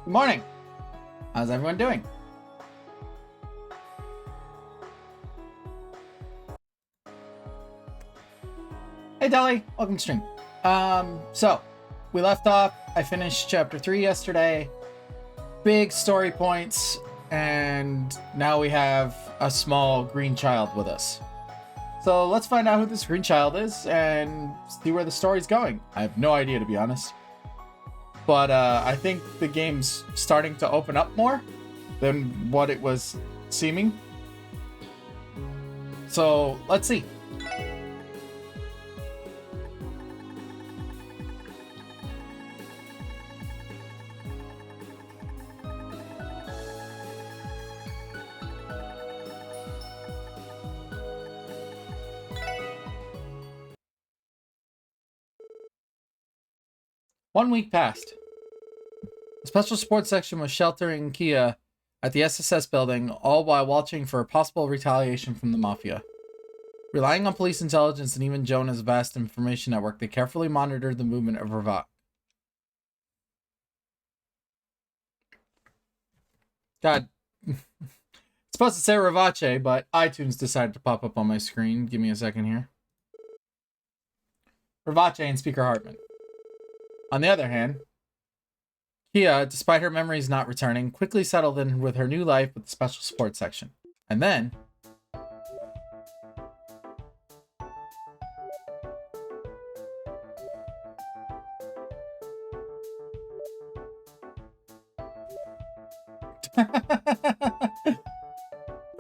Good morning. How's everyone doing? Hey Dolly, welcome to stream. So we left off. I finished chapter 3 yesterday. Big story points, and now we have a small green child with us. So let's find out who this green child is and see where the story's going. I have no idea, to be honest. But I think the game's starting to open up more than what it was seeming. So let's see. One week passed. The Special Sports Section was sheltering Kia at the SSS building, all while watching for possible retaliation from the Mafia. Relying on police intelligence and even Jonah's vast information network, they carefully monitored the movement of Ravat. God. It's supposed to say Ravache, but iTunes decided to pop up on my screen. Give me a second here. Ravache and Speaker Hartman. On the other hand, Kia, despite her memories not returning, quickly settled in with her new life with the Special Sports Section. And then...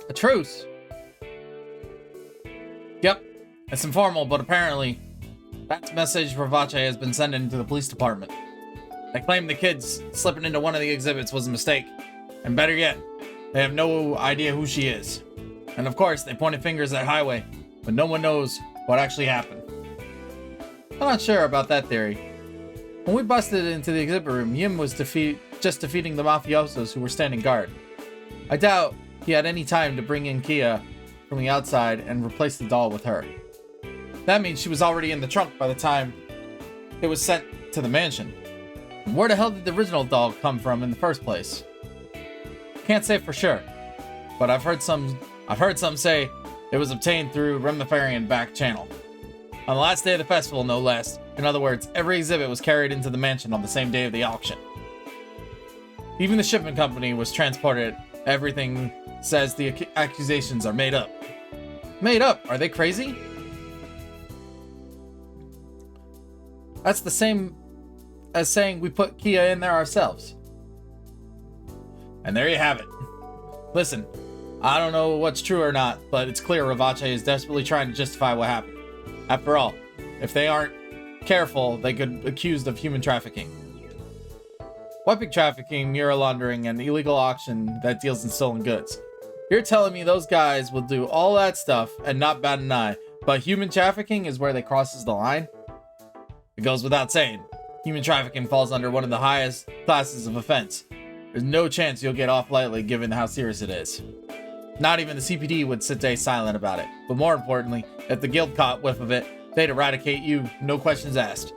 a truce. Yep, it's informal, but apparently that message Ravache has been sending to the police department. They claim the kids slipping into one of the exhibits was a mistake. And better yet, they have no idea who she is. And of course, they pointed fingers at Highway, but no one knows what actually happened. I'm not sure about that theory. When we busted into the exhibit room, Yim was just defeating the mafiosos who were standing guard. I doubt he had any time to bring in Kia from the outside and replace the doll with her. That means she was already in the trunk by the time it was sent to the mansion. Where the hell did the original doll come from in the first place? Can't say for sure, but I've heard some say it was obtained through Remifarian back channel. On the last day of the festival, no less. In other words, every exhibit was carried into the mansion on the same day of the auction. Even the shipment company was transported. Everything says the accusations are made up. Made up? Are they crazy? That's the same as saying we put Kia in there ourselves. And there you have it. Listen, I don't know what's true or not, but it's clear Ravache is desperately trying to justify what happened. After all, if they aren't careful, they could be accused of human trafficking. Weapon trafficking, mural laundering, and illegal auction that deals in stolen goods. You're telling me those guys will do all that stuff and not bat an eye, but human trafficking is where they crosses the line? It goes without saying. Human trafficking falls under one of the highest classes of offense. There's no chance you'll get off lightly given how serious it is. Not even the CPD would stay silent about it. But more importantly, if the guild caught whiff of it, they'd eradicate you, no questions asked.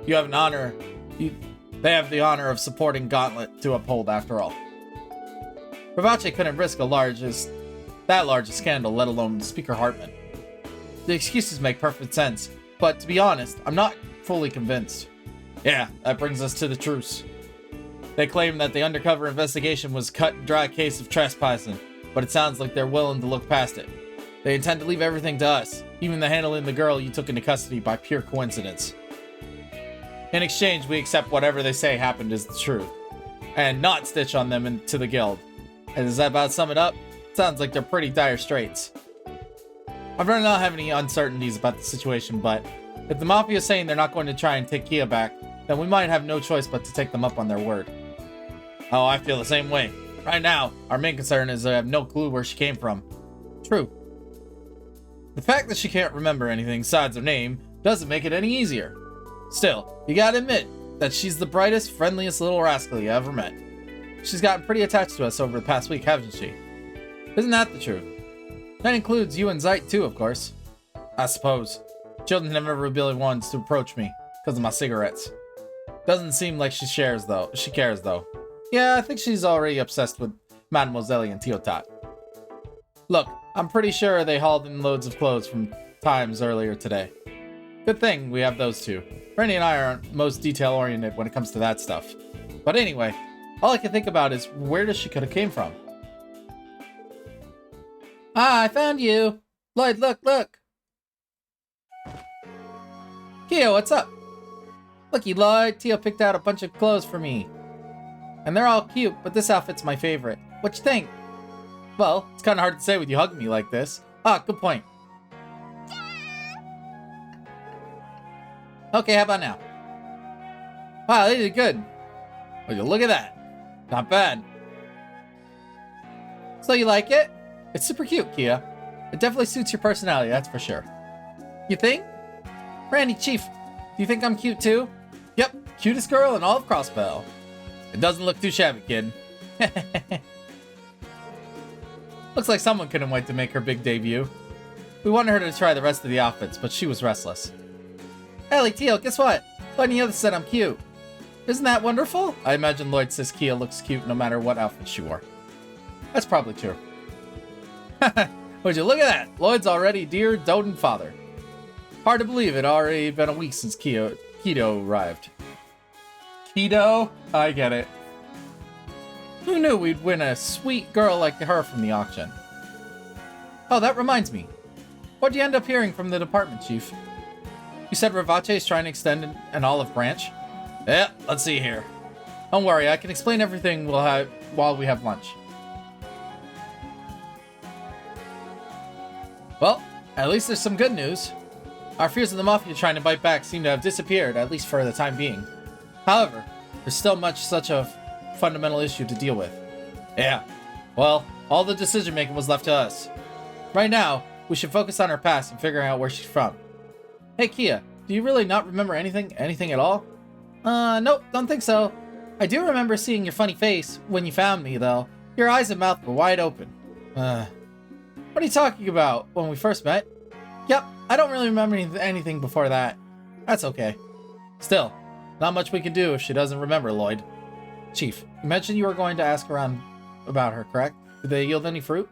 You have an honor. They have the honor of supporting Gauntlet to uphold after all. Ravache couldn't risk that large a scandal, let alone Speaker Hartman. The excuses make perfect sense, but to be honest, I'm not fully convinced. Yeah, that brings us to the truce. They claim that the undercover investigation was a cut and dry case of trespassing, but it sounds like they're willing to look past it. They intend to leave everything to us, even the handling the girl you took into custody by pure coincidence. In exchange, we accept whatever they say happened is the truth, and not stitch on them into the guild. And does that about sum it up? Sounds like they're pretty dire straits. I'd rather not have any uncertainties about the situation, but if the Mafia is saying they're not going to try and take Kia back, then we might have no choice but to take them up on their word. Oh, I feel the same way. Right now, our main concern is I have no clue where she came from. True. The fact that she can't remember anything besides her name doesn't make it any easier. Still, you gotta admit that she's the brightest, friendliest little rascal you ever met. She's gotten pretty attached to us over the past week, hasn't she? Isn't that the truth? That includes you and Zeit too, of course. I suppose. Children have never really wanted to approach me because of my cigarettes. Doesn't seem like she cares though. Yeah, I think she's already obsessed with Mademoiselle and Teotat. Look, I'm pretty sure they hauled in loads of clothes from times earlier today. Good thing we have those two. Brandy and I aren't most detail-oriented when it comes to that stuff. But anyway, all I can think about is where does she could have came from? Ah, I found you! Lloyd, look, look! Kyo, what's up? Looky, Lloyd, Teo picked out a bunch of clothes for me. And they're all cute, but this outfit's my favorite. What you think? Well, it's kind of hard to say with you hugging me like this. Ah, good point. Okay, how about now? Wow, they did good. Would you look at that? Not bad. So you like it? It's super cute, Kia. It definitely suits your personality, that's for sure. You think? Randy, Chief, do you think I'm cute too? Yep, cutest girl in all of Crossbell. It doesn't look too shabby, kid. Looks like someone couldn't wait to make her big debut. We wanted her to try the rest of the outfits, but she was restless. Ellie, Teo, guess what? Lloyd and the others said I'm cute. Isn't that wonderful? I imagine Lloyd says Kia looks cute no matter what outfit she wore. That's probably true. Would you look at that? Lloyd's already dear doting father. Hard to believe it already been a week since Keto arrived. Keto? I get it. Who knew we'd win a sweet girl like her from the auction? Oh, that reminds me. What'd you end up hearing from the department, Chief? You said Ravache is trying to extend an olive branch? Yeah, let's see here. Don't worry, I can explain everything while we have lunch. Well, at least there's some good news. Our fears of the Mafia trying to bite back seem to have disappeared, at least for the time being. However, there's still such a fundamental issue to deal with. Yeah, well, all the decision-making was left to us. Right now, we should focus on her past and figuring out where she's from. Hey, Kia, do you really not remember anything at all? Nope, don't think so. I do remember seeing your funny face when you found me, though. Your eyes and mouth were wide open. What are you talking about? When we first met? Yep, I don't really remember anything before that. That's okay. Still, not much we can do if she doesn't remember, Lloyd. Chief, you mentioned you were going to ask around about her, correct? Did they yield any fruit?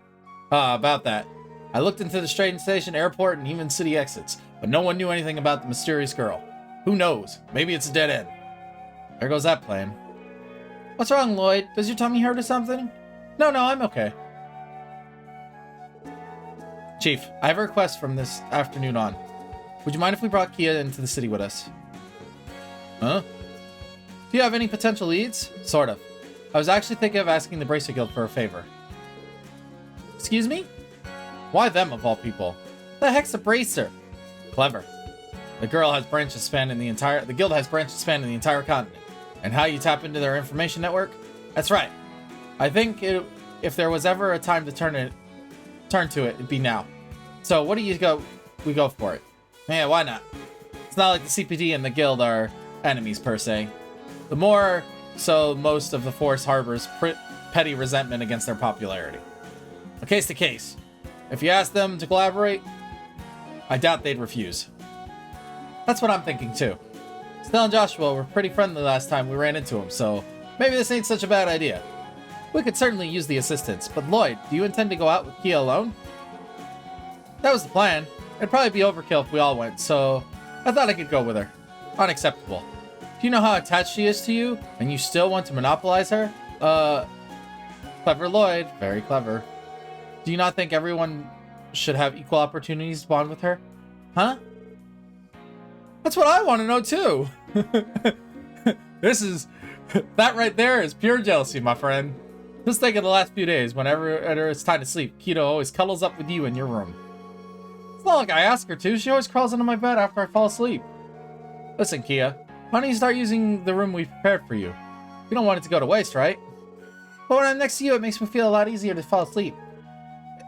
About that. I looked into the train station, airport, and even city exits, but no one knew anything about the mysterious girl. Who knows? Maybe it's a dead end. There goes that plan. What's wrong, Lloyd? Does your tummy hurt or something? No, I'm okay. Chief, I have a request from this afternoon on. Would you mind if we brought Kia into the city with us? Huh? Do you have any potential leads? Sort of. I was actually thinking of asking the Bracer Guild for a favor. Excuse me? Why them of all people? The heck's a Bracer? Clever. The guild has branches spanning the entire continent. And how you tap into their information network? That's right. I think if there was ever a time to turn to it, it'd be now. So what do you go? We go for it. Yeah, why not? It's not like the CPD and the guild are enemies per se. The more so, most of the force harbors petty resentment against their popularity. A case to case. If you ask them to collaborate, I doubt they'd refuse. That's what I'm thinking too. Stella and Joshua were pretty friendly last time we ran into them, so maybe this ain't such a bad idea. We could certainly use the assistance, but Lloyd, do you intend to go out with Kia alone? That was the plan. It'd probably be overkill if we all went, so I thought I could go with her. Unacceptable. Do you know how attached she is to you, and you still want to monopolize her? Clever Lloyd. Very clever. Do you not think everyone should have equal opportunities to bond with her? Huh? That's what I want to know too. That right there is pure jealousy, my friend. Just think of the last few days, whenever it's time to sleep, Keto always cuddles up with you in your room. It's not like I ask her to, she always crawls into my bed after I fall asleep. Listen, Kia, why don't you start using the room we prepared for you? You don't want it to go to waste, right? But when I'm next to you, it makes me feel a lot easier to fall asleep.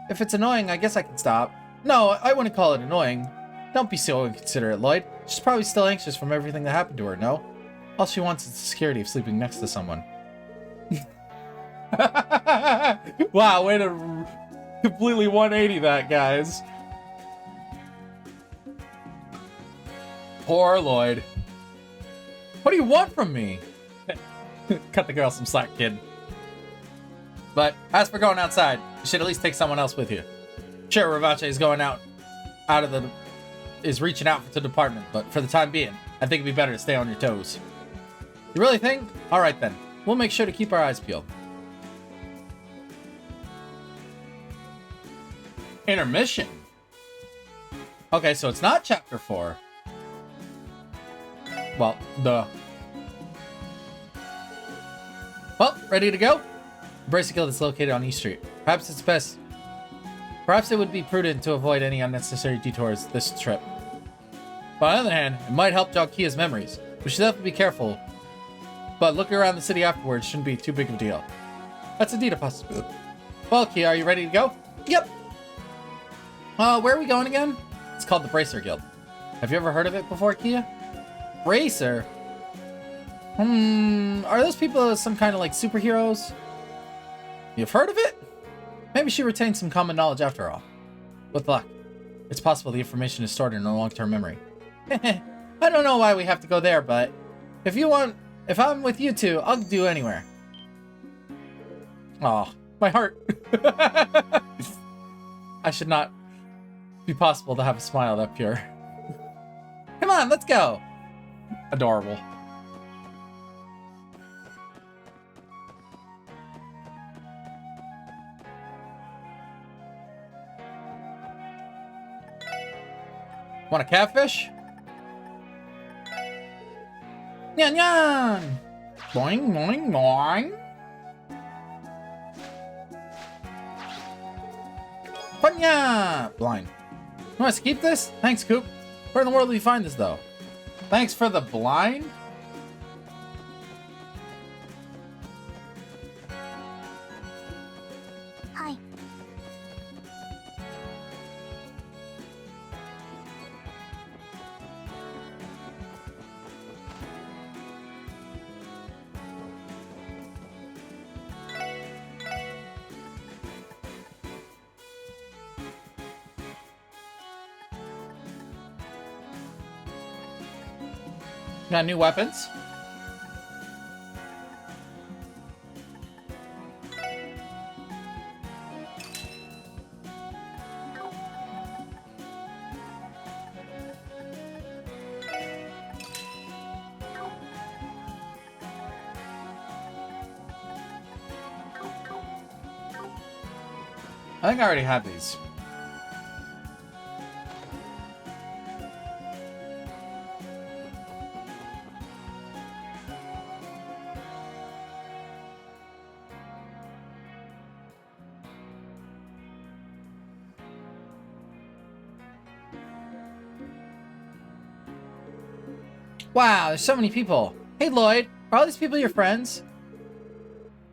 If it's annoying, I guess I can stop. No, I wouldn't call it annoying. Don't be so inconsiderate, Lloyd. She's probably still anxious from everything that happened to her, no? All she wants is the security of sleeping next to someone. Wow, way to completely 180 that, guys. Poor Lloyd. What do you want from me? Cut the girl some slack, kid. But as for going outside, you should at least take someone else with you. Sure, Ravache is going is reaching out to the department, but for the time being, I think it'd be better to stay on your toes. You really think? Alright then. We'll make sure to keep our eyes peeled. Intermission? Okay, so it's not chapter 4. Well, duh. Well, ready to go? Bracer Guild is located on East Street. Perhaps it would be prudent to avoid any unnecessary detours this trip. But on the other hand, it might help jog Kia's memories. We should definitely be careful. But looking around the city afterwards shouldn't be too big of a deal. That's indeed a possibility. Well, Kia, are you ready to go? Yep. Where are we going again? It's called the Bracer Guild. Have you ever heard of it before, Kia? Bracer? Are those people some kind of like superheroes? You've heard of it? Maybe she retained some common knowledge after all. With luck, it's possible the information is stored in her long-term memory. I don't know why we have to go there, but if I'm with you two, I'll do anywhere. Aw, my heart. I should not be possible to have a smile that pure. Come on, let's go. Adorable. Want a catfish? Nyan nyan! Boing, boing, boing! Panya! Blind. You want us to keep this? Thanks, Coop. Where in the world do you find this, though? Thanks for the blind? Hi. Got new weapons? I think I already have these. Wow, there's so many people. Hey, Lloyd, are all these people your friends?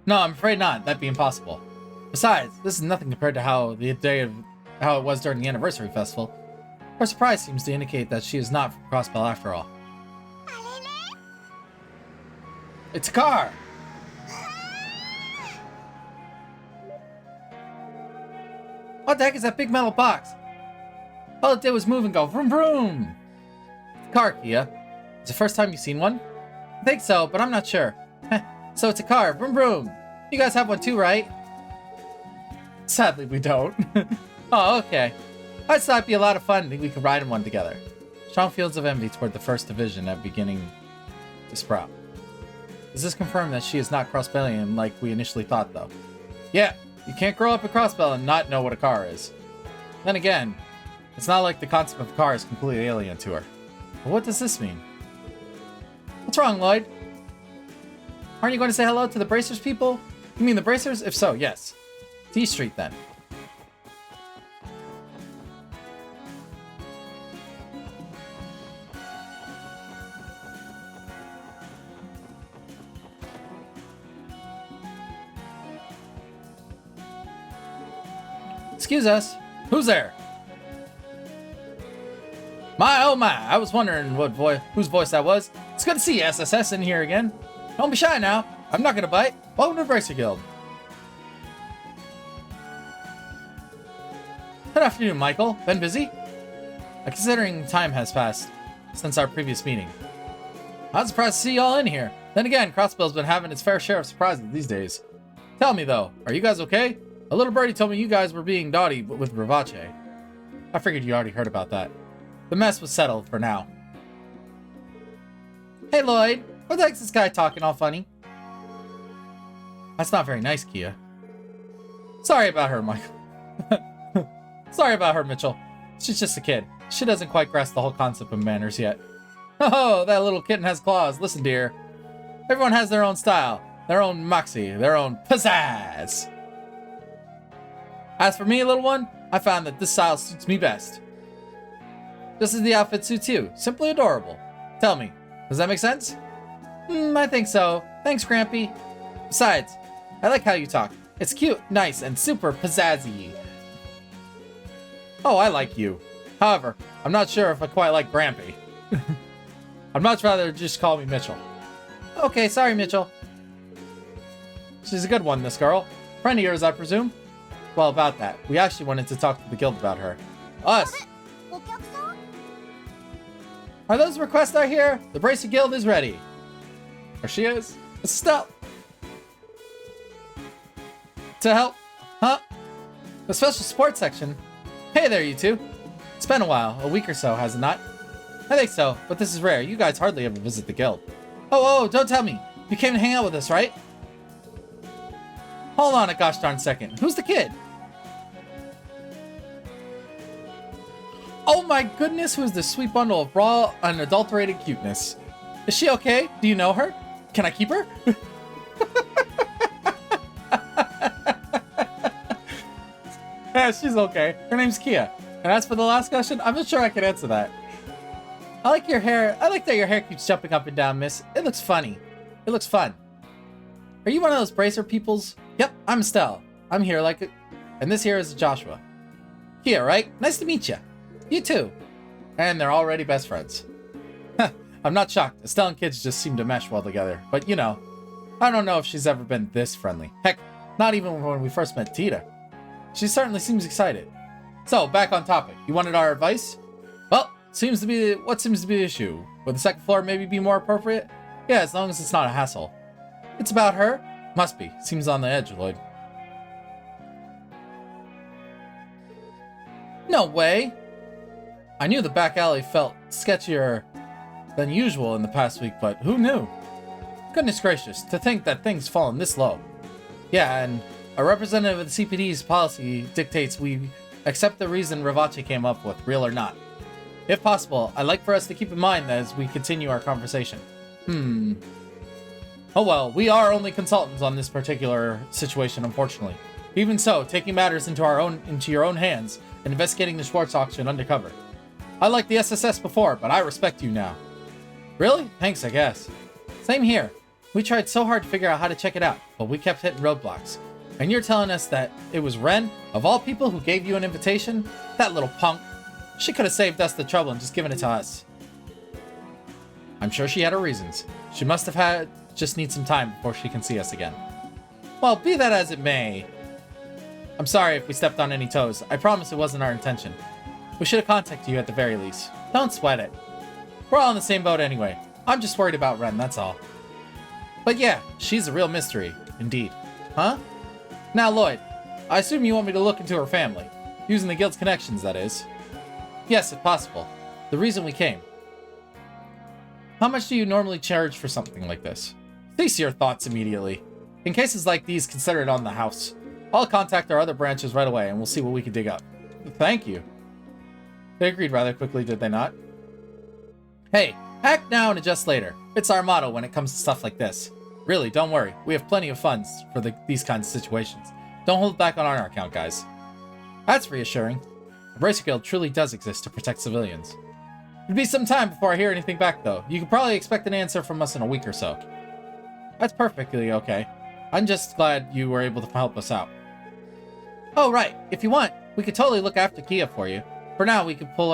No, I'm afraid not. That'd be impossible. Besides, this is nothing compared to how it was during the anniversary festival. Her surprise seems to indicate that she is not from Crossbell after all. It's a car! What the heck is that big metal box? All it did was move and go vroom vroom! It's a car, Kia. It's the first time you've seen one? I think so, but I'm not sure. So it's a car, vroom vroom! You guys have one too, right? Sadly, we don't. Oh, okay. I just thought it'd be a lot of fun if we could ride in one together. Strong feelings of envy toward the first division are beginning to sprout. Does this confirm that she is not Crossbellian like we initially thought, though? Yeah, you can't grow up in Crossbell and not know what a car is. Then again, it's not like the concept of a car is completely alien to her. But what does this mean? What's wrong, Lloyd? Aren't you going to say hello to the Bracers people? You mean the Bracers? If so, yes. T Street, then. Excuse us. Who's there? My, oh my. I was wondering whose voice that was. It's good to see you, SSS, in here again. Don't be shy now. I'm not gonna bite. Welcome to the Bracer Guild. Good afternoon, Michael. Been busy? Considering time has passed since our previous meeting. I'm surprised to see y'all in here. Then again, Crossbell's been having its fair share of surprises these days. Tell me though, are you guys okay? A little birdie told me you guys were being naughty with Ravache. I figured you already heard about that. The mess was settled for now. Hey Lloyd, what the heck's this guy talking all funny? That's not very nice, Kia. Sorry about her, Michael. Sorry about her, Mitchell. She's just a kid. She doesn't quite grasp the whole concept of manners yet. Oh, that little kitten has claws. Listen, dear. Everyone has their own style, their own moxie, their own pizzazz. As for me, little one, I found that this style suits me best. Just as the outfit suits you. Simply adorable. Tell me, does that make sense? I think so. Thanks, Grampy. Besides, I like how you talk. It's cute, nice, and super pizzazzy. Oh, I like you. However, I'm not sure if I quite like Grampy. I'd much rather just call me Mitchell. Okay, sorry, Mitchell. She's a good one, this girl. Friend of yours, I presume? Well, about that. We actually wanted to talk to the guild about her. Us! Are those requests I hear? The Bracer Guild is ready. There she is. Estelle! To help? Huh? The special support section? Hey there, you two. It's been a while. A week or so, has it not? I think so, but this is rare. You guys hardly ever visit the guild. Oh, don't tell me. You came to hang out with us, right? Hold on a gosh darn second. Who's the kid? Oh my goodness, who's this sweet bundle of raw, unadulterated cuteness? Is she okay? Do you know her? Can I keep her? Yeah, she's okay. Her name's Kia. And as for the last question, I'm not sure I can answer that. I like your hair. I like that your hair keeps jumping up and down, miss. It looks funny. It looks fun. Are you one of those bracer peoples? Yep, I'm Estelle. I'm here like... And this here is Joshua. Kia, right? Nice to meet you. You too. And they're already best friends. I'm not shocked. Estelle and kids just seem to mesh well together. But you know, I don't know if she's ever been this friendly. Heck, not even when we first met Tita. She certainly seems excited. So, back on topic. You wanted our advice? Well, what seems to be the issue? Would the second floor maybe be more appropriate? Yeah, as long as it's not a hassle. It's about her? Must be. Seems on the edge, Lloyd. No way! I knew the back alley felt sketchier than usual in the past week, but who knew? Goodness gracious, to think that things fallen this low. Yeah, and a representative of the CPD's policy dictates we accept the reason Ravache came up with, real or not. If possible, I'd like for us to keep in mind that as we continue our conversation. Oh well, we are only consultants on this particular situation, unfortunately. Even so, taking matters into your own hands and investigating the Schwartz auction undercover. I liked the SSS before, but I respect you now. Really? Thanks, I guess. Same here. We tried so hard to figure out how to check it out, but we kept hitting roadblocks. And you're telling us that it was Ren, of all people, who gave you an invitation? That little punk. She could have saved us the trouble and just given it to us. I'm sure she had her reasons. She must have just need some time before she can see us again. Well, be that as it may. I'm sorry if we stepped on any toes. I promise it wasn't our intention. We should have contacted you at the very least. Don't sweat it. We're all in the same boat anyway. I'm just worried about Ren, that's all. But yeah, she's a real mystery, indeed. Huh? Now, Lloyd, I assume you want me to look into her family. Using the guild's connections, that is. Yes, if possible. The reason we came. How much do you normally charge for something like this? Cease your thoughts immediately. In cases like these, consider it on the house. I'll contact our other branches right away and we'll see what we can dig up. Thank you. They agreed rather quickly, did they not? Hey, act now and adjust later. It's our motto when it comes to stuff like this. Really, don't worry. We have plenty of funds for these kinds of situations. Don't hold back on our account, guys. That's reassuring. The Bracer Guild truly does exist to protect civilians. It'll be some time before I hear anything back, though. You can probably expect an answer from us in a week or so. That's perfectly okay. I'm just glad you were able to help us out. Oh, right. If you want, we could totally look after Kia for you. For now, we could pull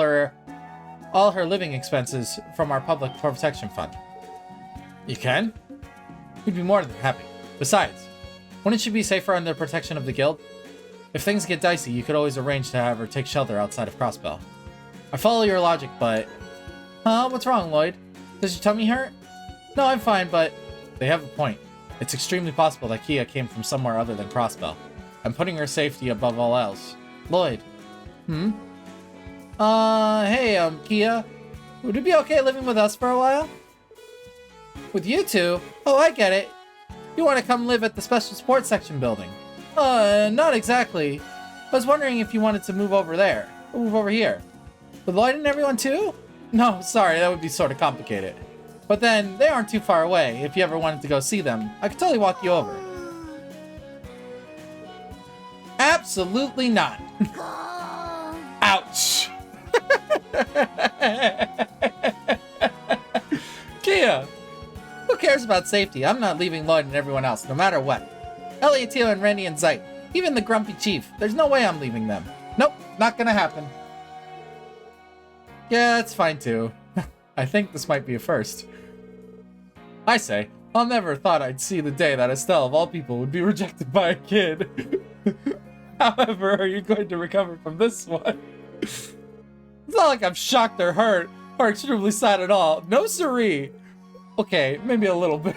all her living expenses from our public protection fund. You can? We'd be more than happy. Besides, wouldn't she be safer under the protection of the guild? If things get dicey, you could always arrange to have her take shelter outside of Crossbell. I follow your logic, but... Huh? What's wrong, Lloyd? Does your tummy hurt? No, I'm fine, but... They have a point. It's extremely possible that Kia came from somewhere other than Crossbell. I'm putting her safety above all else. Lloyd. Hey, Kia. Would it be okay living with us for a while? With you two? Oh, I get it. You want to come live at the Special Support Section building? Not exactly. I was wondering if you wanted to move over there. Move over here. With Lloyd and everyone too? No, sorry, that would be sort of complicated. But then, they aren't too far away. If you ever wanted to go see them, I could totally walk you over. Absolutely not. Ouch. Kia, who cares about safety? I'm not leaving Lloyd and everyone else, no matter what. Elliotio and Rennie and Zeit, even the grumpy chief. There's no way I'm leaving them. Nope, not gonna happen. Yeah, it's fine too. I think this might be a first. I say, I'll never thought I'd see the day that Estelle, of all people, would be rejected by a kid. However, are you going to recover from this one? It's not like I'm shocked or hurt or extremely sad at all. No siree. Okay, maybe a little bit.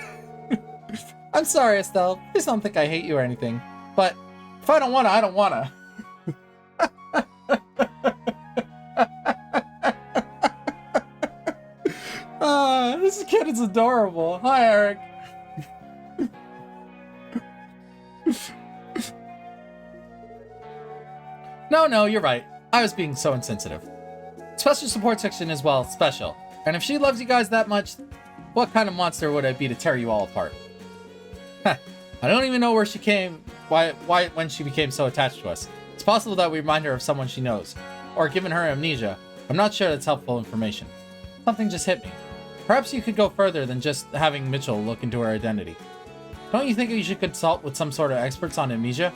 I'm sorry, Estelle. Please don't think I hate you or anything. But if I don't wanna, I don't wanna. This kid is adorable. Hi, Eric. No, you're right. I was being so insensitive. Special support section is, well, special. And if she loves you guys that much, what kind of monster would I be to tear you all apart? I don't even know where she came, when she became so attached to us. It's possible that we remind her of someone she knows, or given her amnesia. I'm not sure that's helpful information. Something just hit me. Perhaps you could go further than just having Mitchell look into her identity. Don't you think you should consult with some sort of experts on amnesia?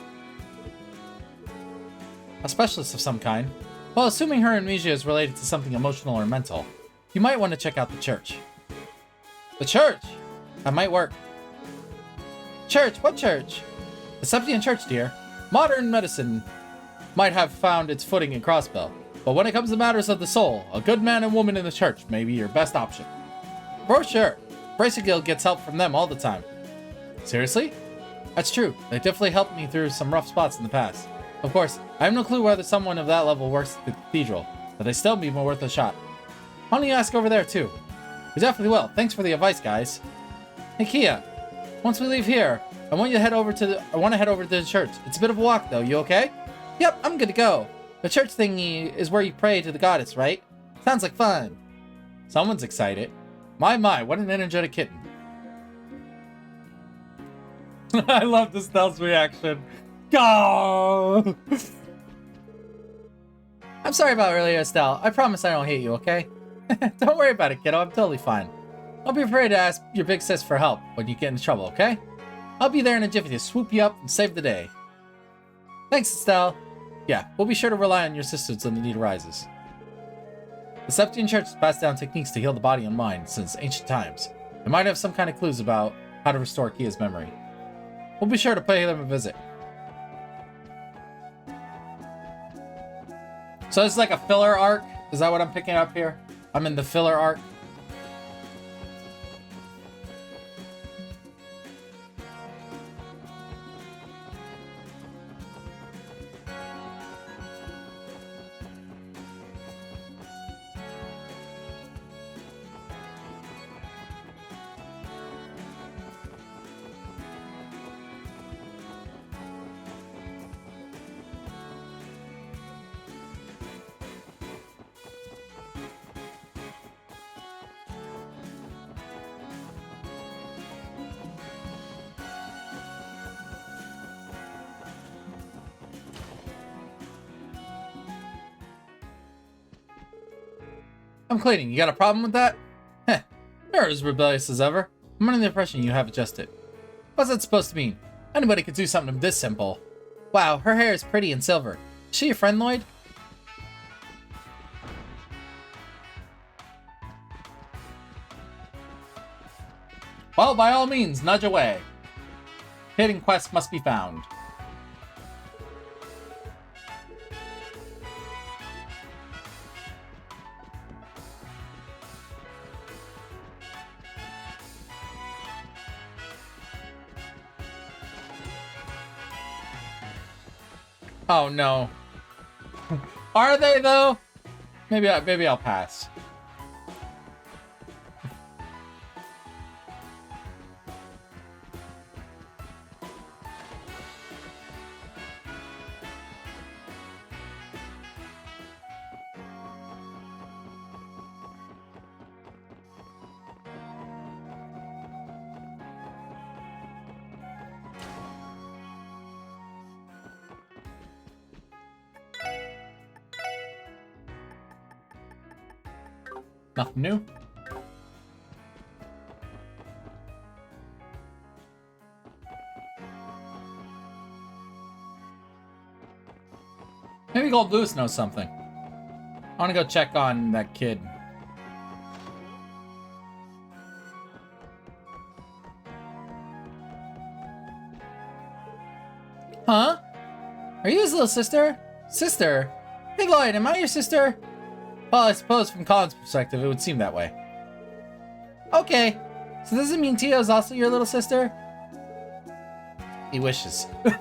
A specialist of some kind? Well, assuming her amnesia is related to something emotional or mental, you might want to check out the church. The church? That might work. Church? What church? The Septian Church, dear. Modern medicine might have found its footing in Crossbell, but when it comes to matters of the soul, a good man and woman in the church may be your best option. For sure. Bracegill gets help from them all the time. Seriously? That's true. They definitely helped me through some rough spots in the past. Of course, I have no clue whether someone of that level works at the cathedral, but they still be more worth a shot. Why don't you ask over there too? We definitely will. Thanks for the advice, guys. Hey, Kia. Once we leave here, I want to head over to the church. It's a bit of a walk, though. You okay? Yep, I'm good to go. The church thingy is where you pray to the goddess, right? Sounds like fun. Someone's excited. My, what an energetic kitten. I love Estelle's reaction. Go! I'm sorry about earlier, Estelle. I promise I don't hate you, okay? Don't worry about it, kiddo. I'm totally fine. Don't be afraid to ask your big sis for help when you get into trouble, okay? I'll be there in a jiffy to swoop you up and save the day. Thanks, Estelle. Yeah, we'll be sure to rely on your sisters when the need arises. The Septian Church has passed down techniques to heal the body and mind since ancient times. It might have some kind of clues about how to restore Kia's memory. We'll be sure to pay them a visit. So it's like a filler arc? Is that what I'm picking up here? I'm in the filler arc? I'm cleaning. You got a problem with that? Heh. You're as rebellious as ever. I'm under the impression you have adjusted. What's that supposed to mean? Anybody could do something this simple. Wow, her hair is pretty and silver. Is she your friend, Lloyd? Well, by all means, nudge away. Hidden quest must be found. Oh no. Are they though? Maybe I'll pass. Nothing new. Maybe Gold Lewis knows something. I want to go check on that kid. Huh? Are you his little sister? Sister? Hey Lloyd, am I your sister? Well, I suppose from Colin's perspective, it would seem that way. Okay. So does it mean Tia is also your little sister? He wishes. It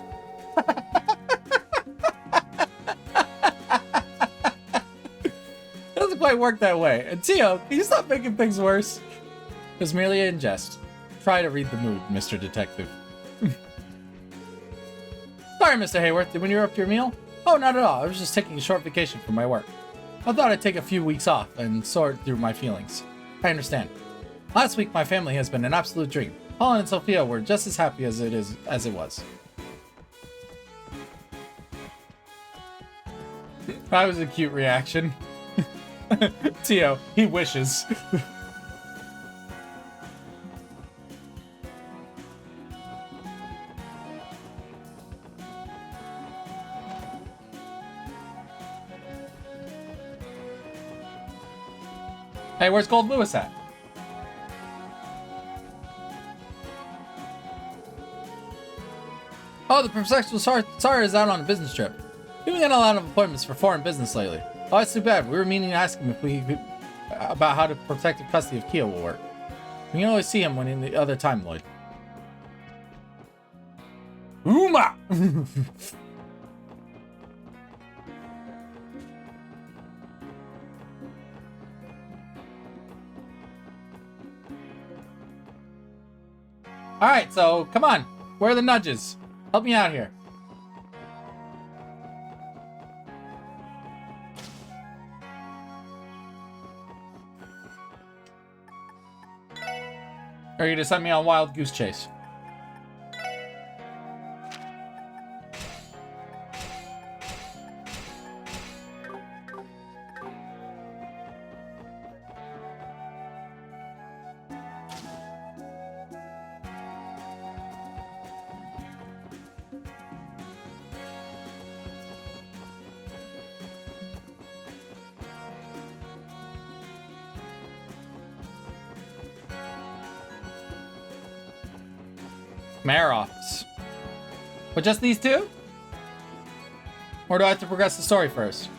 doesn't quite work that way. And Tio, can you stop making things worse? It was merely in jest. Try to read the mood, Mr. Detective. Sorry, Mr. Hayworth. Did we interrupt your meal? Oh, not at all. I was just taking a short vacation from my work. I thought I'd take a few weeks off and sort through my feelings. I understand. Last week, my family has been an absolute dream. Colin and Sophia were just as happy as it was. That was a cute reaction. Tio, he wishes. Hey, where's Gold Lewis at? Oh, the professional Sara is out on a business trip. We've been getting a lot of appointments for foreign business lately. Oh, that's too bad. We were meaning to ask him about how the protective custody of Kia will work. We can always see him when in the other time, Lloyd. Uma! Alright, so come on. Where are the nudges? Help me out here. Are you gonna send me on Wild Goose Chase? Mayor office. But just these two? Or do I have to progress the story first?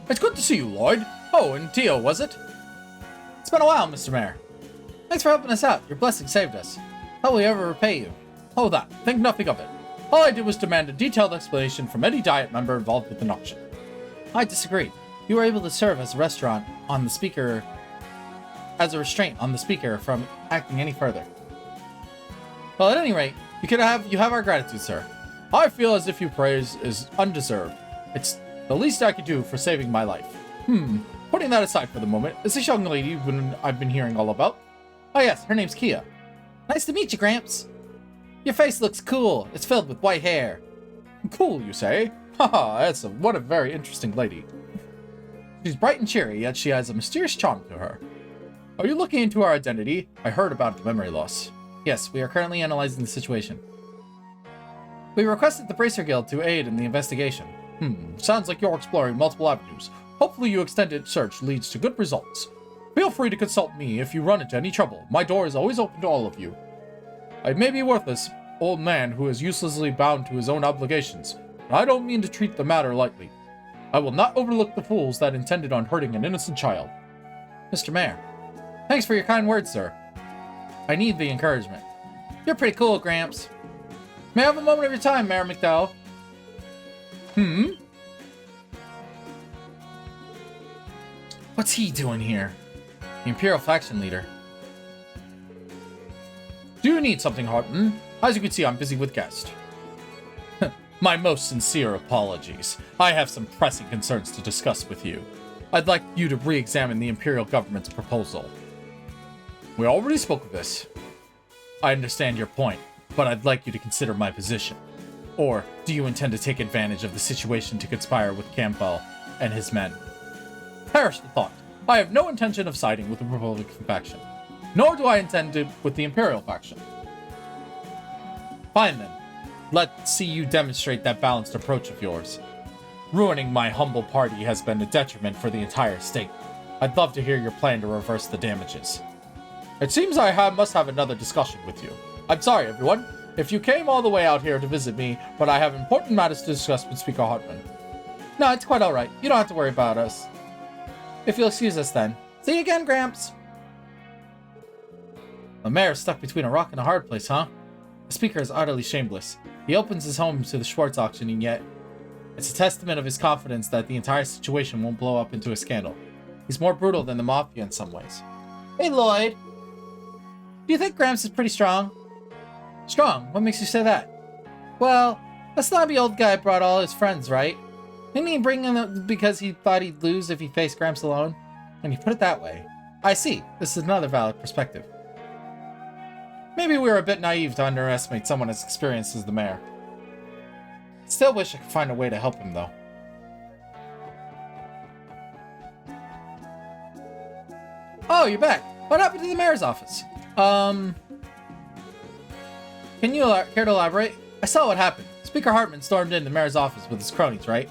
It's good to see you, Lloyd. Oh, and Tio, was it? It's been a while, Mr. Mayor. Thanks for helping us out. Your blessing saved us. How will we ever repay you? Oh, that. Think nothing of it. All I did was demand a detailed explanation from any Diet member involved with an auction. I disagree. You were able to serve as a restaurant on the speaker, as a restraint on the speaker from acting any further. Well, at any rate, you have our gratitude, sir. I feel as if your praise is undeserved. It's the least I could do for saving my life. Putting that aside for the moment, is this young lady I've been hearing all about? Oh yes, her name's Kia. Nice to meet you, Gramps. Your face looks cool. It's filled with white hair. Cool, you say? Haha, what a very interesting lady. She's bright and cheery, yet she has a mysterious charm to her. Are you looking into our identity? I heard about the memory loss. Yes, we are currently analyzing the situation. We requested the Bracer Guild to aid in the investigation. Sounds like you're exploring multiple avenues. Hopefully your extended search leads to good results. Feel free to consult me if you run into any trouble. My door is always open to all of you. I may be a worthless old man who is uselessly bound to his own obligations, I don't mean to treat the matter lightly. I will not overlook the fools that intended on hurting an innocent child. Mr. Mayor, thanks for your kind words, sir. I need the encouragement. You're pretty cool, Gramps. May I have a moment of your time, Mayor McDowell? What's he doing here? The Imperial faction leader. Do you need something, Hartman? As you can see, I'm busy with guests. My most sincere apologies. I have some pressing concerns to discuss with you. I'd like you to re-examine the Imperial government's proposal. We already spoke of this. I understand your point, but I'd like you to consider my position. Or do you intend to take advantage of the situation to conspire with Campbell and his men? Perish the thought. I have no intention of siding with the Republican faction, nor do I intend to with the Imperial faction. Fine then. Let's see you demonstrate that balanced approach of yours. Ruining my humble party has been a detriment for the entire state. I'd love to hear your plan to reverse the damages. It seems I must have another discussion with you. I'm sorry, everyone, if you came all the way out here to visit me, but I have important matters to discuss with Speaker Hartman. No, it's quite alright. You don't have to worry about us. If you'll excuse us then. See you again, Gramps. The mayor's stuck between a rock and a hard place, huh? The speaker is utterly shameless. He opens his home to the Schwartz auction, and yet it's a testament of his confidence that the entire situation won't blow up into a scandal. He's more brutal than the Mafia in some ways. Hey, Lloyd. Do you think Gramps is pretty strong? Strong? What makes you say that? Well, that snobby old guy brought all his friends, right? Didn't he bring them because he thought he'd lose if he faced Gramps alone? When you put it that way, I see. This is another valid perspective. Maybe we were a bit naive to underestimate someone as experienced as the mayor. Still wish I could find a way to help him, though. Oh, you're back. What happened to the mayor's office? Can you care to elaborate? I saw what happened. Speaker Hartman stormed into the mayor's office with his cronies, right?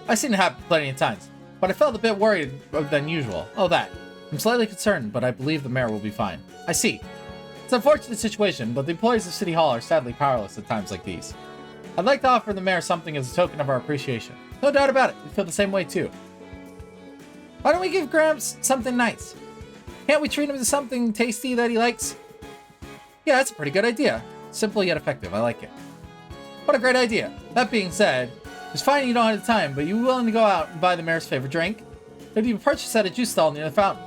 I've seen it happen plenty of times, but I felt a bit worried than usual. Oh, that. I'm slightly concerned, but I believe the mayor will be fine. I see. It's an unfortunate situation, but the employees of City Hall are sadly powerless at times like these. I'd like to offer the mayor something as a token of our appreciation. No doubt about it, we feel the same way too. Why don't we give Gramps something nice? Can't we treat him to something tasty that he likes? Yeah, that's a pretty good idea. Simple yet effective, I like it. What a great idea. That being said, it's fine you don't have the time, but you willing to go out and buy the mayor's favorite drink? It'd be purchased at a juice stall near the fountain.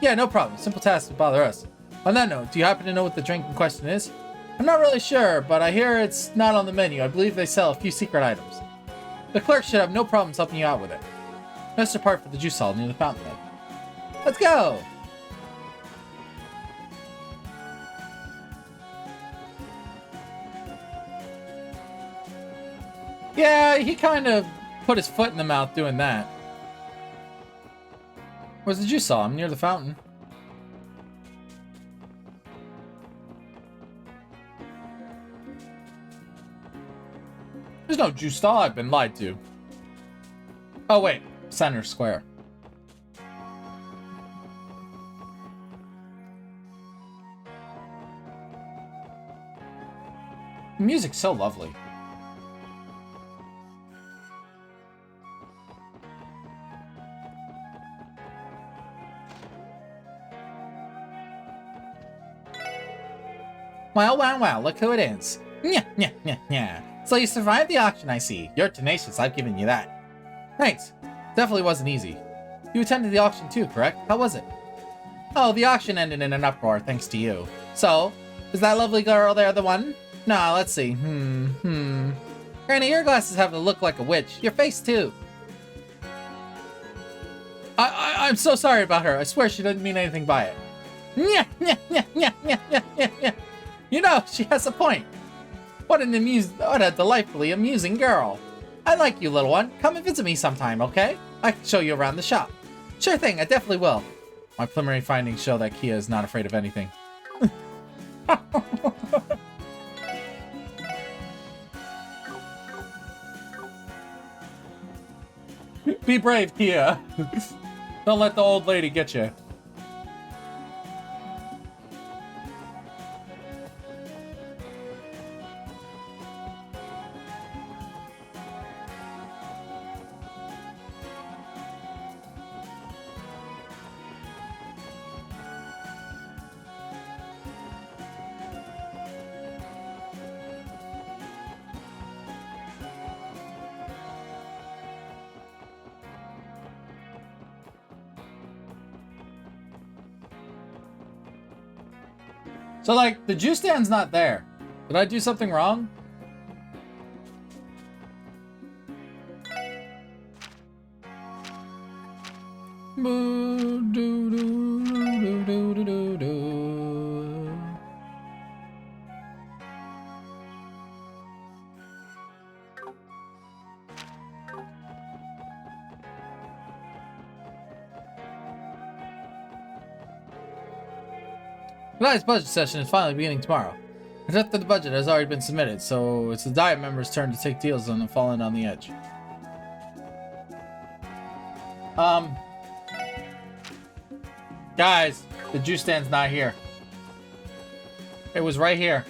Yeah, no problem. Simple task to bother us. On that note, do you happen to know what the drink in question is? I'm not really sure, but I hear it's not on the menu. I believe they sell a few secret items. The clerk should have no problems helping you out with it. Let's depart for the juice stall near the fountain then. Let's go! Yeah, he kind of put his foot in the mouth doing that. Where's the juice stall? I'm near the fountain. There's no juice stall. I've been lied to. Oh, wait. Center Square. The music's so lovely. Well, wow, wow, look who it is. Nya, nya, nya, nya. So you survived the auction, I see. You're tenacious, I've given you that. Thanks. Definitely wasn't easy. You attended the auction too, correct? How was it? Oh, the auction ended in an uproar, thanks to you. So, is that lovely girl there the one? Nah, let's see. Granny, your glasses have to look like a witch. Your face too. I'm so sorry about her. I swear she didn't mean anything by it. Nya, nya, nya, nya, nya, nya, nya, nya. You know, she has a point. What a delightfully amusing girl. I like you, little one. Come and visit me sometime, okay? I can show you around the shop. Sure thing, I definitely will. My preliminary findings show that Kia is not afraid of anything. Be brave, Kia. Don't let the old lady get you. So, like, the juice stand's not there. Did I do something wrong? Tonight's budget session is finally beginning tomorrow. I thought that the budget has already been submitted, so it's the Diet members' turn to take deals on the fallen on the edge. Guys, the juice stand's not here. It was right here.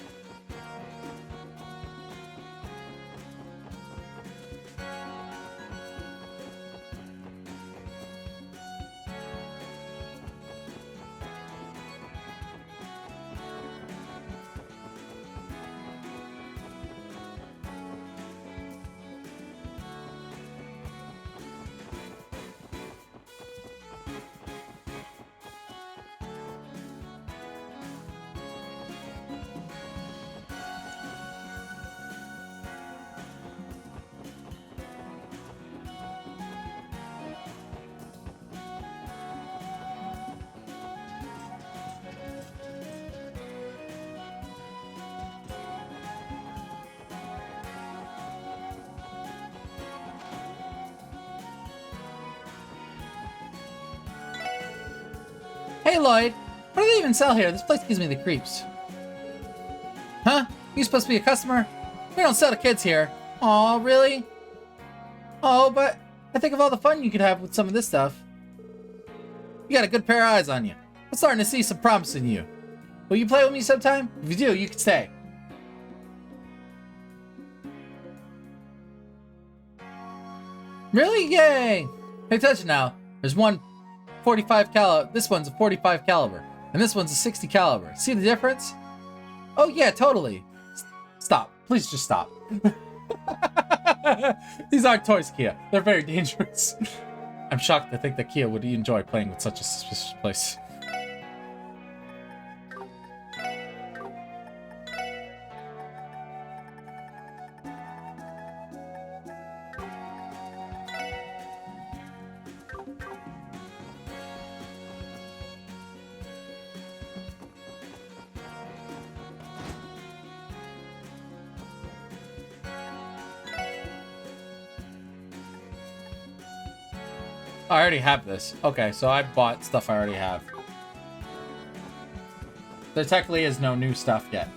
Hey, Lloyd. What do they even sell here? This place gives me the creeps. Huh? You supposed to be a customer? We don't sell to kids here. Aw, really? Oh, but I think of all the fun you could have with some of this stuff. You got a good pair of eyes on you. I'm starting to see some promise in you. Will you play with me sometime? If you do, you can stay. Really? Yay! Pay attention now. There's one 45 caliber. This one's a 45 caliber, and this one's a 60 caliber. See the difference? Oh yeah, totally. Stop. Please just stop. These aren't toys, Kia. They're very dangerous. I'm shocked to think that Kia would enjoy playing with such a suspicious place. I already have this. Okay, so I bought stuff I already have. There technically is no new stuff yet.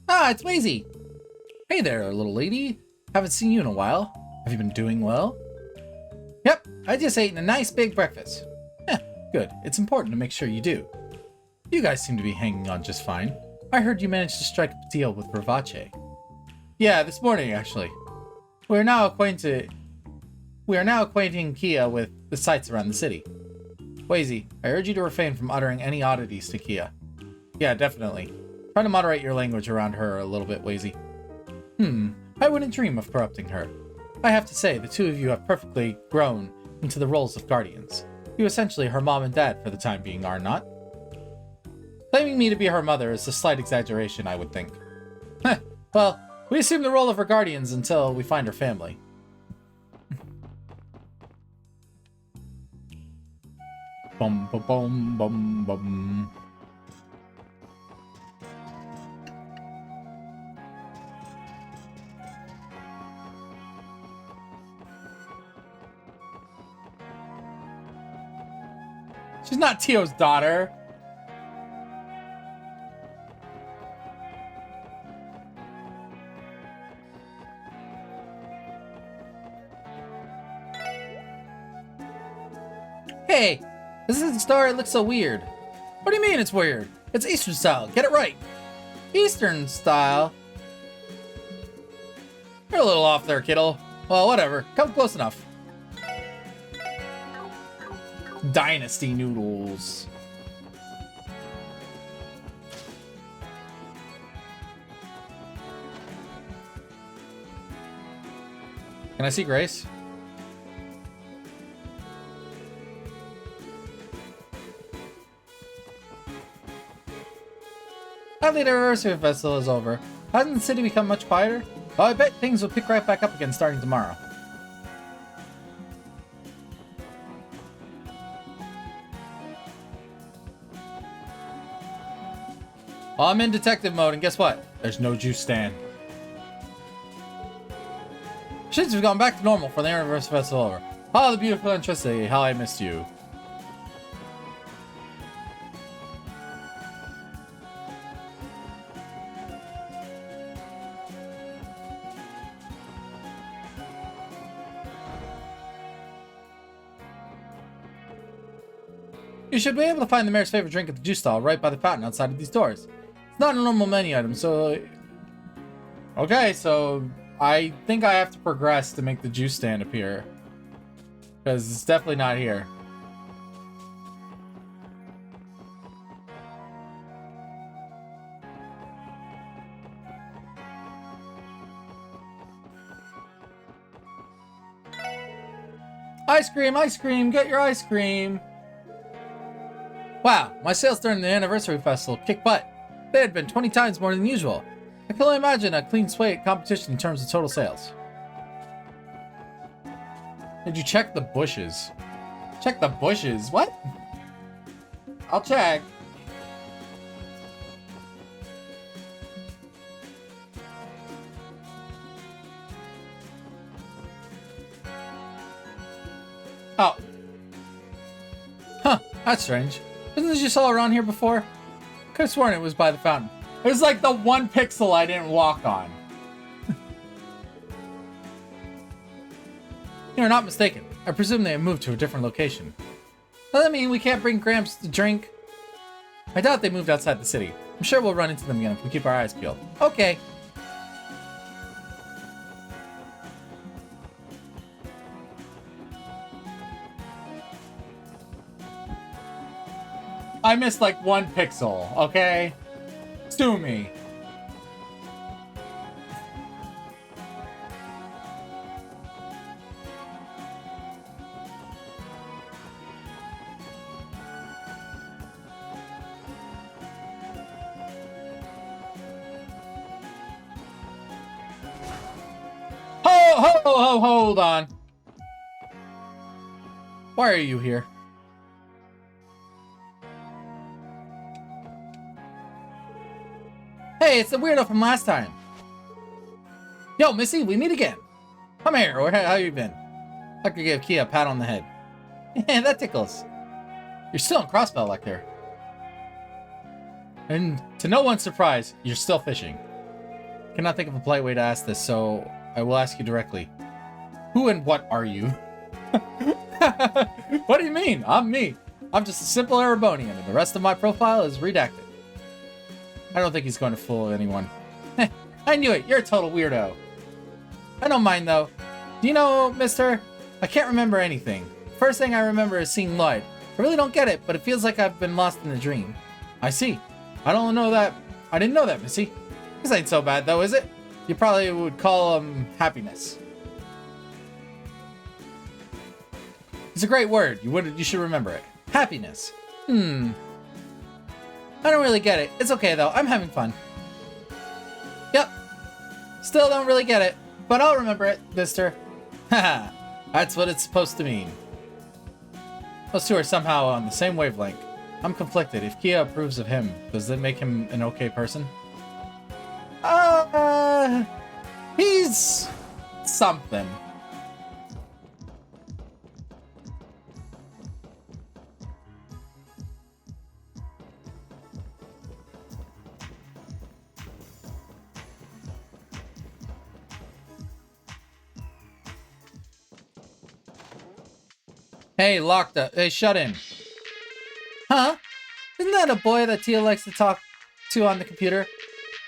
Ah, it's Wazy. Hey there, little lady. Haven't seen you in a while. Have you been doing well? Yep, I just ate a nice big breakfast. Good. It's important to make sure you do. You guys seem to be hanging on just fine. I heard you managed to strike a deal with Ravache. Yeah, this morning, actually. We are now acquainting Kia with the sights around the city. Wazy, I urge you to refrain from uttering any oddities to Kia. Yeah, definitely. Try to moderate your language around her a little bit, Wazy. I wouldn't dream of corrupting her. I have to say, the two of you have perfectly grown into the roles of guardians. You essentially her mom and dad for the time being, are not? Claiming me to be her mother is a slight exaggeration, I would think. Well, we assume the role of her guardians until we find her family. Bum bum bum bum bum. She's not Tio's daughter. Hey, this isn't the star. It looks so weird. What do you mean it's weird? It's Eastern style. Get it right. Eastern style? You're a little off there, kiddo. Well, whatever. Come close enough. Dynasty noodles. Can I see Grace? Now the anniversary festival is over. Hasn't the city become much quieter? Oh, I bet things will pick right back up again starting tomorrow. Well, I'm in detective mode, and guess what? There's no juice stand. Shit's gone back to normal for the anniversary festival over. Oh, the beautiful electricity. How I missed you. You should be able to find the mayor's favorite drink at the juice stall right by the fountain outside of these doors. It's not a normal menu item, so... Okay, so I think I have to progress to make the juice stand appear. Because it's definitely not here. Ice cream, get your ice cream. Wow, my sales during the anniversary festival kicked butt. They had been 20 times more than usual. I can only imagine a clean slate competition in terms of total sales. Did you check the bushes? Check the bushes? What? I'll check. Oh. Huh, that's strange. Isn't this just all around here before? Could have sworn it was by the fountain. It was like the one pixel I didn't walk on. You're not mistaken. I presume they have moved to a different location. Does that mean we can't bring Gramps to drink? I doubt they moved outside the city. I'm sure we'll run into them again if we keep our eyes peeled. Okay. I missed like one pixel, okay? Sue me. Hold on. Why are you here? Hey, it's the weirdo from last time. Yo, Missy, we meet again. Come here. How you been? I could give Kia a pat on the head. Yeah, that tickles. You're still in Crossbell, Lecter. And to no one's surprise, you're still fishing. Cannot think of a polite way to ask this, so I will ask you directly. Who and what are you? What do you mean? I'm me. I'm just a simple Erebonian, and the rest of my profile is redacted. I don't think he's going to fool anyone. I knew it. You're a total weirdo. I don't mind, though. Do you know, mister? I can't remember anything. First thing I remember is seeing Lloyd. I really don't get it, but it feels like I've been lost in a dream. I see. I don't know that. I didn't know that, Missy. This ain't so bad, though, is it? You probably would call happiness. It's a great word. You should remember it. Happiness. I don't really get it. It's okay, though. I'm having fun. Yep. Still don't really get it, but I'll remember it, mister. Haha. That's what it's supposed to mean. Those two are somehow on the same wavelength. I'm conflicted. If Kia approves of him, does that make him an okay person? He's something. Hey, locked up. Hey, shut in. Huh? Isn't that a boy that Tia likes to talk to on the computer?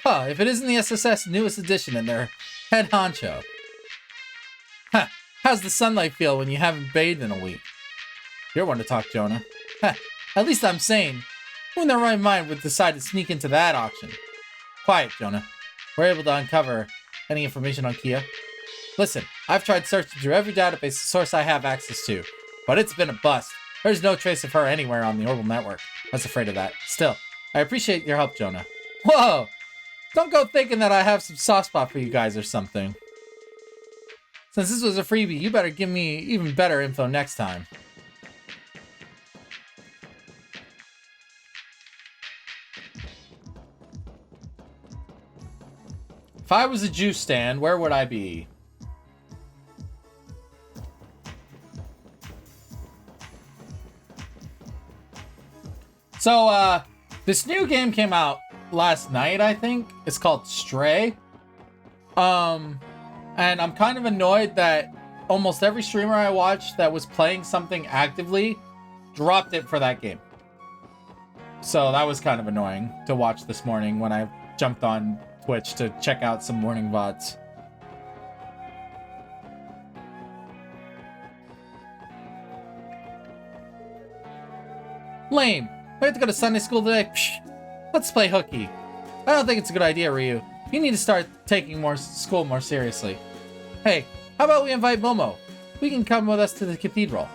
Huh, if it isn't the SSS newest edition and their head honcho. Huh, how's the sunlight feel when you haven't bathed in a week? You're one to talk, Jonah. Huh, at least I'm sane. Who in their right mind would decide to sneak into that auction? Quiet, Jonah. We're able to uncover any information on Kia. Listen, I've tried searching through every database source I have access to, but it's been a bust. There's no trace of her anywhere on the Orbital network. I was afraid of that. Still, I appreciate your help, Jonah. Whoa! Don't go thinking that I have some soft spot for you guys or something. Since this was a freebie, you better give me even better info next time. If I was a juice stand, where would I be? So, this new game came out last night, I think. It's called Stray. And I'm kind of annoyed that almost every streamer I watched that was playing something actively dropped it for that game. So that was kind of annoying to watch this morning when I jumped on Twitch to check out some morning VODs. Lame. We have to go to Sunday school today. Psh, let's play hooky. I don't think it's a good idea, Ryu. You need to start taking school more seriously. Hey, how about we invite Momo? We can come with us to the cathedral.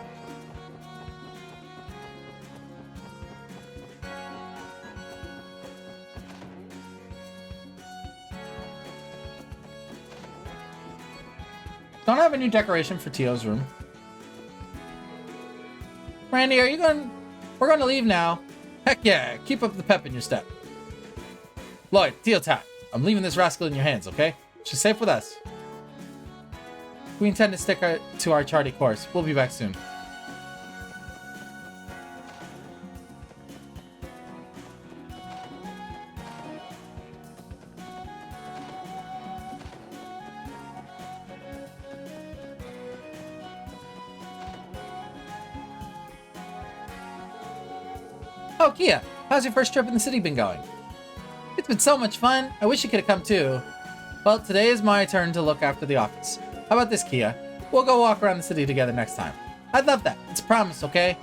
Don't I have a new decoration for Tio's room? Randy, are you going? We're going to leave now. Heck yeah, keep up the pep in your step. Lloyd, Tio Tat, I'm leaving this rascal in your hands, okay? She's safe with us. We intend to stick to our charted course. We'll be back soon. Oh, Kia, how's your first trip in the city been going? It's been so much fun. I wish you could have come too. Well, today is my turn to look after the office. How about this, Kia? We'll go walk around the city together next time. I'd love that. It's a promise, okay?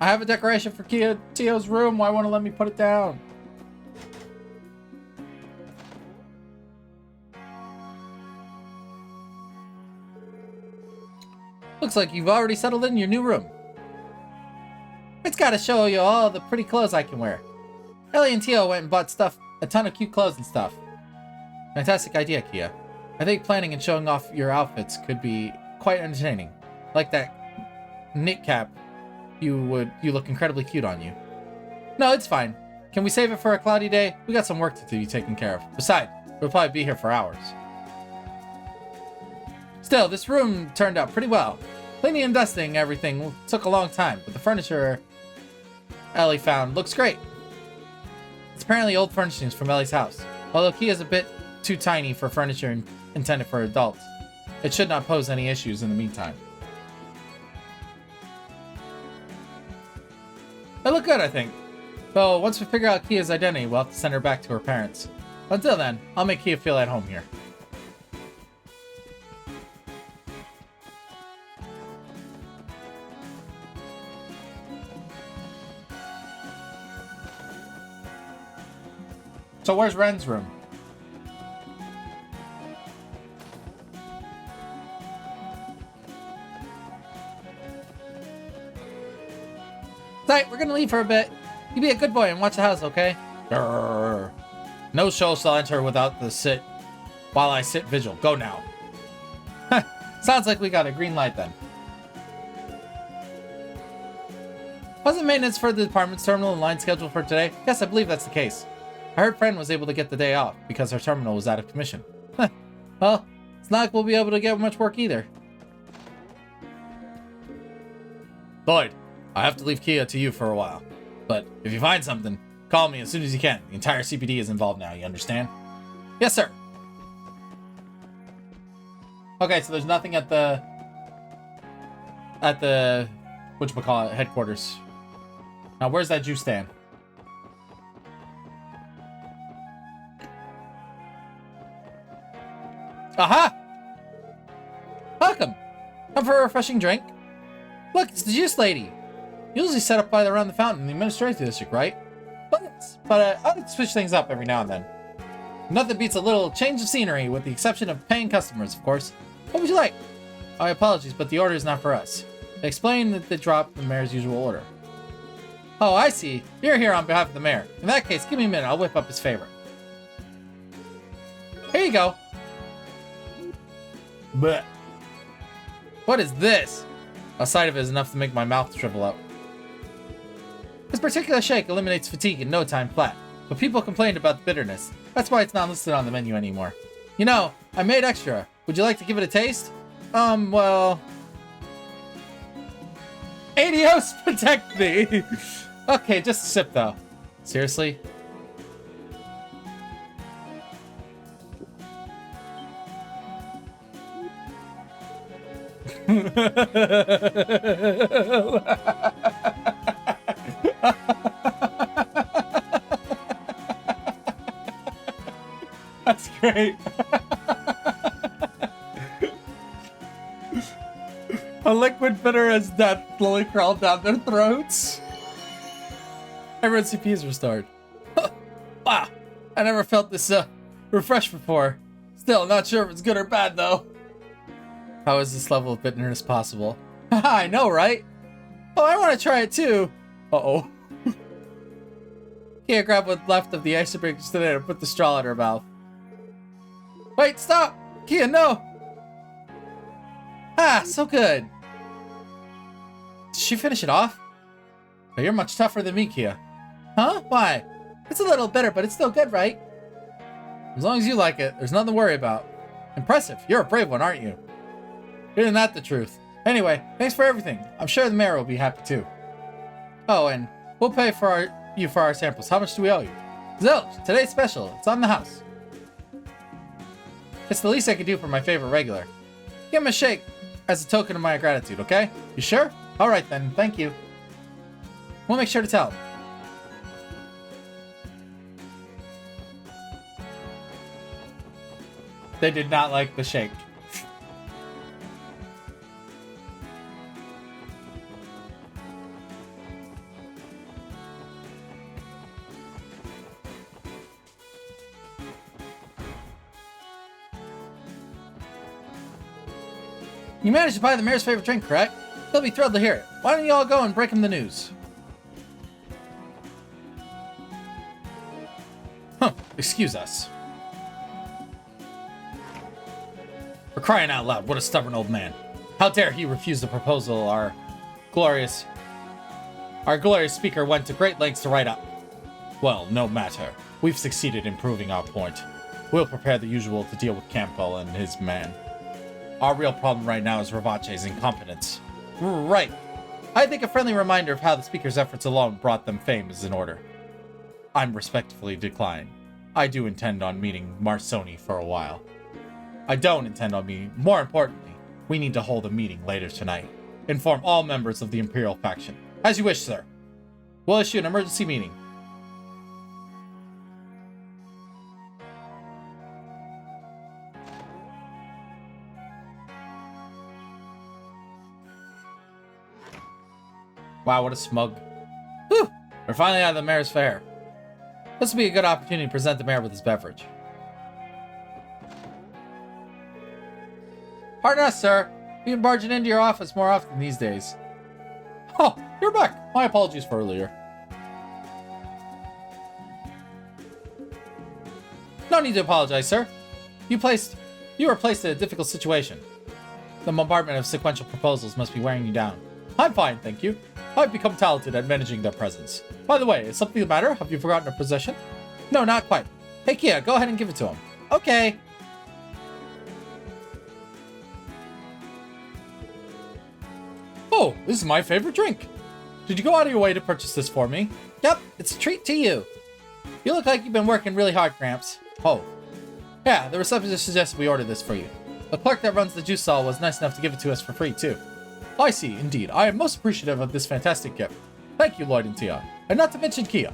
I have a decoration for Tio's room. Why won't it let me put it down? Looks like you've already settled in your new room. It's gotta show you all the pretty clothes I can wear. Ellie and Tio went and bought a ton of cute clothes and stuff. Fantastic idea, Kia. I think planning and showing off your outfits could be quite entertaining. Like that knit cap, you look incredibly cute on you. No, it's fine. Can we save it for a cloudy day? We got some work to be taken care of. Besides, we'll probably be here for hours. Still, this room turned out pretty well. Cleaning and dusting everything took a long time, but the furniture Ellie found looks great. It's apparently old furnishings from Ellie's house. Although Kia's a bit too tiny for furniture intended for adults, it should not pose any issues in the meantime. They look good, I think. Though, once we figure out Kia's identity, we'll have to send her back to her parents. Until then, I'll make Kia feel at home here. So where's Ren's room? Right, we're gonna leave for a bit. You be a good boy and watch the house, okay? Grrr. No show shall enter without the sit while I sit vigil. Go now. Sounds like we got a green light then. Wasn't maintenance for the department's terminal and line scheduled for today? Yes, I believe that's the case. I heard Fran was able to get the day off because her terminal was out of commission. Well, it's not like we'll be able to get much work either. Lloyd, I have to leave Kia to you for a while. But if you find something, call me as soon as you can. The entire CPD is involved now, you understand? Yes, sir. Okay, so there's nothing at the whatchamacallit, headquarters. Now, where's that juice stand? Aha! Welcome! Come for a refreshing drink? Look, it's the juice lady! Usually set up by around the fountain in the administrative district, right? But I like to switch things up every now and then. Nothing beats a little change of scenery, with the exception of paying customers, of course. What would you like? My apologies, but the order is not for us. They explained that they dropped the mayor's usual order. Oh, I see. You're here on behalf of the mayor. In that case, give me a minute. I'll whip up his favorite. Here you go. Blech. What is this? A sight of it is enough to make my mouth shrivel up. This particular shake eliminates fatigue in no time flat, but people complained about the bitterness. That's why it's not listed on the menu anymore. You know, I made extra. Would you like to give it a taste? Well... Adios, protect me! Okay, just a sip though. Seriously? That's great. A liquid bitter as death slowly crawled down their throats. Everyone's CP is restored. Wow, I never felt this refreshed before. Still, not sure if it's good or bad though. How is this level of bitterness possible? I know, right? Oh, I want to try it too. Uh-oh. Kia grabbed what's left of the ice break today and put the straw in her mouth. Wait, stop! Kia, no! Ah, so good. Did she finish it off? Oh, you're much tougher than me, Kia. Huh? Why? It's a little bitter, but it's still good, right? As long as you like it, there's nothing to worry about. Impressive. You're a brave one, aren't you? Isn't that the truth? Anyway, thanks for everything. I'm sure the mayor will be happy too. Oh, and we'll pay for you for our samples. How much do we owe you? Zilch, today's special. It's on the house. It's the least I can do for my favorite regular. Give him a shake as a token of my gratitude, okay? You sure? Alright then, thank you. We'll make sure to tell him. They did not like the shake. You managed to buy the mayor's favorite drink, correct? He'll be thrilled to hear it. Why don't you all go and break him the news? Huh, excuse us. For crying out loud, what a stubborn old man. How dare he refuse the proposal our glorious speaker went to great lengths to write up. Well, no matter. We've succeeded in proving our point. We'll prepare the usual to deal with Campbell and his man. Our real problem right now is Ravache's incompetence. Right. I think a friendly reminder of how the speaker's efforts alone brought them fame is in order. I'm respectfully declining. I do intend on meeting Marsoni for a while. I don't intend on meeting. More importantly, we need to hold a meeting later tonight. Inform all members of the Imperial faction. As you wish, sir. We'll issue an emergency meeting. Wow, what a smug. Whew! We're finally out of the mayor's fair. This will be a good opportunity to present the mayor with his beverage. Pardon us, sir. We've been barging into your office more often these days. Oh, you're back. My apologies for earlier. No need to apologize, sir. You were placed in a difficult situation. The bombardment of sequential proposals must be wearing you down. I'm fine, thank you. I've become talented at managing their presence. By the way, is something the matter? Have you forgotten a possession? No, not quite. Hey, Kia, go ahead and give it to him. Okay. Oh, this is my favorite drink. Did you go out of your way to purchase this for me? Yep, it's a treat to you. You look like you've been working really hard, Gramps. Oh. Yeah, the receptionist suggested we order this for you. The clerk that runs the juice stall was nice enough to give it to us for free, too. I see, indeed. I am most appreciative of this fantastic gift. Thank you, Lloyd and Tia. And not to mention Kia.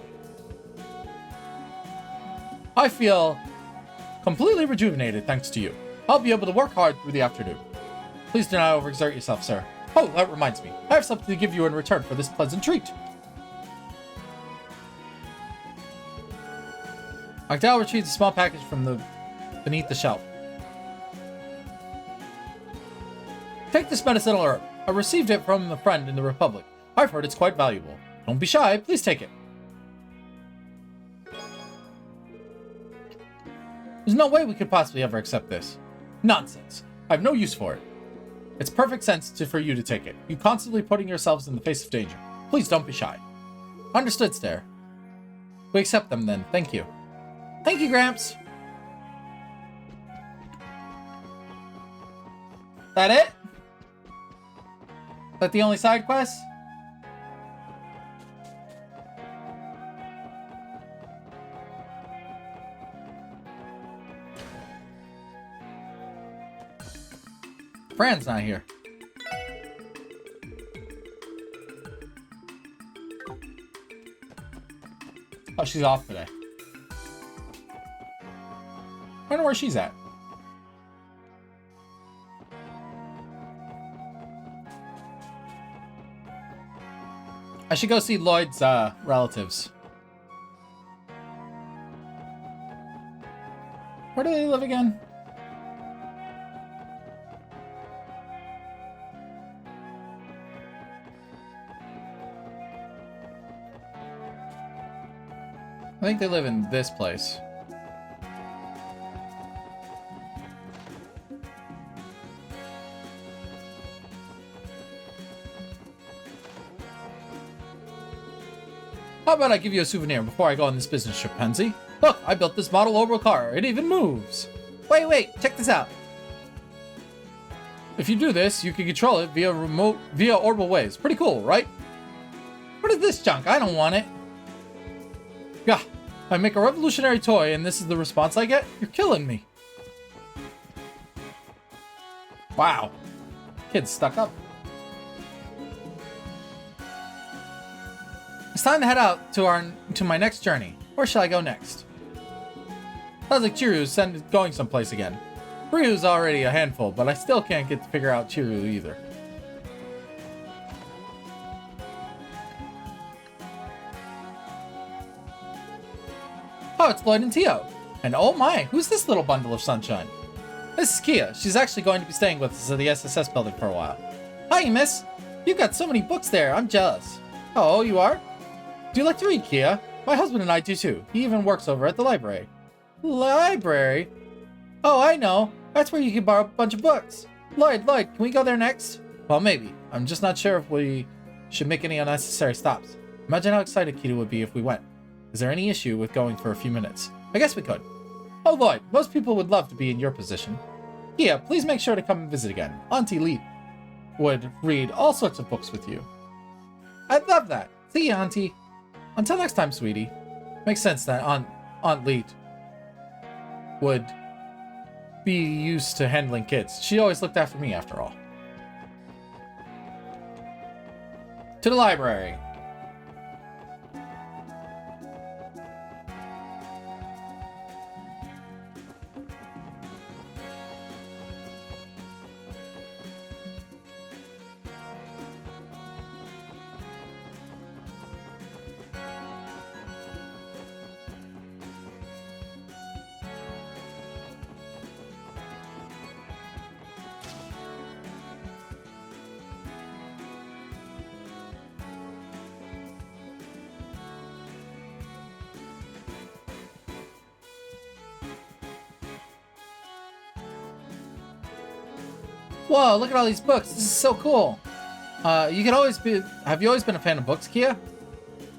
I feel completely rejuvenated thanks to you. I'll be able to work hard through the afternoon. Please do not overexert yourself, sir. Oh, that reminds me. I have something to give you in return for this pleasant treat. Octal retrieves a small package from beneath the shelf. Take this medicinal herb. I received it from a friend in the Republic. I've heard it's quite valuable. Don't be shy. Please take it. There's no way we could possibly ever accept this. Nonsense. I have no use for it. It's perfect sense for you to take it. You constantly putting yourselves in the face of danger. Please don't be shy. Understood, Stare. We accept them then. Thank you. Thank you, Gramps. That it? That the only side quest? Fran's not here. Oh, she's off today. I wonder where she's at. I should go see Lloyd's relatives. Where do they live again? I think they live in this place. How about I give you a souvenir before I go on this business trip, Pansy? Look, I built this model orbital car. It even moves. Wait, check this out. If you do this, you can control it via orbital waves. Pretty cool, right? What is this junk? I don't want it. Gah, I make a revolutionary toy and this is the response I get? You're killing me. Wow. Kid's stuck up. It's time to head out to my next journey. Where shall I go next? Sounds like Chiru's going someplace again. Ryu's already a handful, but I still can't get to figure out Chiru either. Oh, it's Lloyd and Tio. And oh my, who's this little bundle of sunshine? This is Kia. She's actually going to be staying with us at the SSS building for a while. Hi, miss. You've got so many books there. I'm jealous. Oh, you are? Do you like to read, Kia? My husband and I do too. He even works over at the library. Library? Oh, I know. That's where you can borrow a bunch of books. Lloyd, can we go there next? Well, maybe. I'm just not sure if we should make any unnecessary stops. Imagine how excited Kita would be if we went. Is there any issue with going for a few minutes? I guess we could. Oh, Lloyd, most people would love to be in your position. Kia, please make sure to come and visit again. Auntie Lee would read all sorts of books with you. I'd love that. See you, Auntie. Until next time, sweetie. Makes sense that Aunt Lee would be used to handling kids. She always looked after me, after all. To the library. Whoa, look at all these books. This is so cool. Have you always been a fan of books, Kia?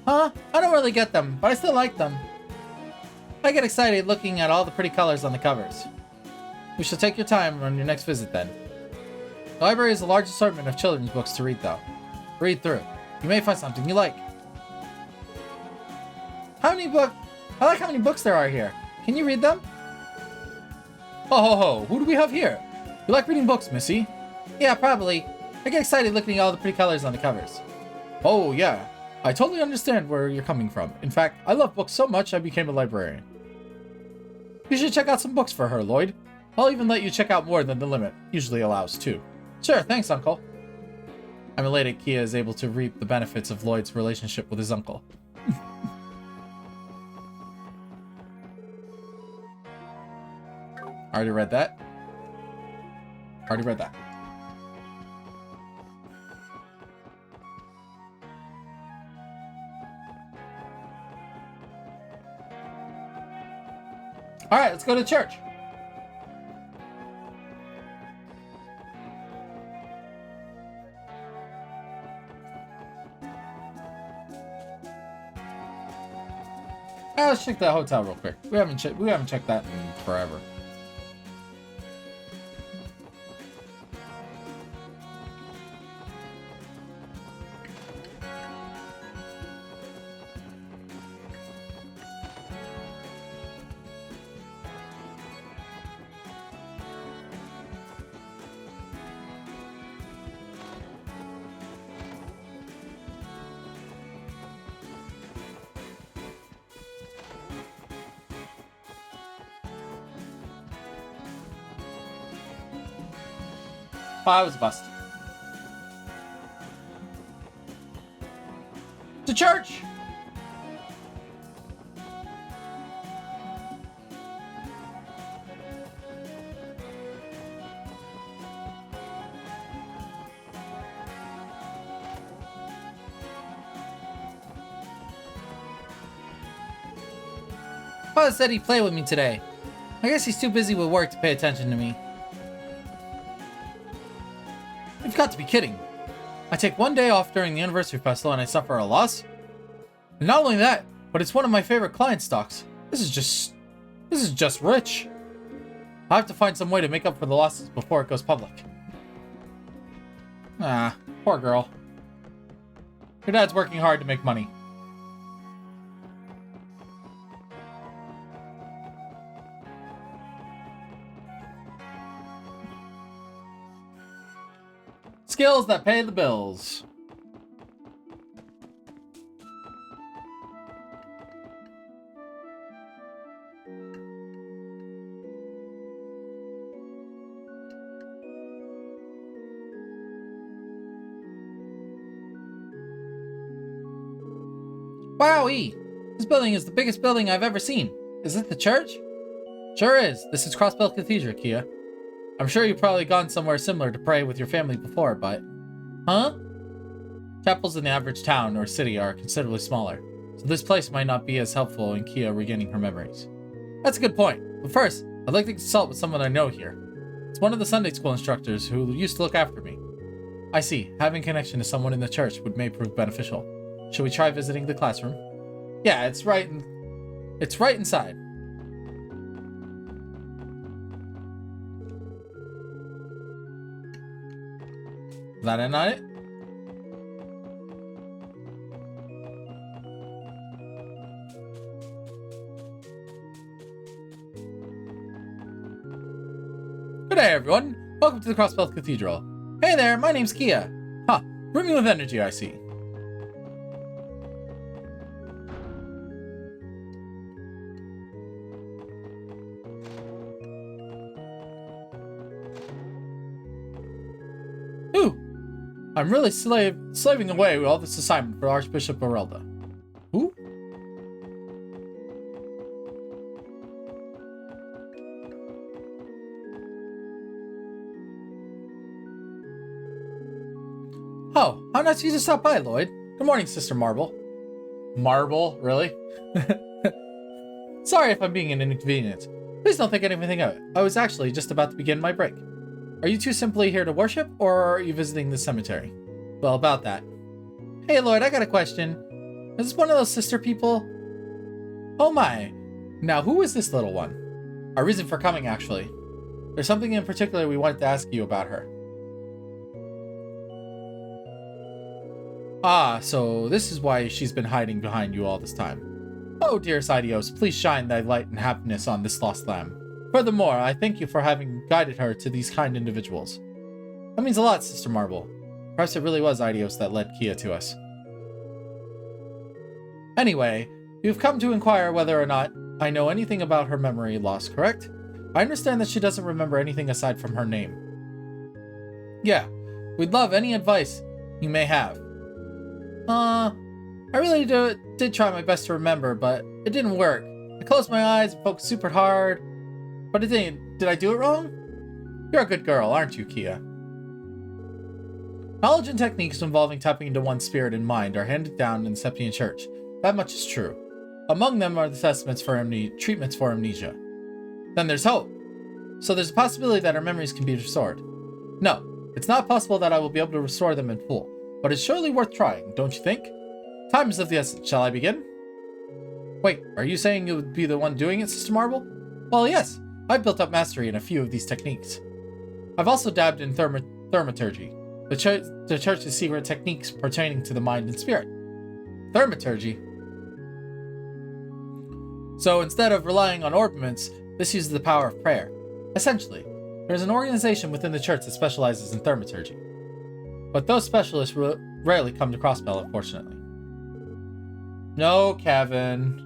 Huh? I don't really get them, but I still like them. I get excited looking at all the pretty colors on the covers. We shall take your time on your next visit then. The library is a large assortment of children's books to read though. Read through. You may find something you like. I like how many books there are here. Can you read them? Ho, who do we have here? You like reading books, Missy? Yeah, probably. I get excited looking at all the pretty colors on the covers. Oh, yeah. I totally understand where you're coming from. In fact, I love books so much I became a librarian. You should check out some books for her, Lloyd. I'll even let you check out more than the limit usually allows, too. Sure, thanks, Uncle. I'm elated Kia is able to reap the benefits of Lloyd's relationship with his uncle. Already read that. Already read that. Alright, let's go to church. Let's check that hotel real quick. We haven't checked that in forever. Oh, I was a bust. To church! Father said he'd play with me today. I guess he's too busy with work to pay attention to me. You've got to be kidding. I take one day off during the anniversary festival and I suffer a loss? And not only that, but it's one of my favorite client stocks. This is just rich. I have to find some way to make up for the losses before it goes public. Ah, poor girl. Your dad's working hard to make money. Skills that pay the bills. Wowee! This building is the biggest building I've ever seen. Is it the church? Sure is. This is Crossbell Cathedral, Kia. I'm sure you've probably gone somewhere similar to pray with your family before, but... Huh? Chapels in the average town or city are considerably smaller, so this place might not be as helpful in Kia regaining her memories. That's a good point, but first, I'd like to consult with someone I know here. It's one of the Sunday school instructors who used to look after me. I see, having connection to someone in the church may prove beneficial. Should we try visiting the classroom? Yeah, it's right inside. Is that in on it? Good day, everyone. Welcome to the Crossbell Cathedral. Hey there, my name's Kia. Huh, brimming with energy, I see. I'm really slaving away with all this assignment for Archbishop Orelda. Who? Oh, how nice of you to stop by, Lloyd. Good morning, Sister Marble. Marble? Really? Sorry if I'm being an inconvenience. Please don't think anything of it. I was actually just about to begin my break. Are you two simply here to worship, or are you visiting the cemetery? Well, about that. Hey, Lloyd, I got a question. Is this one of those sister people? Oh my. Now, who is this little one? Our reason for coming, actually. There's something in particular we wanted to ask you about her. Ah, so this is why she's been hiding behind you all this time. Oh, dearest Idios, please shine thy light and happiness on this lost lamb. Furthermore, I thank you for having guided her to these kind individuals. That means a lot, Sister Marble. Perhaps it really was Idios that led Kia to us. Anyway, you've come to inquire whether or not I know anything about her memory loss, correct? I understand that she doesn't remember anything aside from her name. Yeah, we'd love any advice you may have. I really did try my best to remember, but it didn't work. I closed my eyes and focused super hard, but it didn't. Did I do it wrong? You're a good girl, aren't you, Kia? Knowledge and techniques involving tapping into one's spirit and mind are handed down in the Septian Church. That much is true. Among them are the treatments for amnesia. Then there's hope. So there's a possibility that our memories can be restored. No, it's not possible that I will be able to restore them in full, but it's surely worth trying, don't you think? Time is of the essence. Shall I begin? Wait, are you saying you would be the one doing it, Sister Marble? Well, yes. I've built up mastery in a few of these techniques. I've also dabbed in thaumaturgy, the Church's secret techniques pertaining to the mind and spirit. Thaumaturgy? So instead of relying on orbments, this uses the power of prayer. Essentially, there's an organization within the Church that specializes in thaumaturgy. But those specialists rarely come to Crossbell, unfortunately. No, Kevin.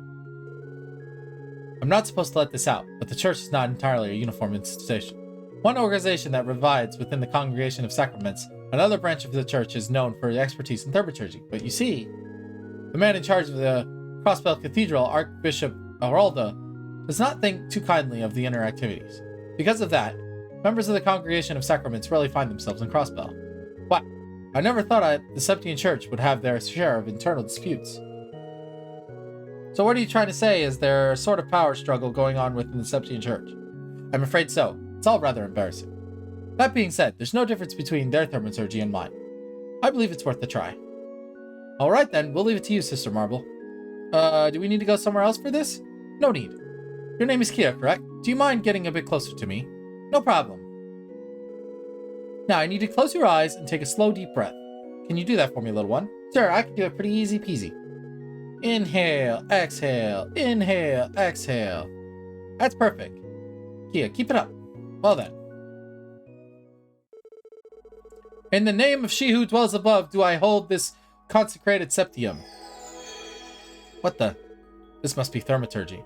I'm not supposed to let this out, but the Church is not entirely a uniform institution. One organization that resides within the Congregation of Sacraments, another branch of the Church, is known for expertise in thaumaturgy. But you see, the man in charge of the Crossbell Cathedral, Archbishop Aralda, does not think too kindly of the inner activities. Because of that, members of the Congregation of Sacraments rarely find themselves in Crossbell. Wow, I never thought the Septian Church would have their share of internal disputes. So what are you trying to say? Is there a sort of power struggle going on within the Septian Church? I'm afraid so. It's all rather embarrassing. That being said, there's no difference between their thaumaturgy and mine. I believe it's worth a try. Alright then, we'll leave it to you, Sister Marble. Do we need to go somewhere else for this? No need. Your name is Kia, correct? Do you mind getting a bit closer to me? No problem. Now, I need to close your eyes and take a slow, deep breath. Can you do that for me, little one? Sure, I can do it pretty easy peasy. Inhale, exhale, inhale, exhale. That's perfect. Kia, keep it up. Well then. In the name of she who dwells above, do I hold this consecrated septium. What the? This must be thaumaturgy.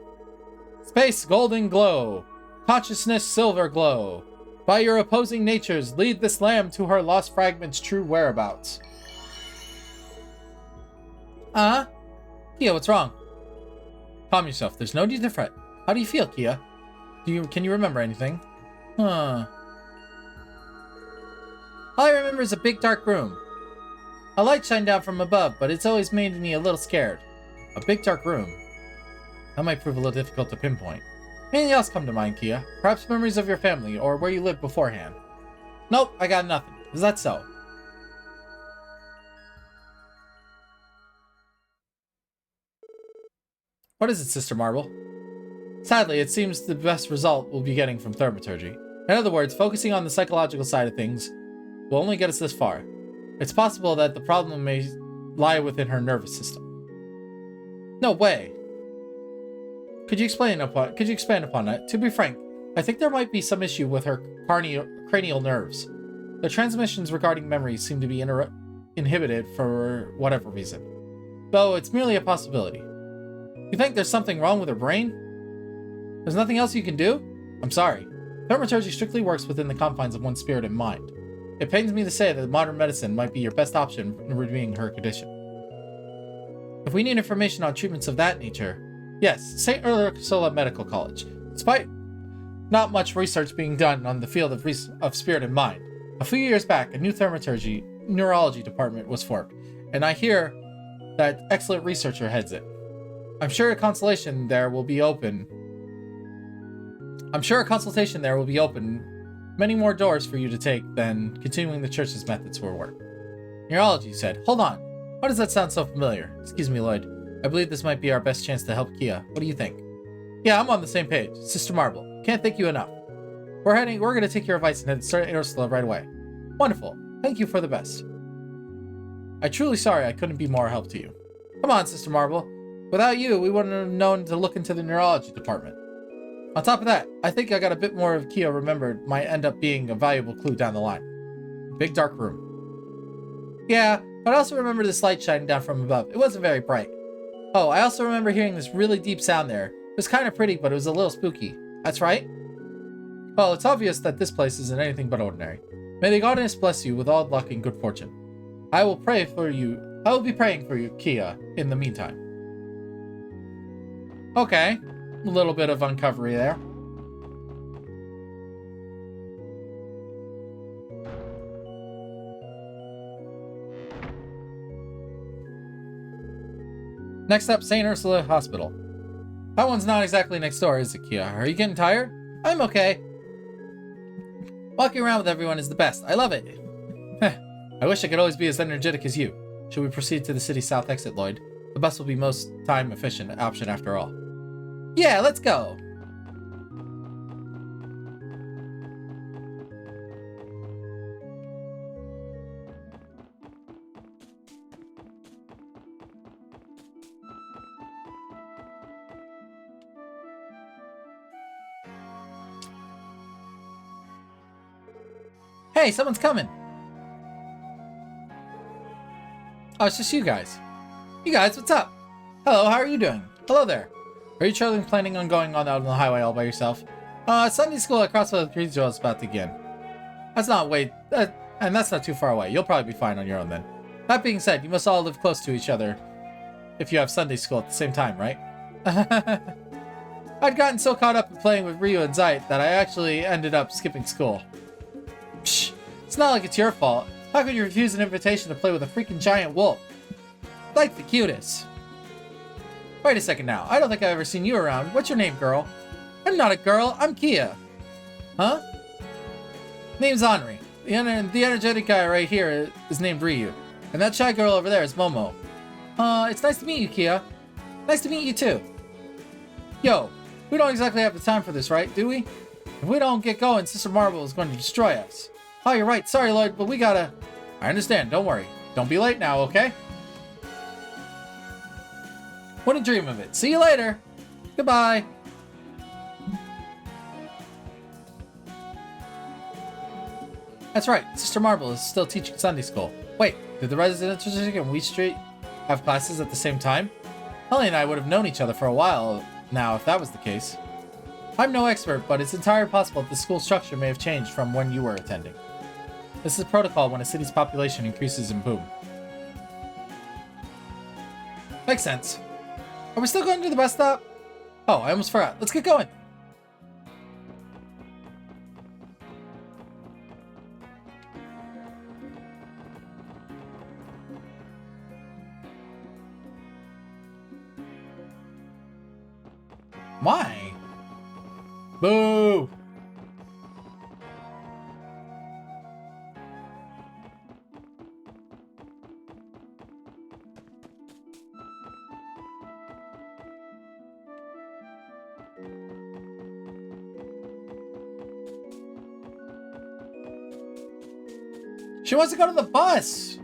Space golden glow. Consciousness silver glow. By your opposing natures, lead this lamb to her lost fragment's true whereabouts. Kia, what's wrong? Calm yourself. There's no need to fret. How do you feel, Kia? Can you remember anything? All I remember is a big dark room. A light shined down from above, but it's always made me a little scared. A big dark room. That might prove a little difficult to pinpoint. Anything else come to mind, Kia? Perhaps memories of your family, or where you lived beforehand? Nope, I got nothing. Is that so? What is it, Sister Marble? Sadly, it seems the best result we'll be getting from thaumaturgy. In other words, focusing on the psychological side of things will only get us this far. It's possible that the problem may lie within her nervous system. No way. Could you expand upon that? To be frank, I think there might be some issue with her cranial nerves. The transmissions regarding memories seem to be inhibited for whatever reason. Though it's merely a possibility. You think there's something wrong with her brain? There's nothing else you can do? I'm sorry. Thaumaturgy strictly works within the confines of one's spirit and mind. It pains me to say that modern medicine might be your best option in redeeming her condition. If we need information on treatments of that nature, yes, St. Ursula Medical College. Despite not much research being done on the field of spirit and mind, a few years back, a new thaumaturgy neurology department was formed, and I hear that excellent researcher heads it. I'm sure a consultation there will be open. Many more doors for you to take than continuing the church's methods for work. Neurology, you said. Hold on. Why does that sound so familiar? Excuse me, Lloyd. I believe this might be our best chance to help Kia. What do you think? Yeah, I'm on the same page. Sister Marble. Can't thank you enough. We're going to take your advice and head to St. Ursula right away. Wonderful. Thank you for the best. I'm truly sorry I couldn't be more help to you. Come on, Sister Marble. Without you, we wouldn't have known to look into the neurology department. On top of that, I think I got a bit more of Kia remembered might end up being a valuable clue down the line. Big dark room. Yeah, but I also remember this light shining down from above. It wasn't very bright. Oh, I also remember hearing this really deep sound there. It was kind of pretty, but it was a little spooky. That's right? Well, it's obvious that this place isn't anything but ordinary. May the goddess bless you with all luck and good fortune. I will pray for you. I will be praying for you, Kia, in the meantime. Okay. A little bit of uncovery there. Next up, St. Ursula Hospital. That one's not exactly next door, is it, Kia? Are you getting tired? I'm okay. Walking around with everyone is the best. I love it. I wish I could always be as energetic as you. Should we proceed to the city's south exit, Lloyd? The bus will be most time-efficient option after all. Yeah, let's go! Hey, someone's coming! Oh, it's just you guys. You guys, what's up? Hello, how are you doing? Hello there. Are you truly planning on going on out on the highway all by yourself? Sunday school at Crossville Cathedral is about to begin. That's not and that's not too far away. You'll probably be fine on your own then. That being said, you must all live close to each other if you have Sunday school at the same time, right? I'd gotten so caught up in playing with Ryu and Zeit that I actually ended up skipping school. Psh, it's not like it's your fault. How could you refuse an invitation to play with a freaking giant wolf? Like the cutest. Wait a second now. I don't think I've ever seen you around. What's your name, girl? I'm not a girl. I'm Kia. Huh? Name's Henri. The energetic guy right here is named Ryu. And that shy girl over there is Momo. It's nice to meet you, Kia. Nice to meet you too. Yo, we don't exactly have the time for this, right? Do we? If we don't get going, Sister Marble is going to destroy us. Oh, you're right. Sorry, Lloyd, but we gotta... I understand. Don't worry. Don't be late now, okay? Wouldn't dream of it. See you later. Goodbye. That's right. Sister Marble is still teaching Sunday school. Wait, did the residential district and Wheat Street have classes at the same time? Holly and I would have known each other for a while now if that was the case. I'm no expert, but it's entirely possible that the school structure may have changed from when you were attending. This is protocol when a city's population increases in boom. Makes sense. Are we still going to the bus stop? Oh, I almost forgot. Let's get going. Why? Boo! She wants to go to the bus!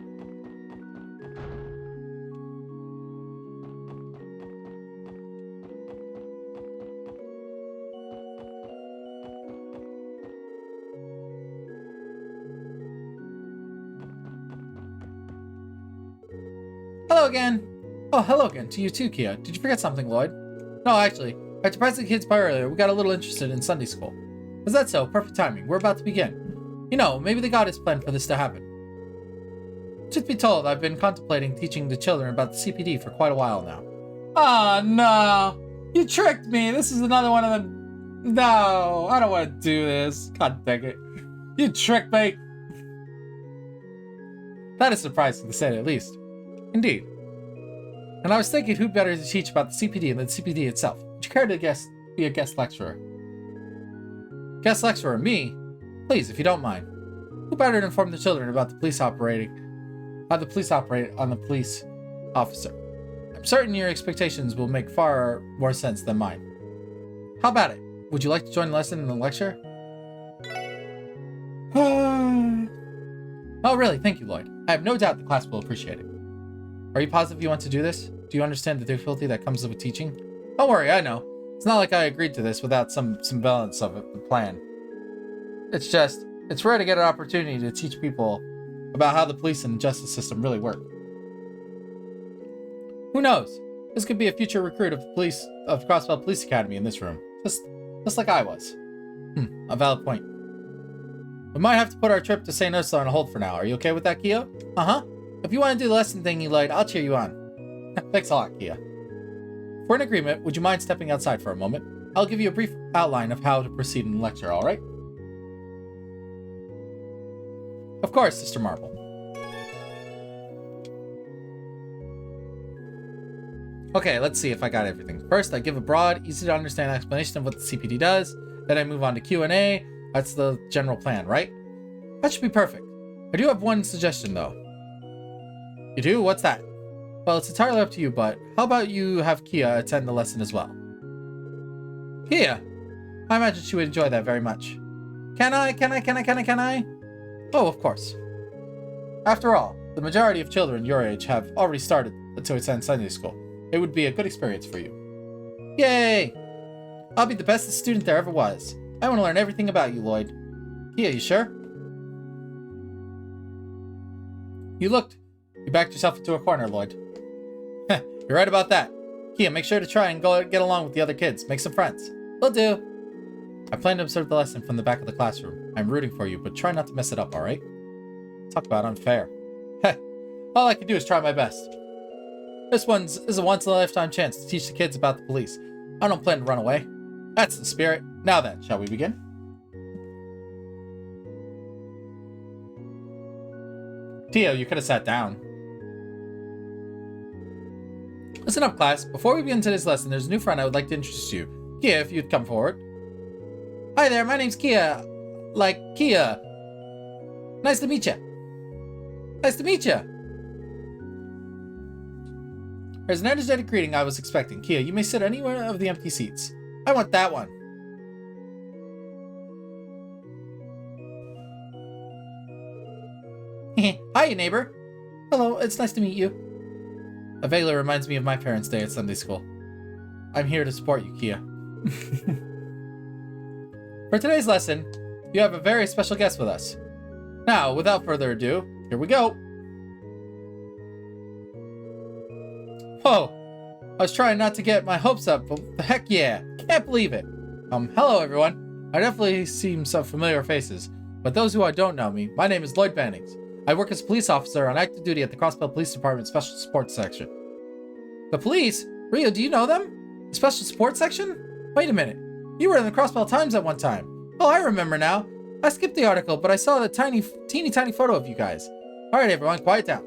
Hello again! Oh, hello again to you too, Kia. Did you forget something, Lloyd? No, actually. I surprised the kids by earlier. We got a little interested in Sunday school. Is that so? Perfect timing. We're about to begin. You know, maybe the goddess planned for this to happen. Truth be told, I've been contemplating teaching the children about the CPD for quite a while now. Oh, no. You tricked me. This is another one of them. No, I don't want to do this. God dang it. You tricked me. That is surprising to say the least. Indeed. And I was thinking who better to teach about the CPD than the CPD itself. Would you care to be a guest lecturer? Guest lecturer? Me? Please, if you don't mind. Who better to inform the children about the police operating, how the police operate on the police officer? I'm certain your expectations will make far more sense than mine. How about it? Would you like to join the lesson in the lecture? Oh, really? Thank you, Lloyd. I have no doubt the class will appreciate it. Are you positive you want to do this? Do you understand the difficulty that comes with teaching? Don't worry, I know. It's not like I agreed to this without some balance of it, the plan. It's just, it's rare to get an opportunity to teach people about how the police and justice system really work. Who knows? This could be a future recruit of Crossville Police Academy in this room. Just like I was. A valid point. We might have to put our trip to St. Ursula on hold for now. Are you okay with that, Kia? Uh-huh. If you want to do the lesson thing you like, I'll cheer you on. Thanks a lot, Kia. If we're in agreement, would you mind stepping outside for a moment? I'll give you a brief outline of how to proceed in the lecture, alright? Of course, Sister Marble. Okay, let's see if I got everything. First, I give a broad, easy-to-understand explanation of what the CPD does. Then I move on to Q&A. That's the general plan, right? That should be perfect. I do have one suggestion, though. You do? What's that? Well, it's entirely up to you, but how about you have Kia attend the lesson as well? Kia? I imagine she would enjoy that very much. Can I? Oh, of course. After all, the majority of children your age have already started to attend Sunday school. It would be a good experience for you. Yay! I'll be the bestest student there ever was. I want to learn everything about you, Lloyd. Kia, you sure? You backed yourself into a corner, Lloyd. You're right about that. Kia, make sure to try and get along with the other kids. Make some friends. Will do. I plan to observe the lesson from the back of the classroom. I'm rooting for you, but try not to mess it up, alright? Talk about unfair. Heh. All I can do is try my best. This is a once-in-a-lifetime chance to teach the kids about the police. I don't plan to run away. That's the spirit. Now then, shall we begin? Tio, you could have sat down. Listen up, class. Before we begin today's lesson, there's a new friend I would like to introduce to you. Kia, if you'd come forward. Hi there, my name's Kia. Like, Kia. Nice to meet you. Nice to meet you. There's an energetic greeting I was expecting. Kia, you may sit anywhere of the empty seats. I want that one. Hi, neighbor. Hello, it's nice to meet you. A vaguely reminds me of my parents' day at Sunday school. I'm here to support you, Kia. For today's lesson, you have a very special guest with us. Now, without further ado, here we go. Whoa, I was trying not to get my hopes up, but heck yeah, can't believe it. Hello everyone. I definitely see some familiar faces, but those who don't know me, my name is Lloyd Bannings. I work as a police officer on active duty at the Crossbell Police Department Special Support Section. The police? Rio, do you know them? The Special Support Section? Wait a minute. You were in the Crossbell Times at one time. Oh, I remember now. I skipped the article, but I saw the teeny tiny photo of you guys. Alright everyone, quiet down.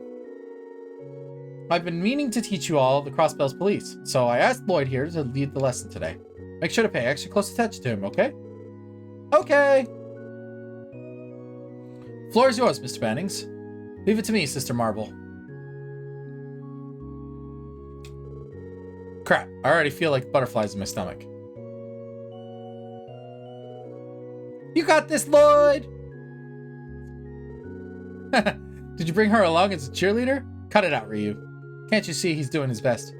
I've been meaning to teach you all the Crossbell's police, so I asked Lloyd here to lead the lesson today. Make sure to pay extra close attention to him, okay? Okay! Floor is yours, Mr. Bannings. Leave it to me, Sister Marble. Crap, I already feel like butterflies in my stomach. You got this, Lloyd! Did you bring her along as a cheerleader? Cut it out, Ryu. Can't you see he's doing his best?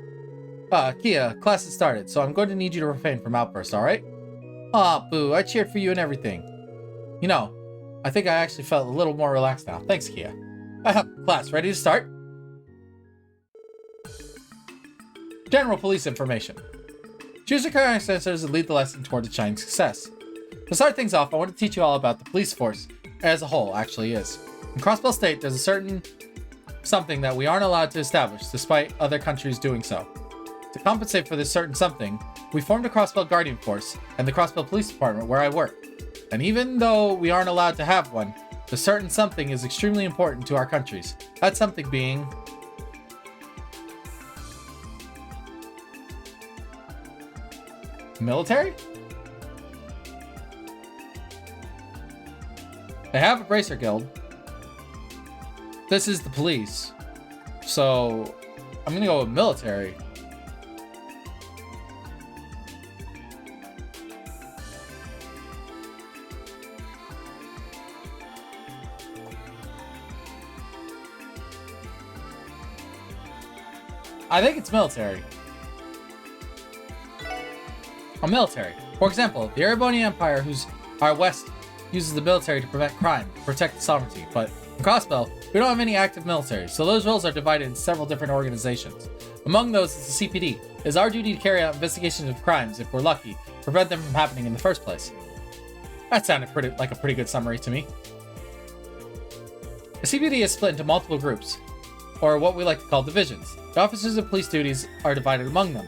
Kia, class has started, so I'm going to need you to refrain from outbursts, alright? Aw, boo, I cheered for you and everything. You know, I think I actually felt a little more relaxed now. Thanks, Kia. Class, ready to start? General police information. Choose your correct answers and lead the lesson toward a shining success. To start things off, I want to teach you all about the police force as a whole actually is. In Crossbell State, there's a certain something that we aren't allowed to establish, despite other countries doing so. To compensate for this certain something, we formed a Crossbell Guardian Force and the Crossbell Police Department where I work. And even though we aren't allowed to have one, the certain something is extremely important to our countries. That something being... military? They have a bracer guild. This is the police. So, I'm gonna go with military. I think it's military. A military. For example, the Erebonian Empire, whose our west uses the military to prevent crime, protect the sovereignty, but in Crossbell, we don't have any active military, so those roles are divided in several different organizations. Among those is the CPD. It is our duty to carry out investigations of crimes, if we're lucky, prevent them from happening in the first place. That sounded like a pretty good summary to me. The CPD is split into multiple groups, or what we like to call divisions. The officers of police duties are divided among them.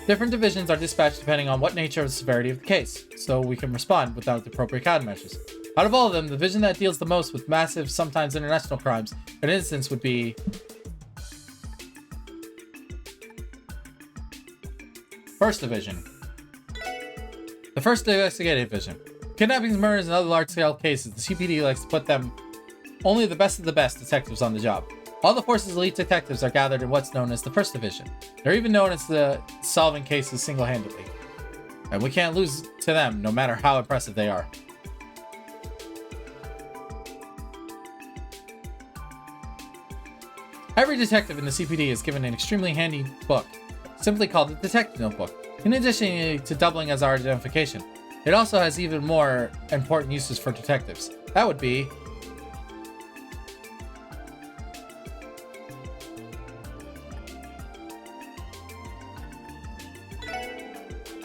Different divisions are dispatched depending on what nature or severity of the case, so we can respond without the appropriate countermeasures. Out of all of them, the division that deals the most with massive, sometimes international crimes, an instance would be First Division. The First Investigative Division. Kidnappings, murders, and other large-scale cases, the CPD likes to put them only the best of the best detectives on the job. All the force's elite detectives are gathered in what's known as the First Division. They're even known as the solving cases single-handedly. And we can't lose to them, no matter how impressive they are. Every detective in the CPD is given an extremely handy book, simply called the Detective Notebook. In addition to doubling as our identification, it also has even more important uses for detectives. That would be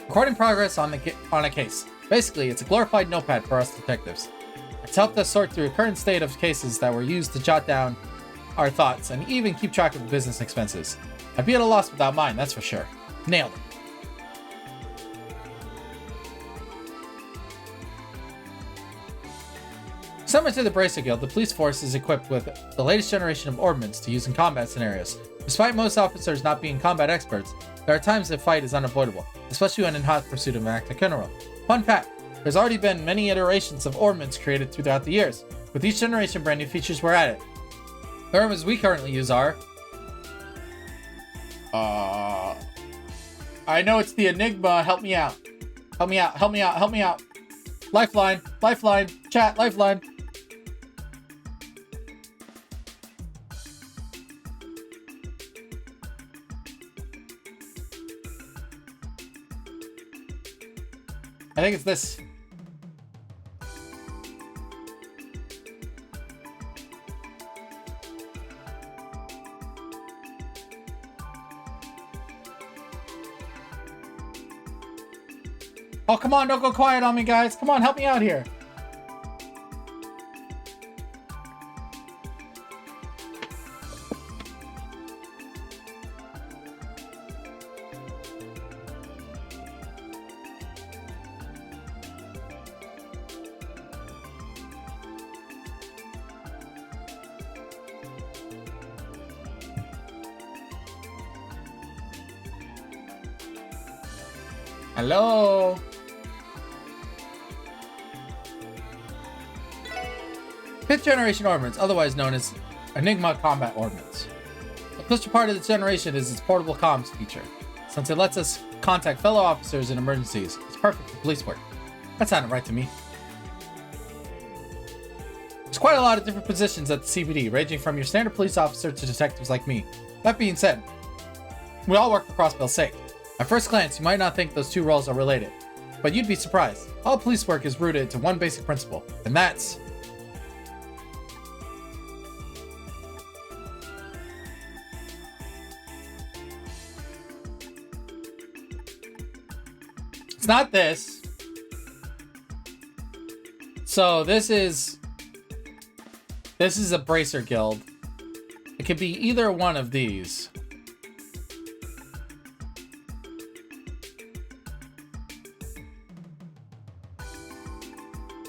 recording progress on a case. Basically, it's a glorified notepad for us detectives. It's helped us sort through a current state of cases that were used to jot down our thoughts and even keep track of the business expenses. I'd be at a loss without mine, that's for sure. Nailed it. Similar to the Bracer Guild, the police force is equipped with the latest generation of ordnance to use in combat scenarios. Despite most officers not being combat experts, there are times that fight is unavoidable, especially when in hot pursuit of an active general. Fun fact, there's already been many iterations of ordnance created throughout the years. With each generation, brand new features were added. The ordnance we currently use are... I know it's the Enigma, help me out. Help me out, help me out, help me out. Lifeline, lifeline, chat, lifeline. I think it's this. Oh, come on, don't go quiet on me, guys. Come on, help me out here. Hello? Fifth generation ordnance, otherwise known as Enigma Combat Ordnance. A crucial part of this generation is its portable comms feature, since it lets us contact fellow officers in emergencies. It's perfect for police work. That sounded right to me. There's quite a lot of different positions at the CPD, ranging from your standard police officer to detectives like me. That being said, we all work for Crossbell's sake. At first glance, you might not think those two roles are related, but you'd be surprised. All police work is rooted to one basic principle, and that's it's not this. So this is a Bracer Guild. It could be either one of these.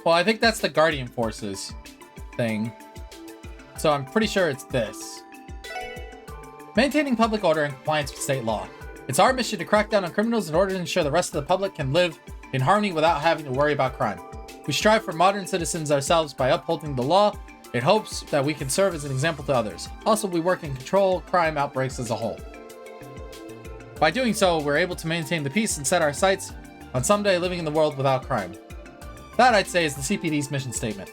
Well, I think that's the Guardian Forces thing. So I'm pretty sure it's this. Maintaining public order and compliance with state law. It's our mission to crack down on criminals in order to ensure the rest of the public can live in harmony without having to worry about crime. We strive for modern citizens ourselves by upholding the law in hopes that we can serve as an example to others. Also, we work and control crime outbreaks as a whole. By doing so, we're able to maintain the peace and set our sights on someday living in the world without crime. That, I'd say, is the CPD's mission statement.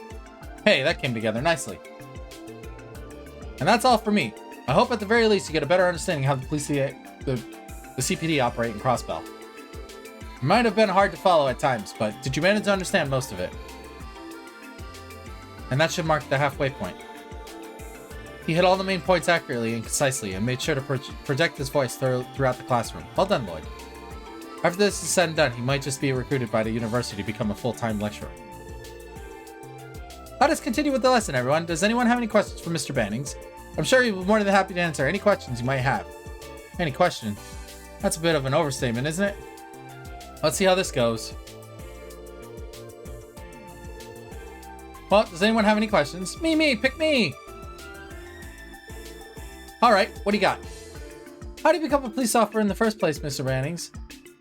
Hey, that came together nicely. And that's all for me. I hope at the very least you get a better understanding how the CPD operate in Crossbell. It might have been hard to follow at times, but did you manage to understand most of it? And that should mark the halfway point. He hit all the main points accurately and concisely, and made sure to project his voice throughout the classroom. Well done, Lloyd. After this is said and done, he might just be recruited by the university to become a full-time lecturer. Let us continue with the lesson, everyone. Does anyone have any questions for Mr. Bannings? I'm sure he'll be more than happy to answer any questions you might have. Any question? That's a bit of an overstatement, isn't it? Let's see how this goes. Well, does anyone have any questions? Me, pick me! Alright, what do you got? How did you become a police officer in the first place, Mr. Bannings?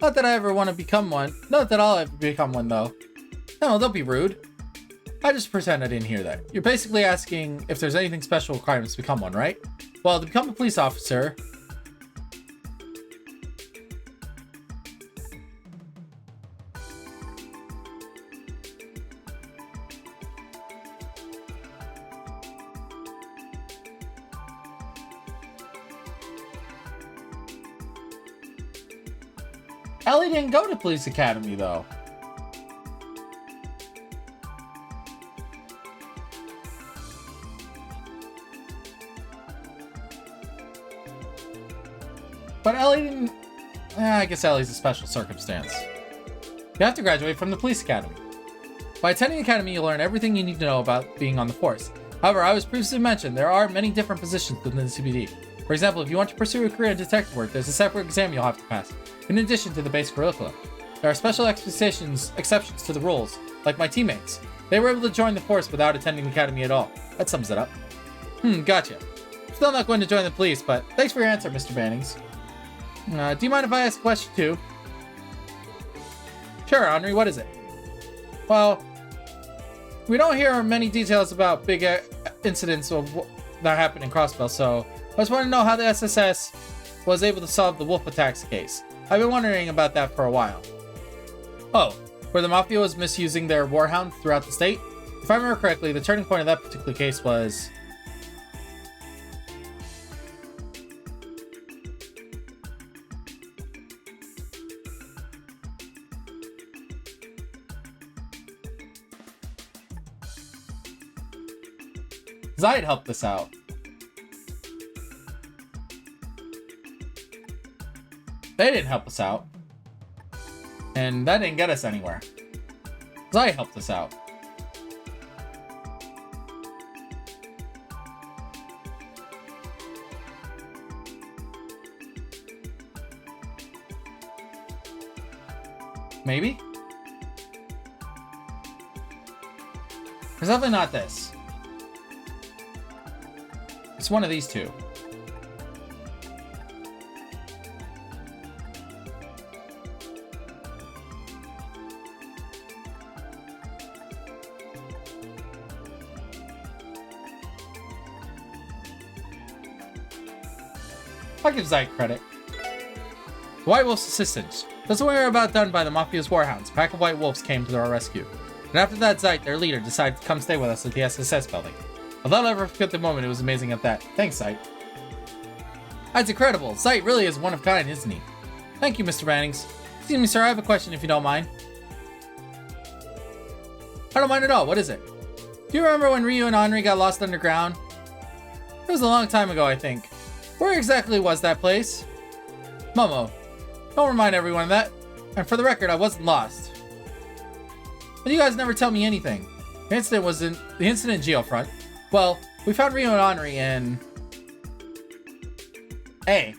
Not that I ever want to become one. Not that I'll ever become one, though. No, don't be rude. I just pretend I didn't hear that. You're basically asking if there's anything special requirements to become one, right? Well, to become a police officer... Ellie didn't go to police academy, though. But Ellie didn't... I guess Ellie's a special circumstance. You have to graduate from the police academy. By attending the academy, you learn everything you need to know about being on the force. However, I was previously mentioned, there are many different positions within the CBD. For example, if you want to pursue a career in detective work, there's a separate exam you'll have to pass, in addition to the basic curriculum. There are special exceptions to the rules, like my teammates. They were able to join the force without attending the academy at all. That sums it up. Gotcha. Still not going to join the police, but thanks for your answer, Mr. Bannings. Do you mind if I ask a question too? Sure, Henri, what is it? Well, we don't hear many details about big incidents that happened in Crossbell, so I just want to know how the SSS was able to solve the wolf attacks case. I've been wondering about that for a while. Oh, where the Mafia was misusing their warhound throughout the state? If I remember correctly, the turning point of that particular case was... Zeit helped us out. They didn't help us out. And that didn't get us anywhere. Zeit helped us out. Maybe? It's definitely not this. It's one of these two. I'll give Zeit credit. White Wolf's assistants. Just when we were about done by the Mafia's warhounds, a pack of White Wolves came to our rescue. And after that, Zeit, their leader, decided to come stay with us at the SSS building. I'll never forget the moment. It was amazing at that. Thanks, Zeit. That's incredible. Zeit really is one of kind, isn't he? Thank you, Mr. Bannings. Excuse me, sir, I have a question if you don't mind. I don't mind at all. What is it? Do you remember when Ryu and Henri got lost underground? It was a long time ago, I think. Where exactly was that place? Momo. Don't remind everyone of that. And for the record, I wasn't lost. But you guys never tell me anything. The incident was in the incident in Geofront. Well, we found Ryu and Henri in A.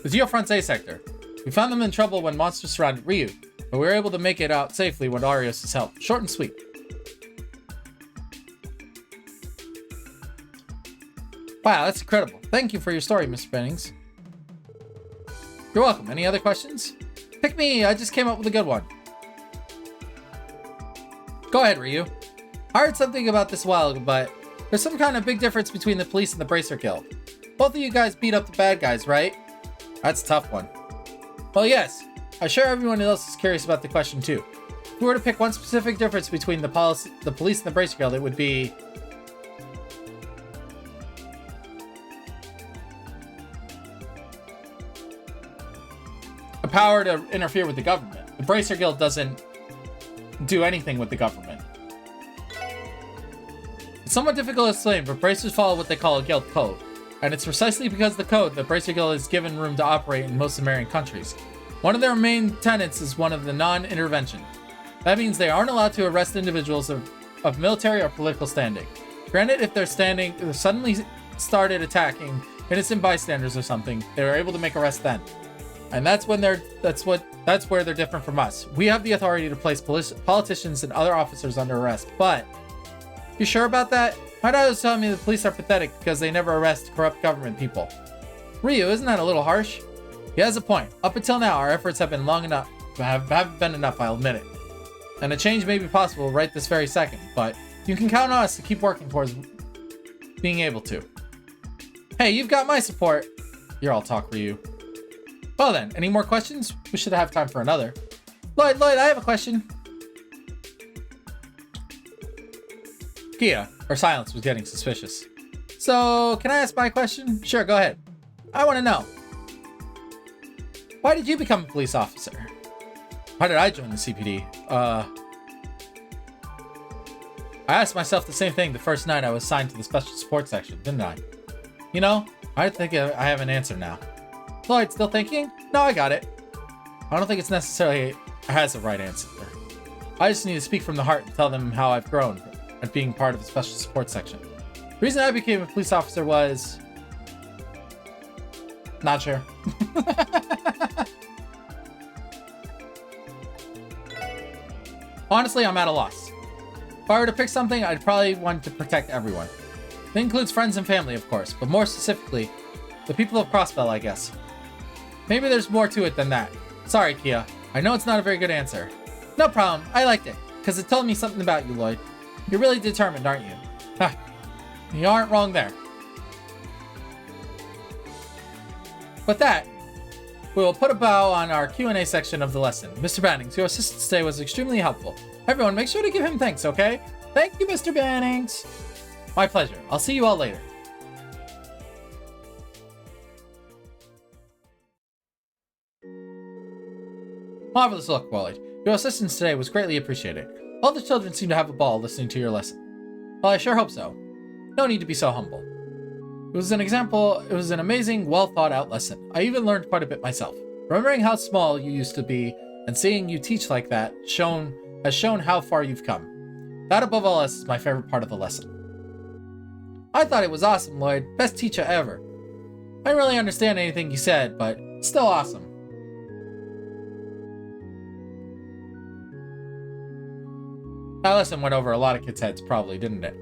The Geofront's A sector. We found them in trouble when monsters surrounded Ryu, but we were able to make it out safely with Arios' help. Short and sweet. Wow, that's incredible. Thank you for your story, Mr. Bannings. You're welcome. Any other questions? Pick me. I just came up with a good one. Go ahead, Ryu. I heard something about this a while ago, but there's some kind of big difference between the police and the Bracer Guild. Both of you guys beat up the bad guys, right? That's a tough one. Well, yes. I'm sure everyone else is curious about the question, too. If we were to pick one specific difference between the police and the Bracer Guild, it would be... a power to interfere with the government. The Bracer Guild doesn't do anything with the government. It's somewhat difficult to explain, but Bracers follow what they call a guild code. And it's precisely because of the code that Bracer Guild is given room to operate in most American countries. One of their main tenets is one of the non-intervention. That means they aren't allowed to arrest individuals of military or political standing. Granted, if they're suddenly started attacking innocent bystanders or something, they were able to make arrests then. And that's where they're different from us. We have the authority to place politicians and other officers under arrest, but you sure about that? My dad was telling me the police are pathetic because they never arrest corrupt government people. Ryu, isn't that a little harsh? He has a point. Up until now, our efforts have been haven't been enough, I'll admit it. And a change may be possible right this very second, but you can count on us to keep working towards being able to. Hey, you've got my support. You're all talk, Ryu. Well then, any more questions? We should have time for another. Lloyd, I have a question. Kia, her silence was getting suspicious. So, can I ask my question? Sure, go ahead. I want to know. Why did you become a police officer? Why did I join the CPD? I asked myself the same thing the first night I was assigned to the special support section, didn't I? You know, I think I have an answer now. Lloyd, still thinking? No, I got it. I don't think it's necessarily has a right answer. I just need to speak from the heart and tell them how I've grown at being part of the special support section. The reason I became a police officer was... not sure. Honestly, I'm at a loss. If I were to pick something, I'd probably want to protect everyone. That includes friends and family, of course, but more specifically, the people of Crossbell, I guess. Maybe there's more to it than that. Sorry, Kia. I know it's not a very good answer. No problem. I liked it, because it told me something about you, Lloyd. You're really determined, aren't you? Ha. You aren't wrong there. With that, we will put a bow on our Q&A section of the lesson. Mr. Bannings, your assistance today was extremely helpful. Everyone, make sure to give him thanks, okay? Thank you, Mr. Bannings. My pleasure. I'll see you all later. Marvelous work, Lloyd. Your assistance today was greatly appreciated. All the children seem to have a ball listening to your lesson. Well, I sure hope so. No need to be so humble. It was an amazing, well thought out lesson. I even learned quite a bit myself. Remembering how small you used to be and seeing you teach like that has shown how far you've come. That above all else is my favorite part of the lesson. I thought it was awesome, Lloyd. Best teacher ever. I didn't really understand anything you said, but still awesome. That lesson went over a lot of kids' heads, probably, didn't it?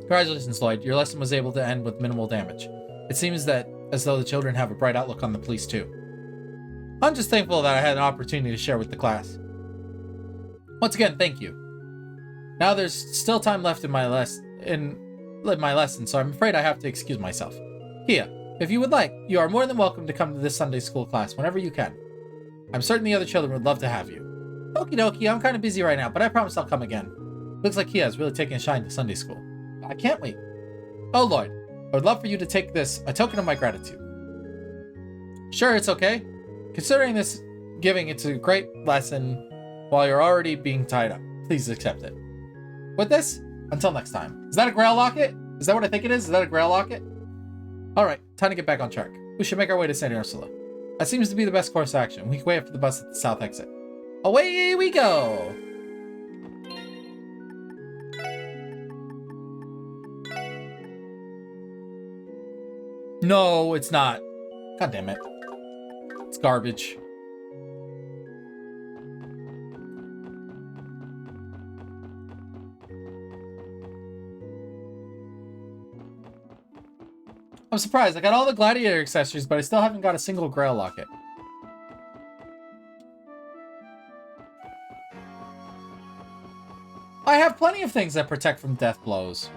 Congratulations, Lloyd. Your lesson was able to end with minimal damage. It seems as though the children have a bright outlook on the police, too. I'm just thankful that I had an opportunity to share with the class. Once again, thank you. Now there's still time left in my lesson, so I'm afraid I have to excuse myself. Kia, if you would like, you are more than welcome to come to this Sunday school class whenever you can. I'm certain the other children would love to have you. Okie dokie, I'm kind of busy right now, but I promise I'll come again. Looks like Kia is really taking a shine to Sunday school. I can't wait. Oh, Lloyd, I would love for you to take this, a token of my gratitude. Sure, it's okay. Considering this giving, it's a great lesson while you're already being tied up. Please accept it. With this, until next time. Is that a Grail Locket? Is that what I think it is? Is that a Grail Locket? Alright, time to get back on track. We should make our way to St. Ursula. That seems to be the best course of action. We can wait for the bus at the south exit. Away we go! No, it's not. God damn it. It's garbage. I'm surprised. I got all the gladiator accessories, but I still haven't got a single Grail Locket. I have plenty of things that protect from death blows.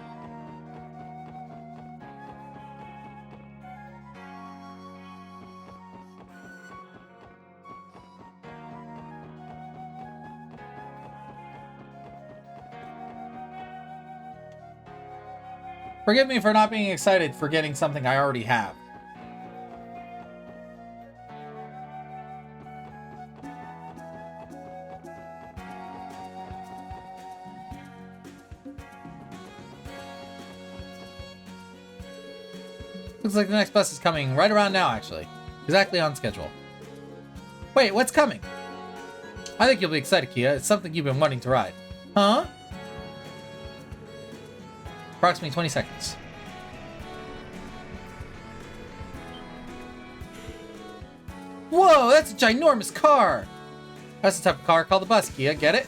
Forgive me for not being excited for getting something I already have. Looks like the next bus is coming right around now, actually. Exactly on schedule. Wait, what's coming? I think you'll be excited, Kia. It's something you've been wanting to ride. Huh? Approximately 20 seconds. Whoa, that's a ginormous car! That's the type of car called the bus, Kia. Get it?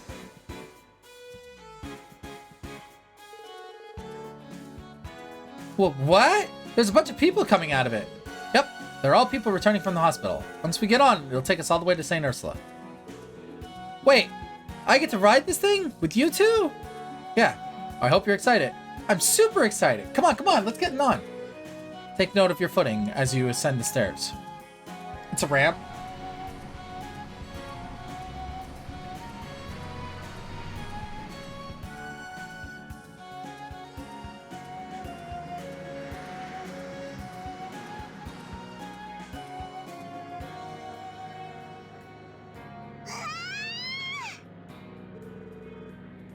Well, what? There's a bunch of people coming out of it. Yep, they're all people returning from the hospital. Once we get on, it'll take us all the way to St. Ursula. Wait, I get to ride this thing? With you two? Yeah, I hope you're excited. I'm super excited. Come on, let's get on. Take note of your footing as you ascend the stairs. It's a ramp.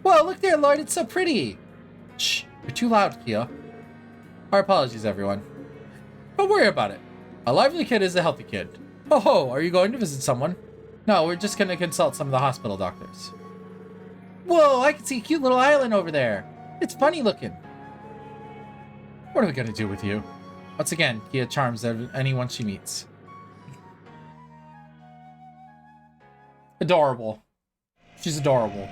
Whoa, look there, Lloyd. It's so pretty. Shh, you're too loud, Kia. Our apologies, everyone. Don't worry about it. A lively kid is a healthy kid. Oh ho, are you going to visit someone? No, we're just going to consult some of the hospital doctors. Whoa, I can see a cute little island over there. It's funny looking. What are we going to do with you? Once again, Kia charms anyone she meets. Adorable. She's adorable.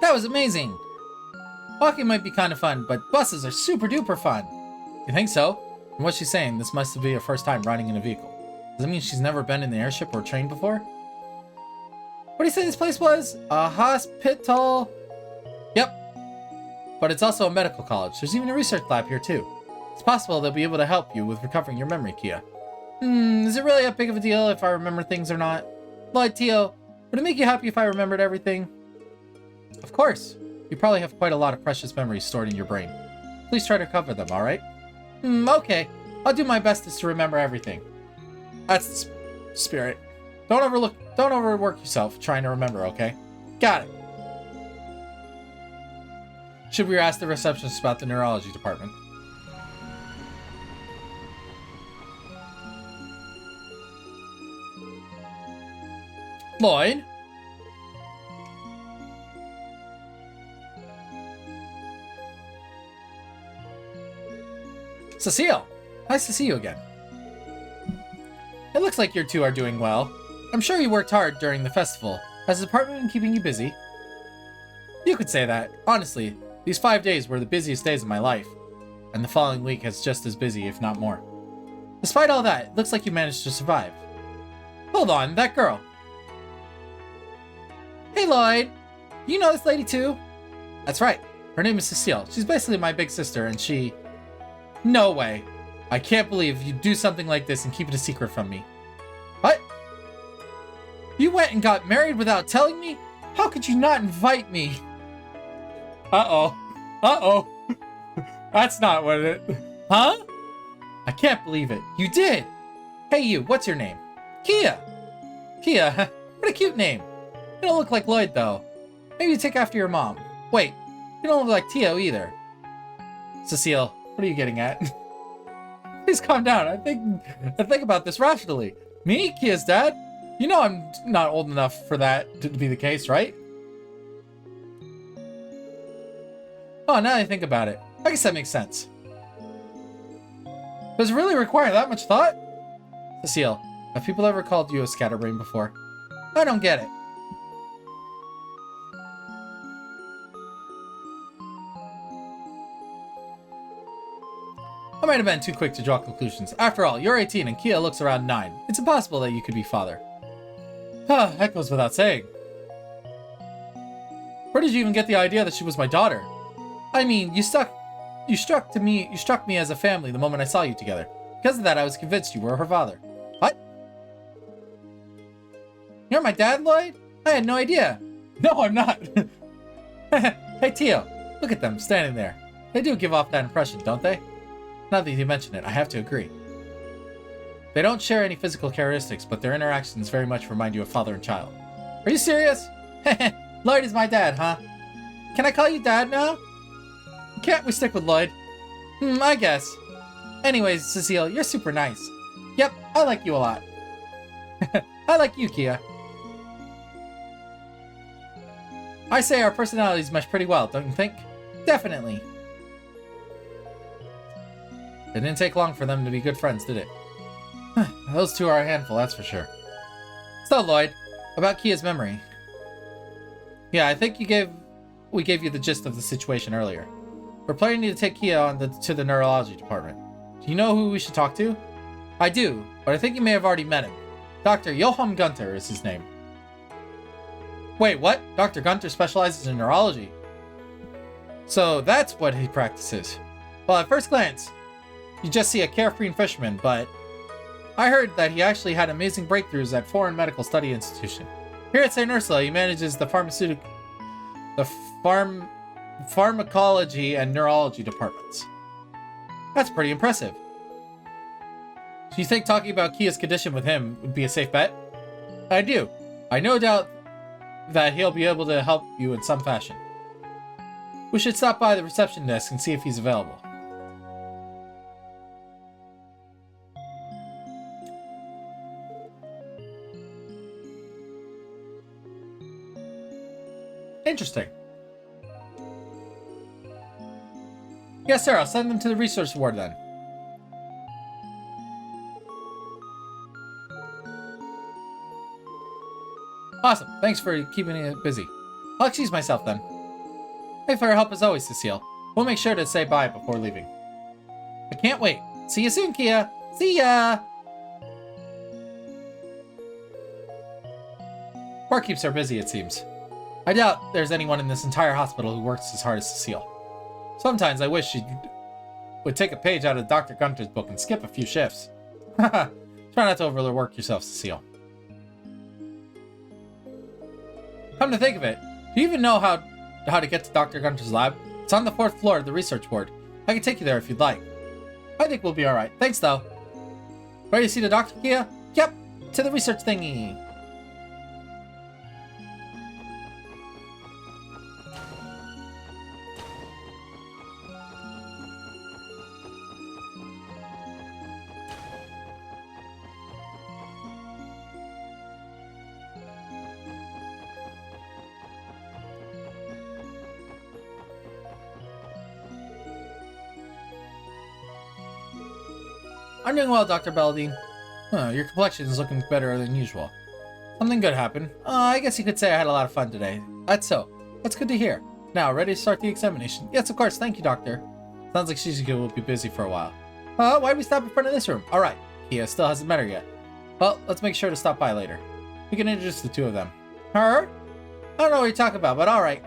That was amazing! Walking might be kind of fun, but buses are super duper fun. You think so? From what she's saying, this must be her first time riding in a vehicle. Does that mean she's never been in the airship or train before? What do you say this place was? A hospital? Yep. But it's also a medical college. There's even a research lab here too. It's possible they'll be able to help you with recovering your memory, Kia. Is it really that big of a deal if I remember things or not? Lloyd, Tio, would it make you happy if I remembered everything? Of course. You probably have quite a lot of precious memories stored in your brain. Please try to recover them, alright? Okay. I'll do my best to remember everything. That's the spirit. Don't overwork yourself trying to remember, okay? Got it. Should we ask the receptionist about the neurology department? Lloyd? Cecile, nice to see you again. It looks like you two are doing well. I'm sure you worked hard during the festival. Has the department been keeping you busy? You could say that. Honestly, these 5 days were the busiest days of my life. And the following week is just as busy, if not more. Despite all that, it looks like you managed to survive. Hold on, that girl. Hey Lloyd, you know this lady too? That's right. Her name is Cecile. She's basically my big sister and she... No way. I can't believe you do something like this and keep it a secret from me. What? You went and got married without telling me? How could you not invite me? Uh-oh. Uh-oh. That's not what it... Huh? I can't believe it. You did. Hey you, what's your name? Kia. Kia, what a cute name. You don't look like Lloyd though. Maybe you take after your mom. Wait, you don't look like Tio either. Cecile. What are you getting at? Please calm down. I think about this rationally. Me, Kia's dad? You know I'm not old enough for that to be the case, right? Oh, now that I think about it, I guess that makes sense. Does it really require that much thought? Cecile, have people ever called you a scatterbrain before? I don't get it. I might have been too quick to draw conclusions. After all, you're 18 and Kia looks around 9. It's impossible that you could be father. That goes without saying. Where did you even get the idea that she was my daughter? I mean, you struck me as a family the moment I saw you together. Because of that, I was convinced you were her father. What? You're my dad, Lloyd? I had no idea. No, I'm not. Hey, Tio, look at them standing there. They do give off that impression, don't they? Now that you mention it, I have to agree. They don't share any physical characteristics, but their interactions very much remind you of father and child. Are you serious? Lloyd is my dad, huh? Can I call you Dad now? Can't we stick with Lloyd? I guess. Anyways, Cecile, you're super nice. Yep, I like you a lot. I like you, Kia. I say our personalities mesh pretty well, don't you think? Definitely. It didn't take long for them to be good friends, did it? Those two are a handful, that's for sure. So, Lloyd, about Kia's memory. Yeah, I think we gave you the gist of the situation earlier. We're planning to take Kia to the neurology department. Do you know who we should talk to? I do, but I think you may have already met him. Dr. Johann Gunter is his name. Wait, what? Dr. Gunter specializes in neurology. So that's what he practices. Well, at first glance, you just see a carefree fisherman, but I heard that he actually had amazing breakthroughs at Foreign Medical Study Institution. Here at St. Ursula, he manages the pharmacology and neurology departments. That's pretty impressive. Do you think talking about Kia's condition with him would be a safe bet? I do. I no doubt that he'll be able to help you in some fashion. We should stop by the reception desk and see if he's available. Interesting. Yes, sir. I'll send them to the research ward then. Awesome. Thanks for keeping it busy. I'll excuse myself then. Thanks for your help as always, Cecile. We'll make sure to say bye before leaving. I can't wait. See you soon, Kia. See ya! Work keeps her busy, it seems. I doubt there's anyone in this entire hospital who works as hard as Cecile. Sometimes I wish she would take a page out of Dr. Gunter's book and skip a few shifts. Try not to overwork yourself, Cecile. Come to think of it, do you even know how to get to Dr. Gunter's lab? It's on the 4th floor of the research ward. I can take you there if you'd like. I think we'll be alright. Thanks, though. Ready to see the doctor, Kia? Yep, to the research thingy. I'm doing well, Dr. Belladine. Your complexion is looking better than usual. Something good happened. I guess you could say I had a lot of fun today. That's so. That's good to hear. Now, ready to start the examination? Yes, of course. Thank you, Doctor. Sounds like Shizuka will be busy for a while. Why'd we stop in front of this room? Alright. Kia still hasn't met her yet. Well, let's make sure to stop by later. We can introduce the two of them. Her? I don't know what you're talking about, but alright.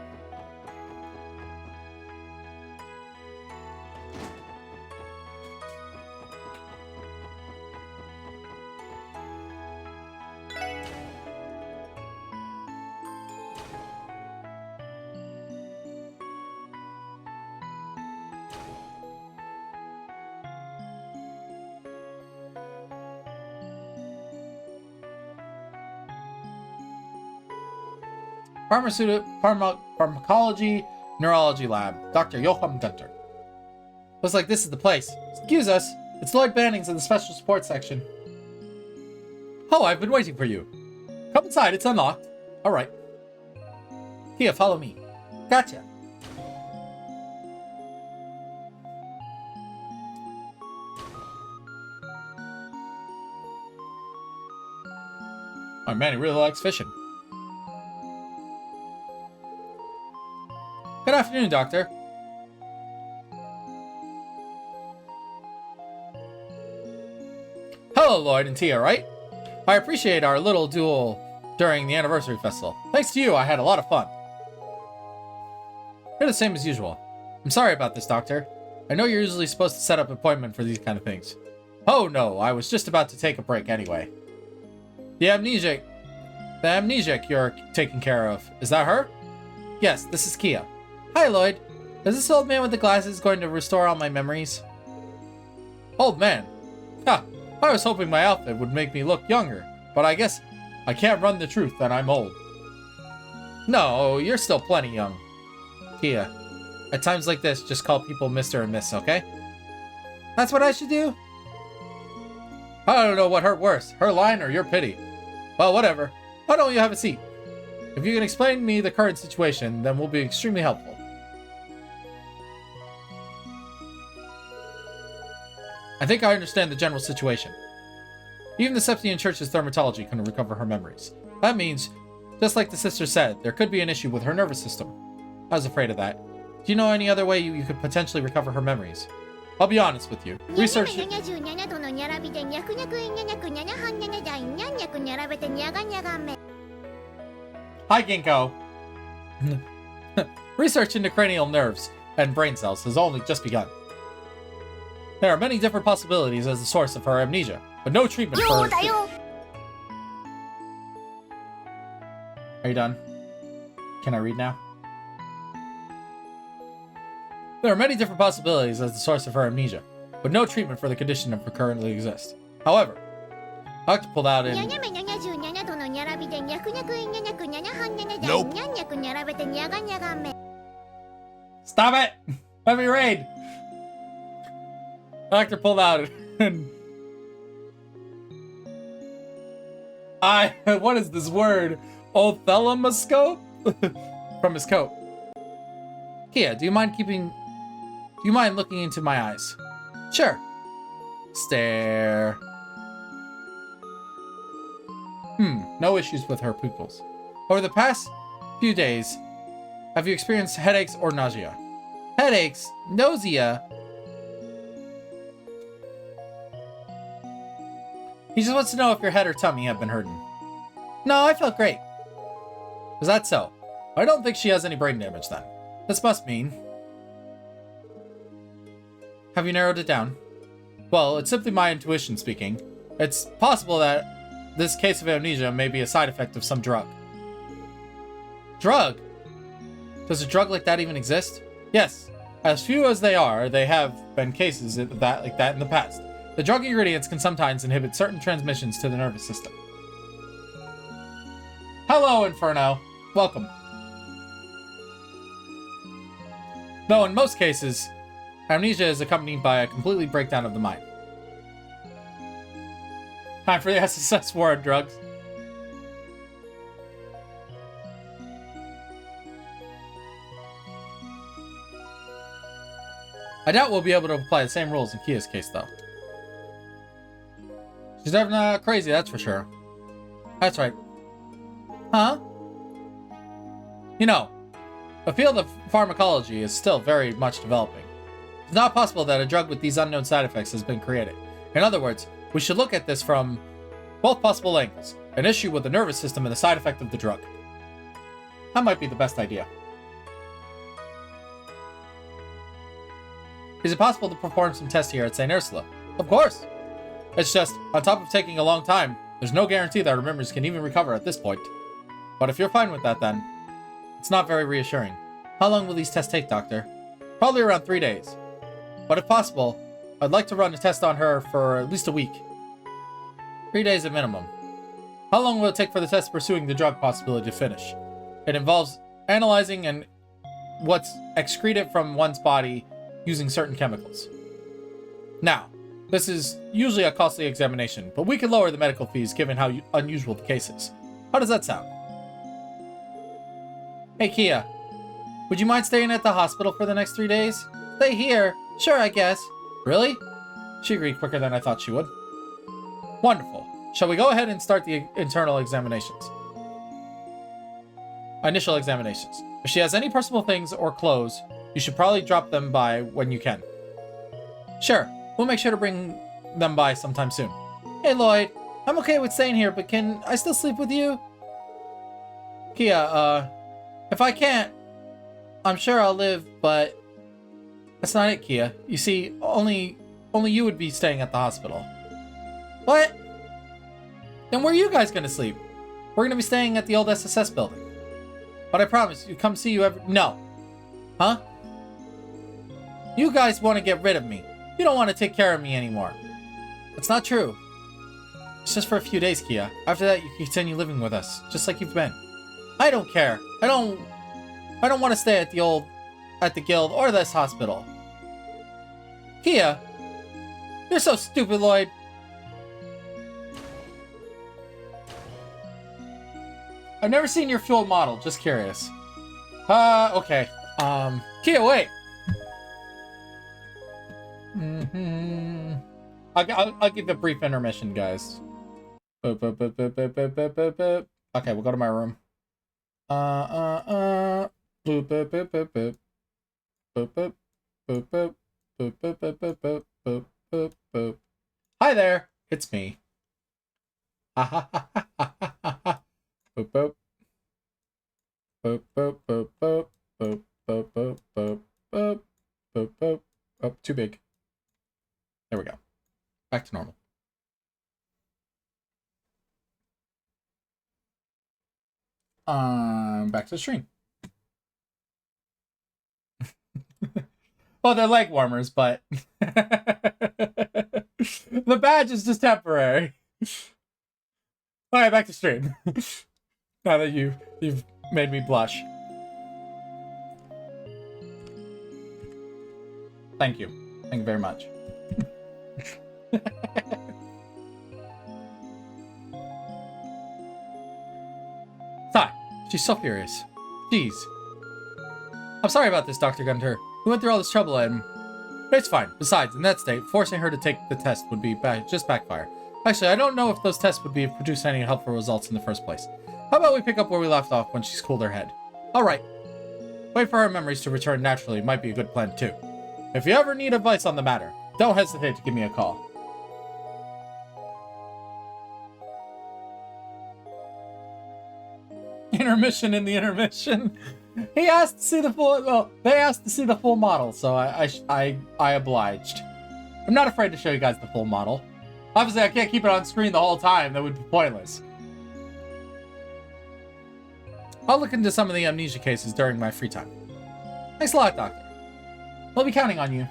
Pharmacology, Neurology Lab, Dr. Johann Gunter. Looks like this is the place. Excuse us, it's Lloyd Bannings in the Special Support section. Oh, I've been waiting for you. Come inside, it's unlocked. Alright. Kia, follow me. Gotcha. Oh man, he really likes fishing. Good afternoon, Doctor. Hello, Lloyd and Tia, right? I appreciate our little duel during the anniversary festival. Thanks to you, I had a lot of fun. You're the same as usual. I'm sorry about this, Doctor. I know you're usually supposed to set up an appointment for these kind of things. Oh no, I was just about to take a break anyway. The amnesiac you're taking care of, is that her? Yes, this is Kia. Hi, Lloyd. Is this old man with the glasses going to restore all my memories? Old man? Ha! I was hoping my outfit would make me look younger, but I guess I can't run the truth that I'm old. No, you're still plenty young. Kia, at times like this, just call people Mr. and Miss, okay? That's what I should do? I don't know what hurt worse, her line or your pity. Well, whatever. Why don't you have a seat? If you can explain to me the current situation, then we'll be extremely helpful. I think I understand the general situation. Even the Septian Church's thermatology couldn't recover her memories. That means, just like the sister said, there could be an issue with her nervous system. I was afraid of that. Do you know any other way you could potentially recover her memories? I'll be honest with you. Research... Hi, Ginkgo. Research into cranial nerves and brain cells has only just begun. There are many different possibilities as the source of her amnesia, but no treatment for... Are you done? Can I read now? There are many different possibilities as the source of her amnesia, but no treatment for the condition currently exists. However, Doctor pulled out in... Nope. Stop it! Let me read! Doctor pulled out and... what is this word? Ophthalmoscope? From his coat. Kia, do you mind looking into my eyes? Sure. Stare. No issues with her pupils. Over the past few days, have you experienced headaches or nausea? Headaches? Nausea? He just wants to know if your head or tummy have been hurting. No, I felt great. Is that so? I don't think she has any brain damage then. This must mean... Have you narrowed it down? Well, it's simply my intuition speaking. It's possible that this case of amnesia may be a side effect of some drug. Drug? Does a drug like that even exist? Yes. As few as they are, they have been cases like that in the past. The drug ingredients can sometimes inhibit certain transmissions to the nervous system. Hello, Inferno. Welcome. Though in most cases, amnesia is accompanied by a completely breakdown of the mind. Time for the SSS war on drugs. I doubt we'll be able to apply the same rules in Kia's case, though. She's definitely not crazy, that's for sure. That's right. Huh? You know, the field of pharmacology is still very much developing. It's not possible that a drug with these unknown side effects has been created. In other words, we should look at this from both possible angles. An issue with the nervous system and the side effect of the drug. That might be the best idea. Is it possible to perform some tests here at St. Ursula? Of course! It's just, on top of taking a long time, there's no guarantee that our memories can even recover at this point. But if you're fine with that then, it's not very reassuring. How long will these tests take, Doctor? Probably around 3 days. But if possible, I'd like to run a test on her for at least a week. 3 days at minimum. How long will it take for the test pursuing the drug possibility to finish? It involves analyzing and what's excreted from one's body using certain chemicals. Now, this is usually a costly examination, but we can lower the medical fees given how unusual the case is. How does that sound? Hey Kia, would you mind staying at the hospital for the next 3 days? Stay here? Sure, I guess. Really? She agreed quicker than I thought she would. Wonderful. Shall we go ahead and start the initial examinations? If she has any personal things or clothes, you should probably drop them by when you can. Sure. We'll make sure to bring them by sometime soon. Hey Lloyd, I'm okay with staying here, but can I still sleep with you? Kia, if I can't, I'm sure I'll live, but that's not it, Kia. You see, only you would be staying at the hospital. What? Then where are you guys gonna sleep? We're gonna be staying at the old SSS building. But I promise, you come see you every— No. Huh? You guys want to get rid of me. You don't want to take care of me anymore. That's not true. It's just for a few days, Kia. After that, you can continue living with us, just like you've been. I don't care. I don't want to stay at the old at the guild or this hospital. Kia, you're so stupid, Lloyd. I've never seen your fuel model, just curious. Okay. Kia, wait. I'll give a brief intermission, guys. Boop, boop, boop, boop, boop, boop, boop, boop, boop. Okay, we'll go to my room. Boop, boop, boop, boop, boop. Boop, boop, boop, boop, boop, boop, boop, boop, boop, boop, boop, boop. Hi there, it's me. Ha ha ha ha ha ha ha. Boop, boop. Boop, boop, boop, boop, boop, boop, boop, boop, boop, boop, boop. Oh, too big. There we go. Back to normal. Back to the stream. Well, they're leg warmers, but the badge is just temporary. All right, back to stream. Now that you've made me blush. Thank you. Thank you very much. Sigh. She's so furious. Jeez. I'm sorry about this, Dr. Gunter. We went through all this trouble and... It's fine. Besides, in that state, forcing her to take the test would be just backfire. Actually, I don't know if those tests would be produced any helpful results in the first place. How about we pick up where we left off when she's cooled her head? Alright. Wait for her memories to return naturally might be a good plan too. If you ever need advice on the matter, don't hesitate to give me a call. Intermission in the intermission. He asked to see the full. Well, they asked to see the full model, so I obliged. I'm not afraid to show you guys the full model. Obviously, I can't keep it on screen the whole time. That would be pointless. I'll look into some of the amnesia cases during my free time. Thanks a lot, Doctor. We'll be counting on you.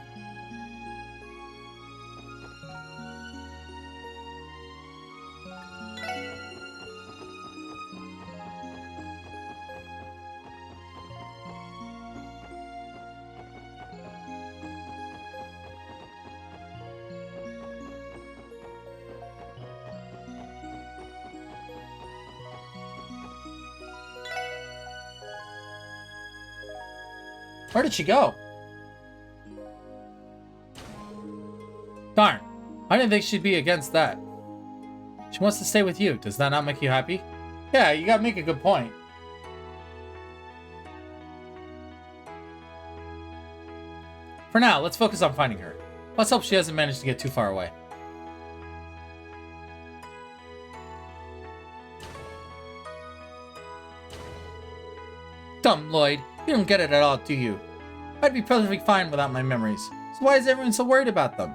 Where did she go? Darn. I didn't think she'd be against that. She wants to stay with you. Does that not make you happy? Yeah, you gotta make a good point. For now, let's focus on finding her. Let's hope she hasn't managed to get too far away. Dumb Lloyd. You don't get it at all, do you? I'd be perfectly fine without my memories. So why is everyone so worried about them?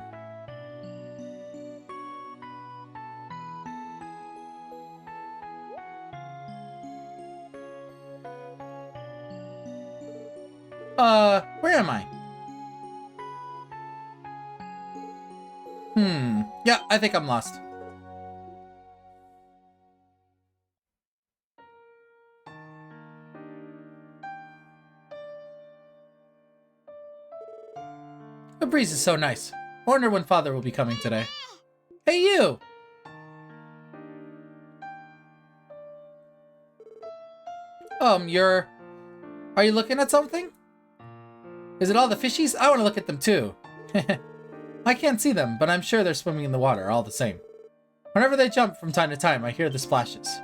Where am I? Yeah, I think I'm lost. The breeze is so nice. I wonder when Father will be coming today. Hey, you! Are you looking at something? Is it all the fishies? I want to look at them too. I can't see them, but I'm sure they're swimming in the water all the same. Whenever they jump from time to time, I hear the splashes.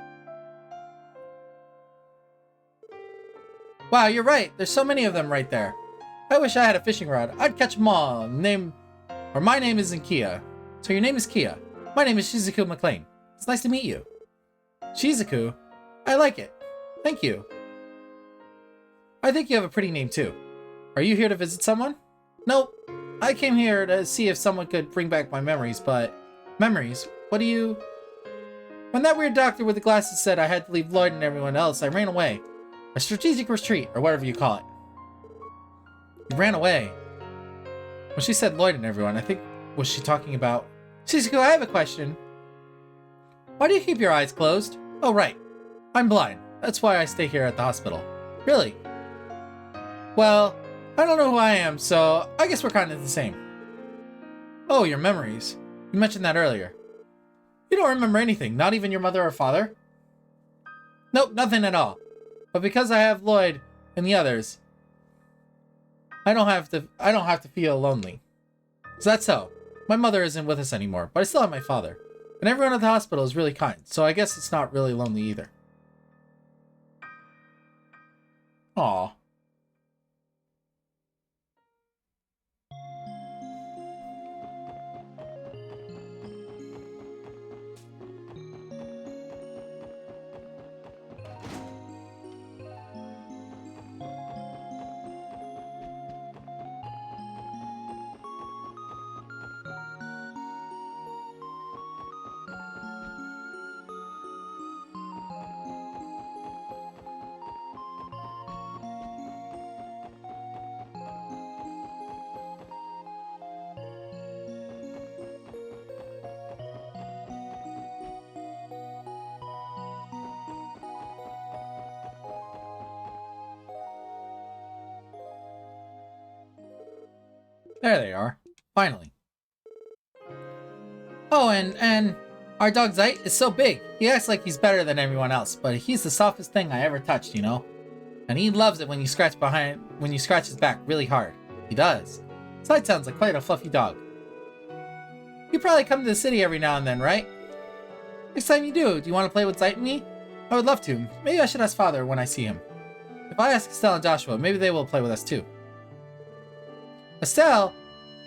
Wow, you're right. There's so many of them right there. I wish I had a fishing rod. I'd catch them all. My name isn't Kia. So your name is Kia. My name is Shizuku McLean. It's nice to meet you. Shizuku? I like it. Thank you. I think you have a pretty name too. Are you here to visit someone? Nope. I came here to see if someone could bring back my memories, but... Memories? What do you... When that weird doctor with the glasses said I had to leave Lloyd and everyone else, I ran away. A strategic retreat, or whatever you call it. You ran away. When she said Lloyd and everyone, I think... Was she talking about... Shizuku, I have a question. Why do you keep your eyes closed? Oh, right. I'm blind. That's why I stay here at the hospital. Really? Well, I don't know who I am, so I guess we're kind of the same. Oh, your memories. You mentioned that earlier. You don't remember anything, not even your mother or father? Nope, nothing at all. But because I have Lloyd and the others, I don't have to feel lonely. Is that so? My mother isn't with us anymore, but I still have my father. And everyone at the hospital is really kind, so I guess it's not really lonely either. Aw. There they are. Finally. Oh, and our dog Zeit is so big. He acts like he's better than everyone else, but he's the softest thing I ever touched, you know? And he loves it when you scratch his back really hard. He does. Zeit sounds like quite a fluffy dog. You probably come to the city every now and then, right? Next time you do you want to play with Zeit and me? I would love to. Maybe I should ask Father when I see him. If I ask Estelle and Joshua, maybe they will play with us too. Estelle?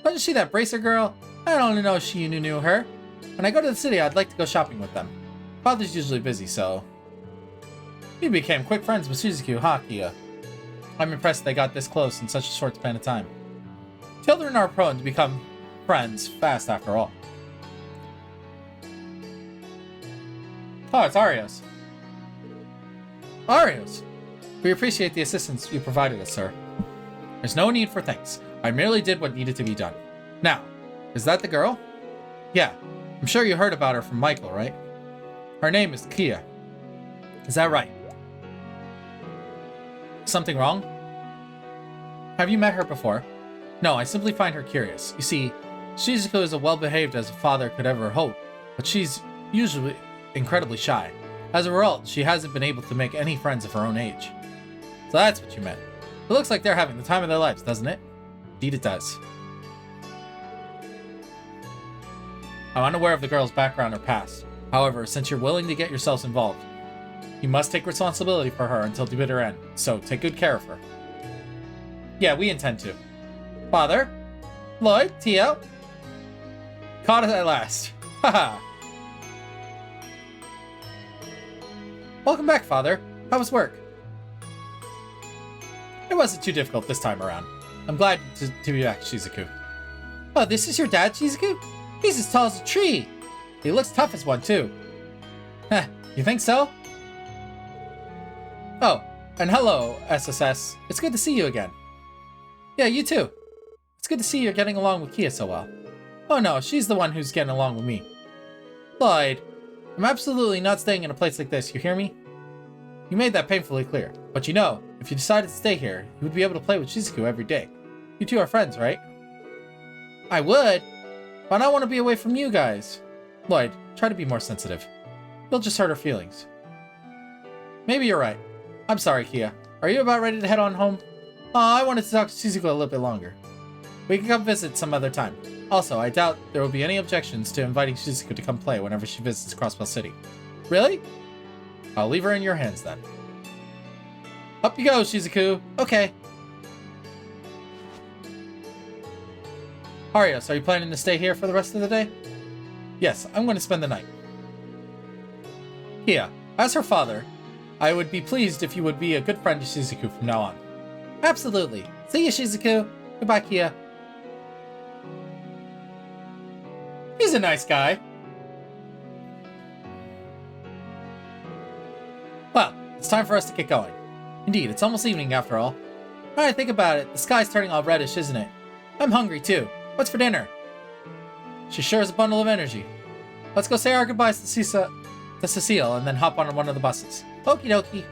Wasn't she that bracer girl? I don't know if you knew her. When I go to the city, I'd like to go shopping with them. Father's usually busy, so... We became quick friends with Shizuku, huh, Kia? I'm impressed they got this close in such a short span of time. Children are prone to become friends fast after all. Oh, it's Arios. Arios! We appreciate the assistance you provided us, sir. There's no need for thanks. I merely did what needed to be done. Now, is that the girl? Yeah. I'm sure you heard about her from Michael, right? Her name is Kia. Is that right? Something wrong? Have you met her before? No, I simply find her curious. You see, Shizuku is as well-behaved as a father could ever hope, but she's usually incredibly shy. As a result, she hasn't been able to make any friends of her own age. So that's what you meant. It looks like they're having the time of their lives, doesn't it? Indeed it does. I'm unaware of the girl's background or past. However, since you're willing to get yourselves involved, you must take responsibility for her until the bitter end, so take good care of her. Yeah, we intend to. Father? Lloyd? Tio? Caught it at last. Haha. Welcome back, Father. How was work? It wasn't too difficult this time around. I'm glad to be back, Shizuku. Oh, this is your dad, Shizuku? He's as tall as a tree. He looks tough as one, too. Heh, you think so? Oh, and hello, SSS. It's good to see you again. Yeah, you too. It's good to see you're getting along with Kia so well. Oh no, she's the one who's getting along with me. Lloyd, I'm absolutely not staying in a place like this, you hear me? You made that painfully clear. But you know, if you decided to stay here, you would be able to play with Shizuku every day. You two are friends, right? I would, but I want to be away from you guys. Lloyd, try to be more sensitive. You'll just hurt her feelings. Maybe you're right. I'm sorry, Kia. Are you about ready to head on home? Oh, I wanted to talk to Shizuku a little bit longer. We can come visit some other time. Also, I doubt there will be any objections to inviting Shizuku to come play whenever she visits Crossbell City. Really? I'll leave her in your hands then. Up you go, Shizuku. Okay. Arios, are you planning to stay here for the rest of the day? Yes, I'm going to spend the night. Kia, as her father, I would be pleased if you would be a good friend to Shizuku from now on. Absolutely. See you, Shizuku. Goodbye, Kia. He's a nice guy. Well, it's time for us to get going. Indeed, it's almost evening after all. Now I think about it, the sky's turning all reddish, isn't it? I'm hungry too. What's for dinner? She sure is a bundle of energy. Let's go say our goodbyes to Cecile and then hop on one of the buses. Okie dokie.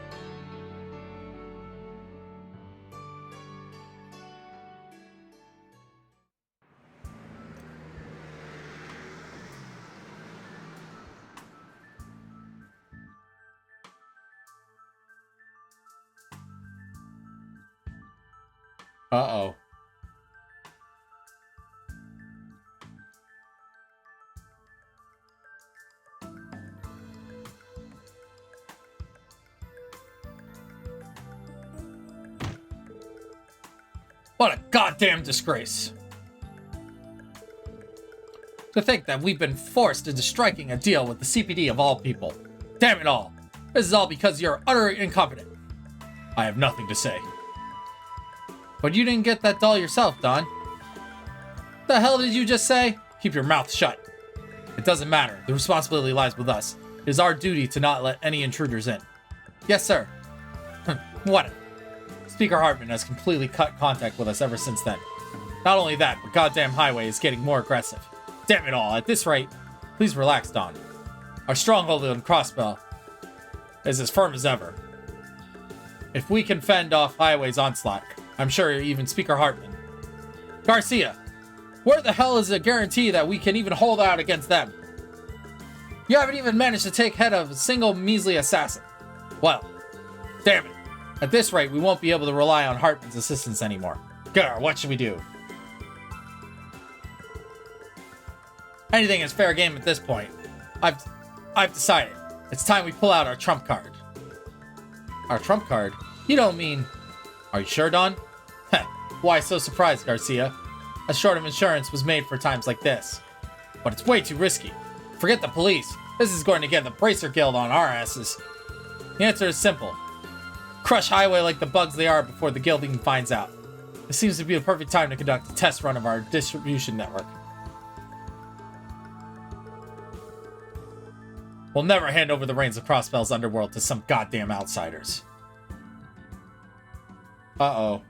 Uh-oh. What a goddamn disgrace. To think that we've been forced into striking a deal with the CPD of all people. Damn it all. This is all because you're utterly incompetent. I have nothing to say. But you didn't get that doll yourself, Don. The hell did you just say? Keep your mouth shut. It doesn't matter. The responsibility lies with us. It is our duty to not let any intruders in. Yes, sir. What? Speaker Hartman has completely cut contact with us ever since then. Not only that, but goddamn Highway is getting more aggressive. Damn it all, at this rate, please relax, Don. Our stronghold on Crossbell is as firm as ever. If we can fend off Highway's onslaught, I'm sure even Speaker Hartman. Garcia, where the hell is the guarantee that we can even hold out against them? You haven't even managed to take head of a single measly assassin. Well, damn it. At this rate, we won't be able to rely on Hartman's assistance anymore. Grr, what should we do? Anything is fair game at this point. I've decided. It's time we pull out our trump card. Our trump card? You don't mean... Are you sure, Don? Heh, why so surprised, Garcia? A sort of insurance was made for times like this. But it's way too risky. Forget the police. This is going to get the Bracer Guild on our asses. The answer is simple. Crush Highway like the bugs they are before the guild even finds out. This seems to be the perfect time to conduct a test run of our distribution network. We'll never hand over the reins of Crossbell's underworld to some goddamn outsiders. Uh-oh.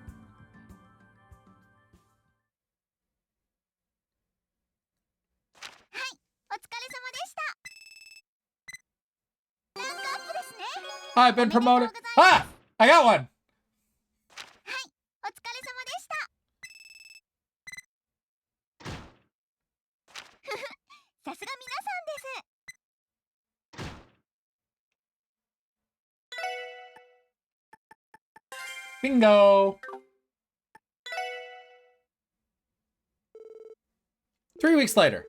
I've been promoted. Ah! I got one! Bingo! 3 weeks later.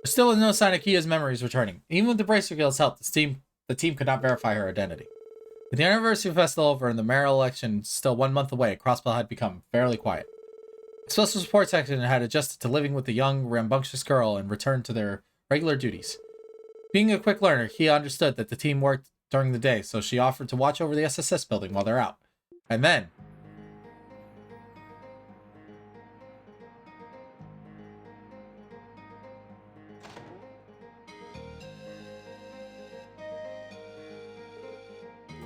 There still was no sign of Kia's memories returning. Even with the Bracer Guild's help, the team could not verify her identity. With the anniversary festival over and the mayoral election still 1 month away, Crossbell had become fairly quiet. The Special Support Section had adjusted to living with the young, rambunctious girl and returned to their regular duties. Being a quick learner, Kia understood that the team worked during the day, so she offered to watch over the SSS building while they're out. And then...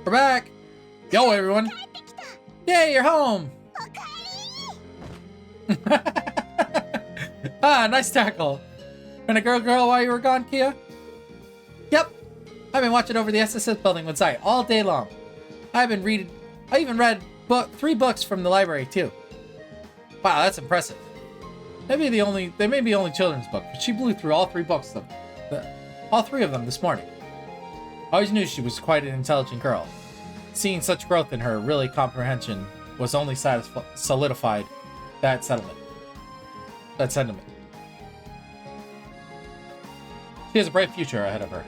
We're back! Yo, everyone! Yay, you're home! Ah, nice tackle! Been a girl while you were gone, Kia? Yep! I've been watching over the SSS building with Zai all day long. I even read 3 books from the library, too. Wow, that's impressive. They may be only children's books, but she blew through all 3 books all 3 of them this morning. I always knew she was quite an intelligent girl. Seeing such growth in her really comprehension was only solidified that sentiment. She has a bright future ahead of her.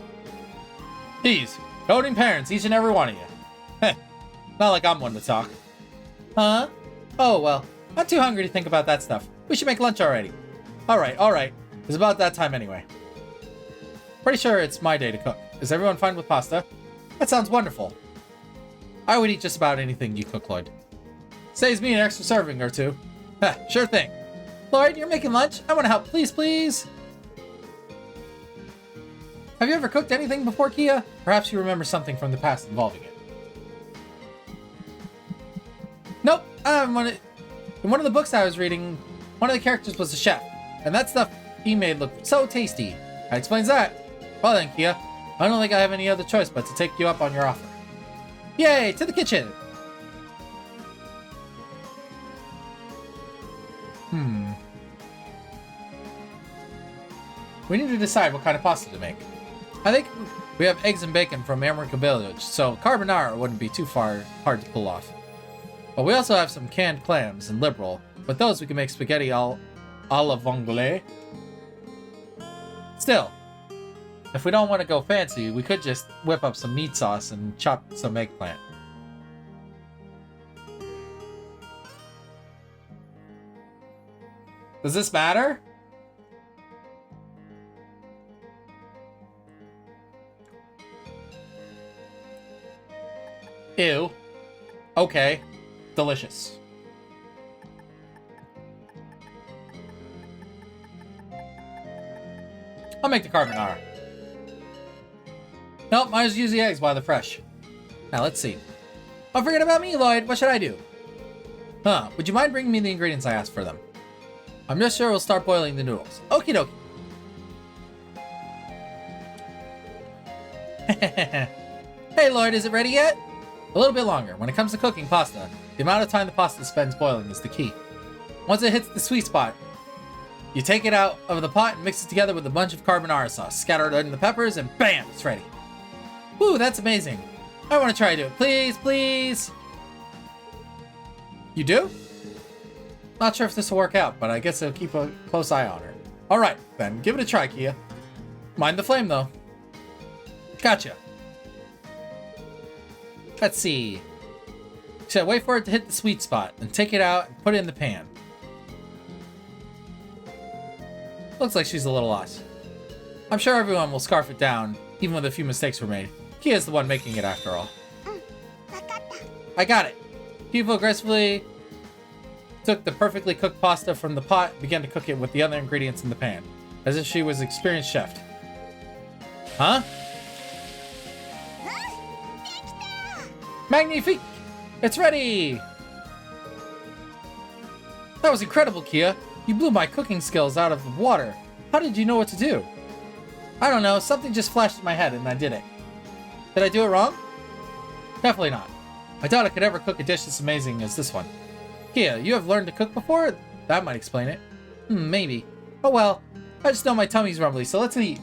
These, doting parents, each and every one of you. Heh, not like I'm one to talk. Huh? Oh, well, I'm too hungry to think about that stuff. We should make lunch already. Alright. It's about that time anyway. Pretty sure it's my day to cook. Is everyone fine with pasta? That sounds wonderful. I would eat just about anything you cook, Lloyd. Saves me an extra serving or 2. Heh, sure thing. Lloyd, you're making lunch? I want to help, please. Have you ever cooked anything before, Kia? Perhaps you remember something from the past involving it. Nope. In one of the books I was reading, one of the characters was a chef, and that stuff he made looked so tasty. That explains that. Well then, Kia, I don't think I have any other choice but to take you up on your offer. Yay, to the kitchen! We need to decide what kind of pasta to make. I think we have eggs and bacon from America Village, so carbonara wouldn't be too hard to pull off. But we also have some canned clams and liberal. With those, we can make spaghetti à la vongole. Still, if we don't want to go fancy, we could just whip up some meat sauce and chop some eggplant. Does this matter? Ew. Okay. Delicious. I'll make the carbonara. Nope, might just use the eggs while they're fresh. Now, let's see. Oh, forget about me, Lloyd. What should I do? Huh, would you mind bringing me the ingredients I asked for them? I'm just sure we'll start boiling the noodles. Okie dokie. Hey, Lloyd, is it ready yet? A little bit longer. When it comes to cooking pasta, the amount of time the pasta spends boiling is the key. Once it hits the sweet spot, you take it out of the pot and mix it together with a bunch of carbonara sauce. Scatter it in the peppers and bam, it's ready. Woo, that's amazing. I want to try to do it. Please, please. You do? Not sure if this will work out, but I guess I'll keep a close eye on her. Alright, then. Give it a try, Kia. Mind the flame, though. Gotcha. Let's see. So wait for it to hit the sweet spot, then take it out and put it in the pan. Looks like she's a little lost. I'm sure everyone will scarf it down, even with a few mistakes were made. Kia's the one making it after all. I got it. Kiva aggressively took the perfectly cooked pasta from the pot and began to cook it with the other ingredients in the pan, as if she was an experienced chef. Huh? Magnifique! It's ready! That was incredible, Kia. You blew my cooking skills out of the water. How did you know what to do? I don't know, something just flashed in my head and I did it. Did I do it wrong? Definitely not. I doubt I could ever cook a dish as amazing as this one. Kia, you have learned to cook before? That might explain it. Maybe. Oh well, I just know my tummy's rumbly, so let's eat.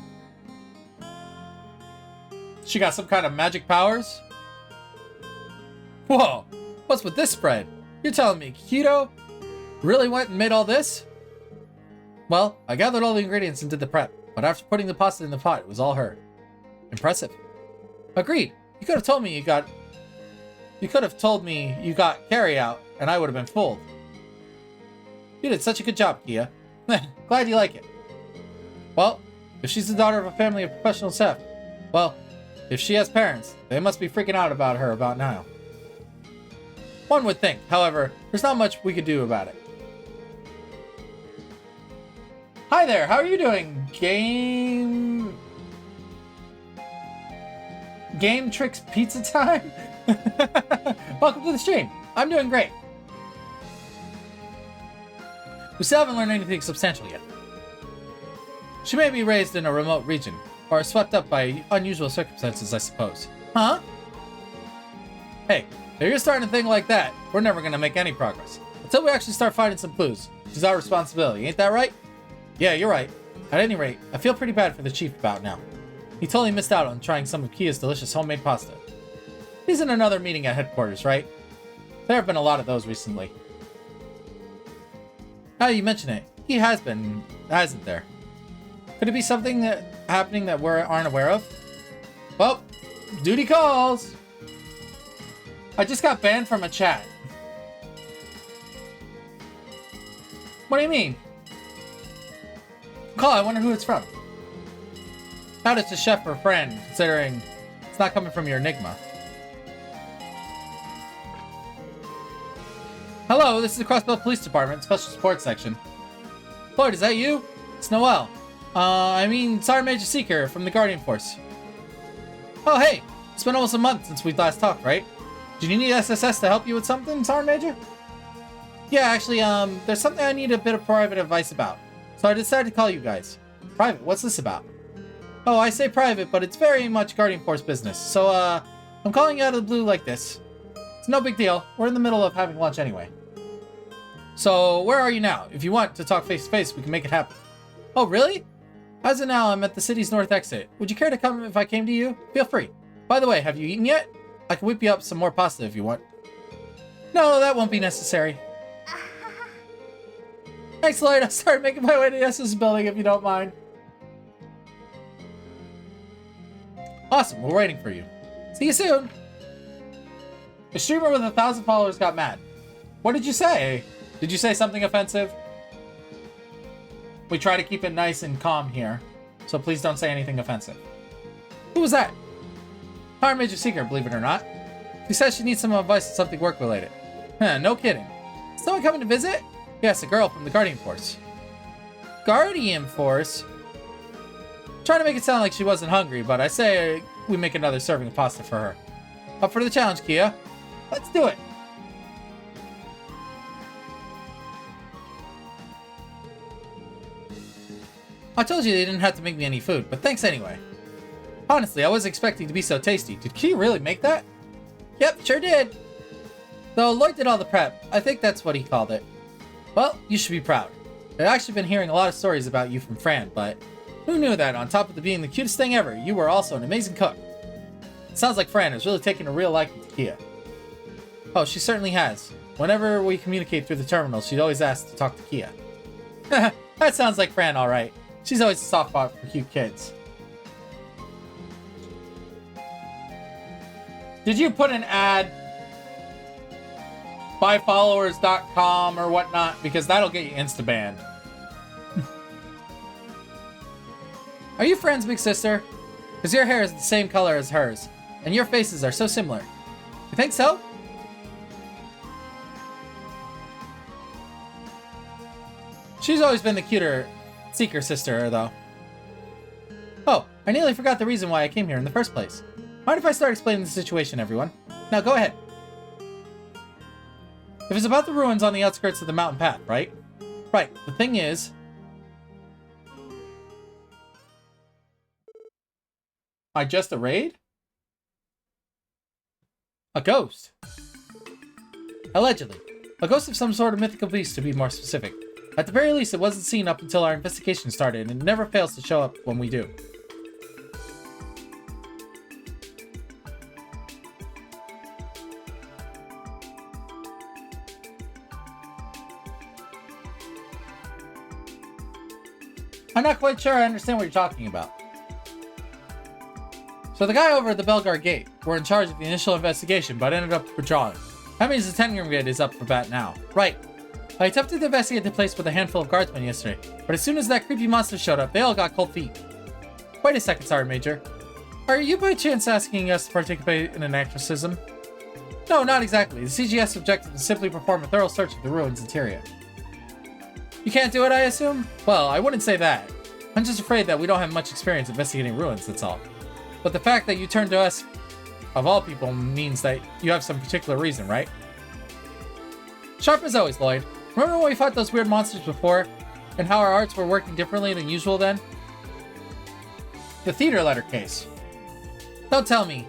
She got some kind of magic powers? Whoa, what's with this spread? You're telling me Keto really went and made all this? Well, I gathered all the ingredients and did the prep, but after putting the pasta in the pot, it was all her. Impressive. Agreed. You could have told me you got carry out, and I would have been fooled. You did such a good job, Kia. Glad you like it. Well, if she's the daughter of a family of professional chefs, well, if she has parents, they must be freaking out about her about now. One would think, however, there's not much we could do about it. Hi there, how are you doing? Game Tricks Pizza Time? Welcome to the stream. I'm doing great. We still haven't learned anything substantial yet. She may be raised in a remote region, or swept up by unusual circumstances, I suppose. Huh? Hey, if you're starting to think like that, we're never gonna make any progress. Until we actually start finding some clues, which is our responsibility, ain't that right? Yeah, you're right. At any rate, I feel pretty bad for the chief about now. He totally missed out on trying some of Kia's delicious homemade pasta. He's in another meeting at headquarters, right? There have been a lot of those recently. Now you mention it, he has been, hasn't there? Could it be something happening that we aren't aware of? Well, duty calls! I just got banned from a chat. What do you mean? Call, I wonder who it's from. Doubt it's a chef or friend, considering it's not coming from your Enigma. Hello, this is the Crossbelt Police Department, Special Support Section. Lloyd, is that you? It's Noel. I mean, Sergeant Major Seeker from the Guardian Force. Oh, hey! It's been almost a month since we last talked, right? Do you need SSS to help you with something, Sergeant Major? Yeah, actually, there's something I need a bit of private advice about. So I decided to call you guys. Private? What's this about? Oh, I say private, but it's very much Guardian Force business. So, I'm calling you out of the blue like this. It's no big deal. We're in the middle of having lunch anyway. So, where are you now? If you want to talk face to face, we can make it happen. Oh, really? As of now, I'm at the city's north exit. Would you care to come if I came to you? Feel free. By the way, have you eaten yet? I can whip you up some more pasta if you want. No, that won't be necessary. Thanks, Lloyd. I'll start making my way to the SS building if you don't mind. Awesome, we're waiting for you. See you soon. The streamer with 1,000 followers got mad. What did you say? Did you say something offensive? We try to keep it nice and calm here, so please don't say anything offensive. Who was that? Power Major Seeker, believe it or not. She says she needs some advice on something work-related. No kidding. Is someone coming to visit? Yes, a girl from the Guardian Force. Guardian Force? Trying to make it sound like she wasn't hungry, but I say we make another serving of pasta for her. Up for the challenge, Kia. Let's do it. I told you they didn't have to make me any food, but thanks anyway. Honestly, I wasn't expecting to be so tasty. Did Kia really make that? Yep, sure did. Though Lloyd did all the prep. I think that's what he called it. Well, you should be proud. I've actually been hearing a lot of stories about you from Fran, but who knew that on top of being the cutest thing ever, you were also an amazing cook. It sounds like Fran has really taken a real liking to Kia. Oh, she certainly has. Whenever we communicate through the terminal, she always asks to talk to Kia. That sounds like Fran, alright. She's always a soft spot for cute kids. Did you put an ad? Buyfollowers.com or whatnot, because that'll get you insta-banned. Are you Fran's big sister? Because your hair is the same color as hers, and your faces are so similar. You think so? She's always been the cuter Seeker sister, though. Oh, I nearly forgot the reason why I came here in the first place. Mind if I start explaining the situation, everyone? Now go ahead. If it's about the ruins on the outskirts of the mountain path, right? Right, the thing is... just a raid? A ghost. Allegedly. A ghost of some sort of mythical beast, to be more specific. At the very least, it wasn't seen up until our investigation started, and it never fails to show up when we do. I'm not quite sure I understand what you're talking about. So the guy over at the Belgar Gate were in charge of the initial investigation, but ended up withdrawing. That means the Tengram Gate is up for bat now. Right. I attempted to investigate the place with a handful of guardsmen yesterday, but as soon as that creepy monster showed up, they all got cold feet. Wait a second, Sergeant Major. Are you by chance asking us to participate in an exorcism? No, not exactly. The CGS objective is simply perform a thorough search of the ruins interior. You can't do it, I assume? Well, I wouldn't say that. I'm just afraid that we don't have much experience investigating ruins, that's all. But the fact that you turned to us, of all people, means that you have some particular reason, right? Sharp as always, Lloyd. Remember when we fought those weird monsters before? And how our arts were working differently than usual then? The theater letter case. Don't tell me.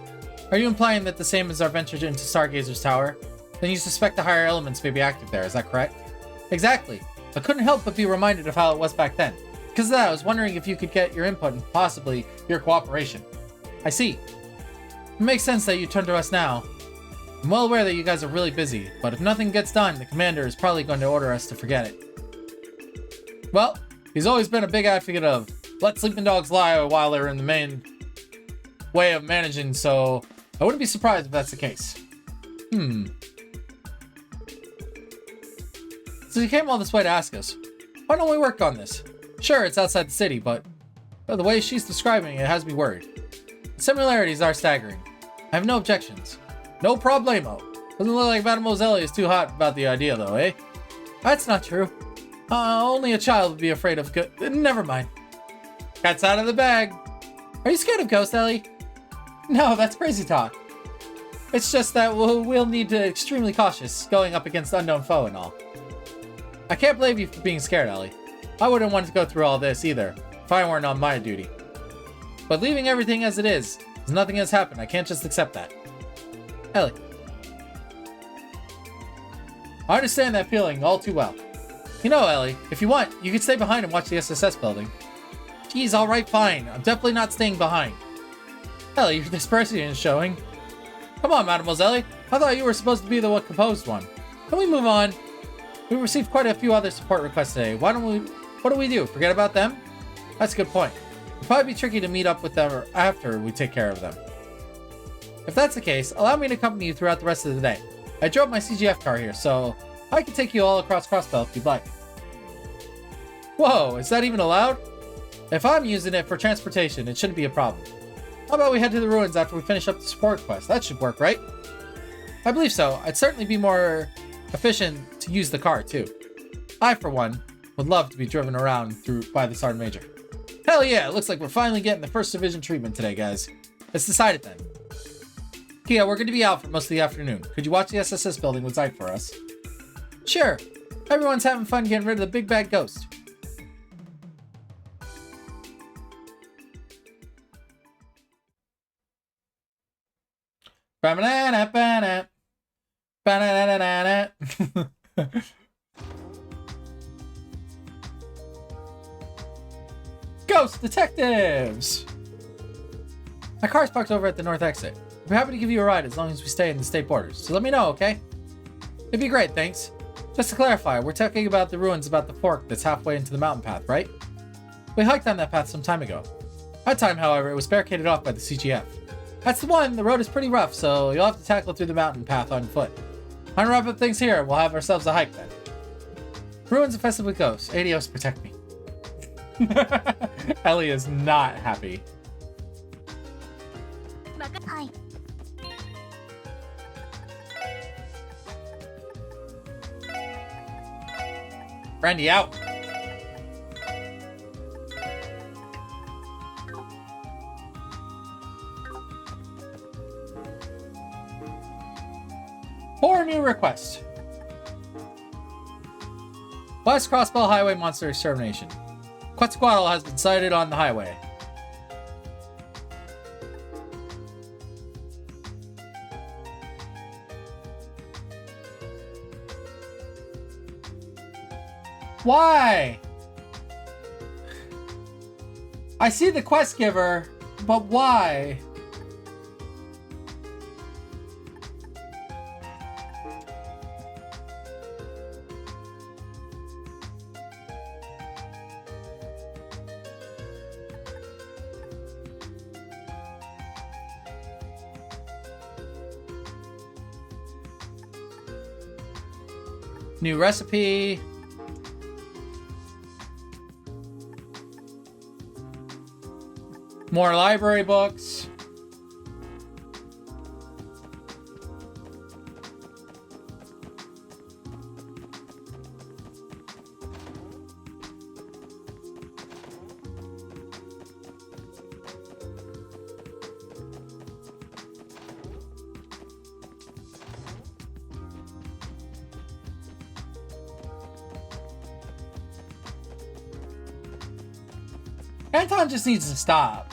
Are you implying that the same as our venture into Stargazer's Tower? Then you suspect the higher elements may be active there, is that correct? Exactly. I couldn't help but be reminded of how it was back then. Because of that, I was wondering if you could get your input and possibly your cooperation. I see. It makes sense that you turn to us now. I'm well aware that you guys are really busy, but if nothing gets done, the commander is probably going to order us to forget it. Well, he's always been a big advocate of let sleeping dogs lie while they're in the main way of managing, so I wouldn't be surprised if that's the case. So you came all this way to ask us. Why don't we work on this? Sure, it's outside the city, but the way she's describing it has me worried. The similarities are staggering. I have no objections. No problemo. Doesn't look like Mademoiselle is too hot about the idea, though, eh? That's not true. Only a child would be afraid of never mind. Cat's out of the bag. Are you scared of ghosts, Ellie? No, that's crazy talk. It's just that we'll need to be extremely cautious going up against unknown foe and all. I can't blame you for being scared, Ellie. I wouldn't want to go through all this either, if I weren't on my duty. But leaving everything as it is, as nothing has happened, I can't just accept that. Ellie. I understand that feeling all too well. You know, Ellie, if you want, you can stay behind and watch the SSS building. Geez, alright, fine. I'm definitely not staying behind. Ellie, your dispersion is showing. Come on, Mademoiselle. I thought you were supposed to be the one composed one. Can we move on? We received quite a few other support requests today. What do we do? Forget about them? That's a good point. It'd probably be tricky to meet up with them after we take care of them. If that's the case, allow me to accompany you throughout the rest of the day. I drove my CGF car here, so I can take you all across Crossbell if you'd like. Whoa, is that even allowed? If I'm using it for transportation, it shouldn't be a problem. How about we head to the ruins after we finish up the support quest? That should work, right? I believe so. I'd certainly be more efficient to use the car, too. I, for one, would love to be driven around by the Sergeant Major. Hell yeah, it looks like we're finally getting the first division treatment today, guys. Let's decide it then. Kia, we're going to be out for most of the afternoon. Could you watch the SSS building with Zyke for us? Sure. Everyone's having fun getting rid of the big bad ghost. Ghost detectives! My car's parked over at the north exit. I'm happy to give you a ride as long as we stay in the state borders. So let me know, okay? It'd be great, thanks. Just to clarify, we're talking about the ruins about the fork that's halfway into the mountain path, right? We hiked on that path some time ago. That time, however, it was barricaded off by the CGF. That's the one. The road is pretty rough, so you'll have to tackle through the mountain path on foot. Time to wrap up things here. We'll have ourselves a hike then. Ruins infested with ghosts. Adios, protect me. Ellie is not happy. Hi. Randy out. Four new requests. West Crossbell Highway Monster Extermination. Quetzalcoatl has been sighted on the highway. Why? I see the quest giver, but why? New recipe. More library books. Anton just needs to stop.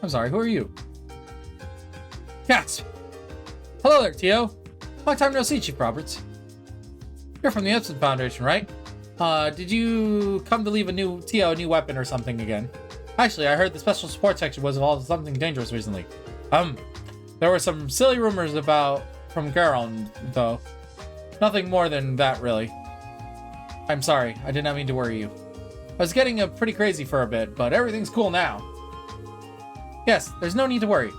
I'm sorry, who are you? Cats! Hello there, Tio. Long time no see, Chief Roberts. You're from the Epson Foundation, right? Did you come to leave a new weapon or something again? Actually, I heard the special support section was involved in something dangerous recently. There were some silly rumors from Garon, though. Nothing more than that, really. I'm sorry, I did not mean to worry you. I was getting pretty crazy for a bit, but everything's cool now. Yes, there's no need to worry.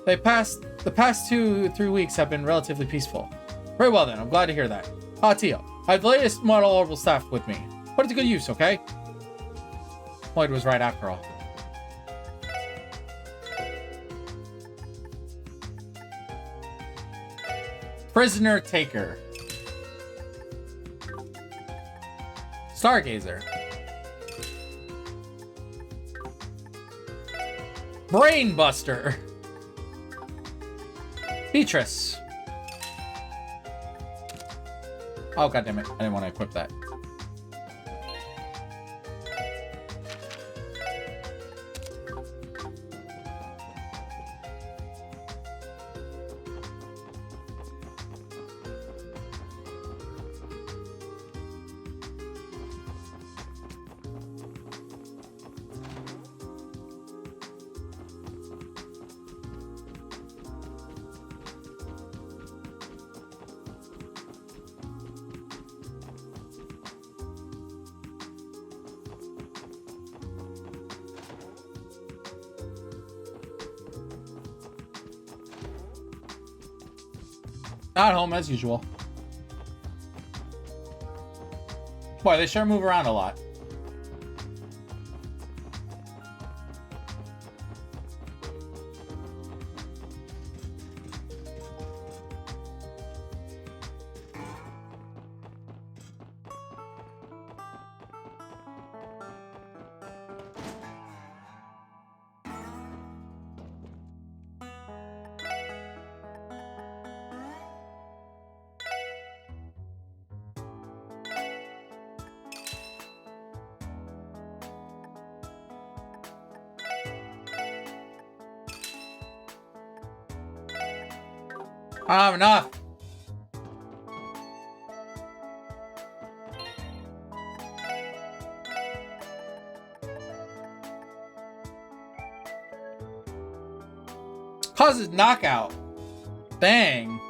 The past 2-3 weeks have been relatively peaceful. Very well then, I'm glad to hear that. Tio, I have the latest model orbital staff with me. Put it to good use, okay? Lloyd was right after all. Prisoner Taker. Stargazer. Brainbuster. Beatrice. Oh, goddammit. I didn't want to equip that. Not home as usual. Boy, they sure move around a lot. I don't have enough. Causes knockout. Dang.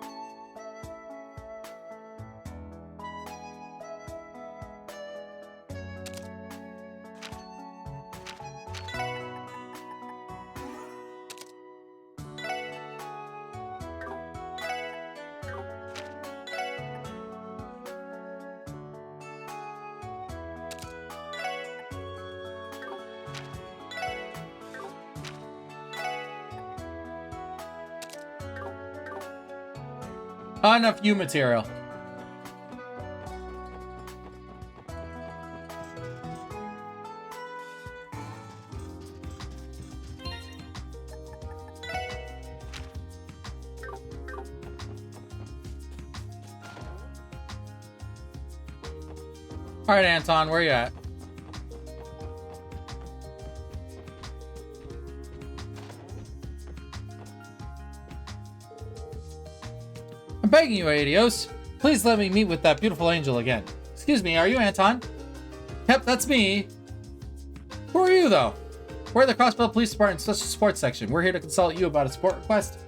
Not enough U material. All right, Anton, where you at? I'm begging you, Adios. Please let me meet with that beautiful angel again. Excuse me, are you Anton? Yep, that's me. Who are you, though? We're the Crossbell Police Department Special Sports Section. We're here to consult you about a sport request.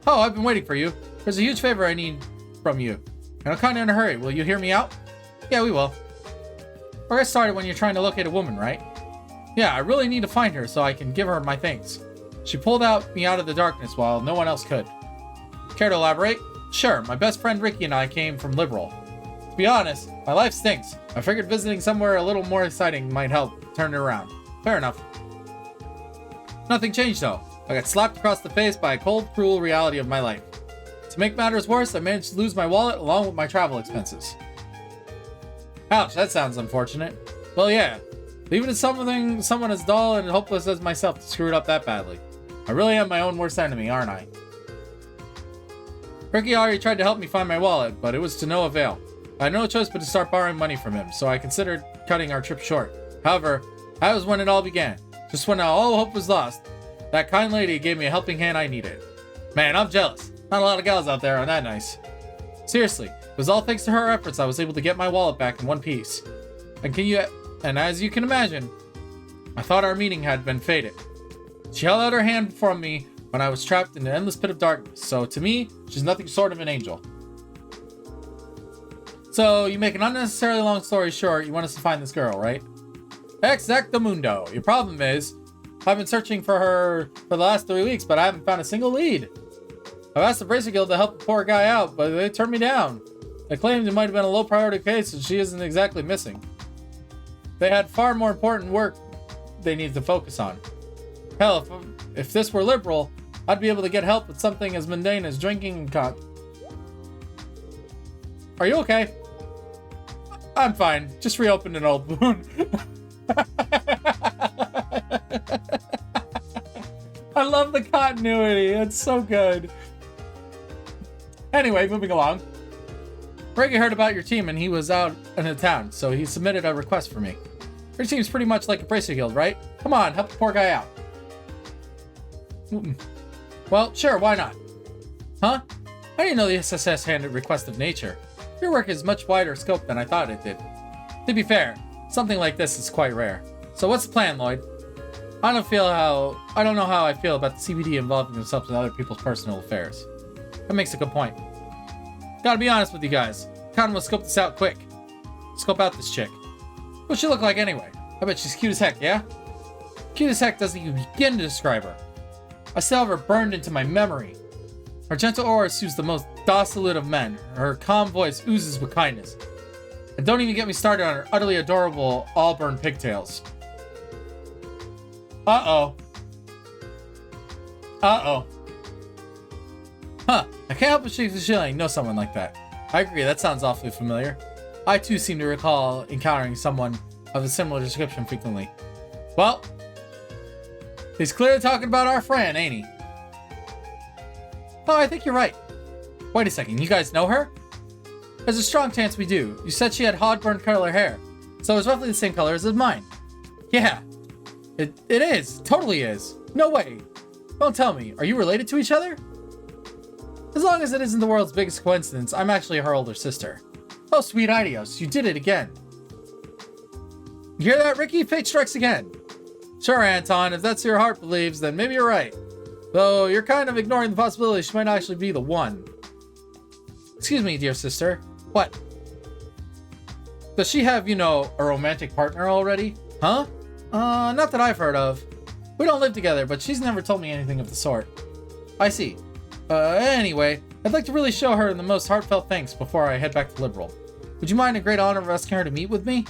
Oh, I've been waiting for you. There's a huge favor I need from you. And I'm kind of in a hurry. Will you hear me out? Yeah, we will. We'll get started when you're trying to locate a woman, right? Yeah, I really need to find her so I can give her my things. She pulled me out of the darkness while no one else could. Care to elaborate? Sure, my best friend Ricky and I came from Liberal. To be honest, my life stinks. I figured visiting somewhere a little more exciting might help turn it around. Fair enough. Nothing changed though. I got slapped across the face by a cold, cruel reality of my life. To make matters worse, I managed to lose my wallet along with my travel expenses. Ouch, that sounds unfortunate. Well, yeah. Even someone as dull and hopeless as myself to screw it up that badly. I really am my own worst enemy, aren't I? Ricky already tried to help me find my wallet, but it was to no avail. I had no choice but to start borrowing money from him, so I considered cutting our trip short. However, that was when it all began. Just when all hope was lost, that kind lady gave me a helping hand I needed. Man, I'm jealous. Not a lot of gals out there are that nice. Seriously, it was all thanks to her efforts I was able to get my wallet back in one piece. And as you can imagine, I thought our meeting had been fated. She held out her hand from me when I was trapped in an endless pit of darkness, so to me, she's nothing short of an angel. So, you make an unnecessarily long story short, you want us to find this girl, right? Exactamundo. Your problem is, I've been searching for her for the last 3 weeks, but I haven't found a single lead. I've asked the Bracer Guild to help the poor guy out, but they turned me down. They claimed it might have been a low priority case and she isn't exactly missing. They had far more important work they needed to focus on. Hell, if this were Liberal, I'd be able to get help with something as mundane as drinking and cock. Are you okay? I'm fine. Just reopened an old wound. I love the continuity. It's so good. Anyway, moving along. Reggie heard about your team and he was out in the town, so he submitted a request for me. Your team's pretty much like a Bracer Guild, right? Come on, help the poor guy out. Well, sure, why not? Huh? I didn't know the SSS had a request of nature. Your work is much wider scope than I thought it did. To be fair, something like this is quite rare. So what's the plan, Lloyd? I don't know how I feel about the CBD involving themselves in other people's personal affairs. That makes a good point. Gotta be honest with you guys. Kinda want to scope this out quick. Scope out this chick. What's she look like anyway? I bet she's cute as heck, yeah? Cute as heck doesn't even begin to describe her. I still have her burned into my memory. Her gentle aura soothes the most docile of men. Her calm voice oozes with kindness. And don't even get me started on her utterly adorable auburn pigtails. Uh-oh. Uh-oh. Huh. I can't help but shake the feeling I know someone like that. I agree, that sounds awfully familiar. I too seem to recall encountering someone of a similar description frequently. Well, he's clearly talking about our friend, ain't he? Oh, I think you're right. Wait a second, you guys know her? There's a strong chance we do. You said she had hot-burn color hair, so it's roughly the same color as mine. Yeah, it is. Totally is. No way. Don't tell me. Are you related to each other? As long as it isn't the world's biggest coincidence, I'm actually her older sister. Oh, sweet Idios, you did it again. You hear that, Ricky? Fate strikes again. Sure, Anton, if that's your heart believes, then maybe you're right. Though you're kind of ignoring the possibility she might actually be the one. Excuse me, dear sister. What? Does she have, you know, a romantic partner already? Huh? Not that I've heard of. We don't live together, but she's never told me anything of the sort. I see. Anyway, I'd like to really show her the most heartfelt thanks before I head back to Liberal. Would you mind a great honor of asking her to meet with me?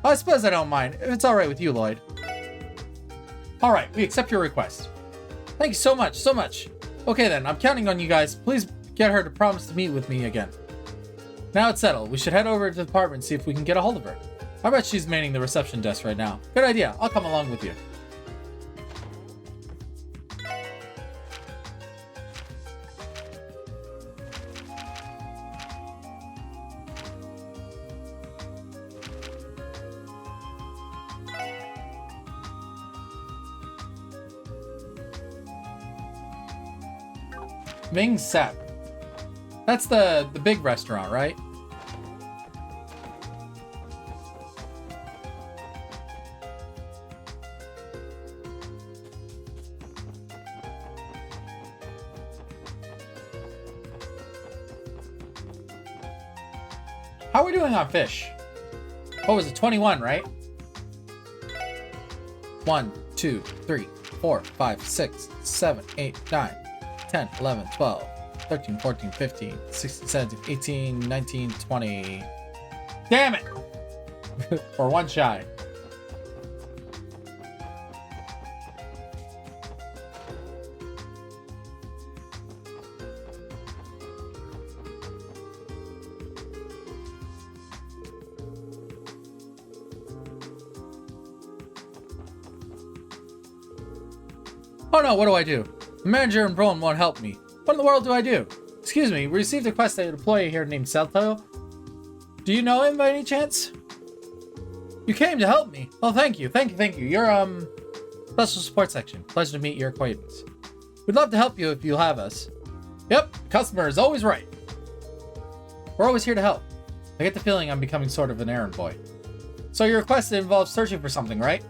I suppose I don't mind, if it's alright with you, Lloyd. Alright, we accept your request. Thank you so much. Okay then, I'm counting on you guys. Please get her to promise to meet with me again. Now it's settled. We should head over to the department and see if we can get a hold of her. I bet she's manning the reception desk right now. Good idea. I'll come along with you. Ming Sep. That's the big restaurant, right? How are we doing on fish? What was it? 21, right? 1, 2, 3, 4, 5, 6, 7, 8, 9, 10, 11, 12, 13, 14, 15, 16, 17, 18, 19, 20. Damn it! Or one shy. Oh no, what do I do? The manager in Brolin won't help me. What in the world do I do? Excuse me, we received a quest by an employee here named Celto. Do you know him by any chance? You came to help me. Oh, thank you. You're, special support section. Pleasure to meet your acquaintance. We'd love to help you if you'll have us. Yep, customer is always right. We're always here to help. I get the feeling I'm becoming sort of an errand boy. So your request involves searching for something, right?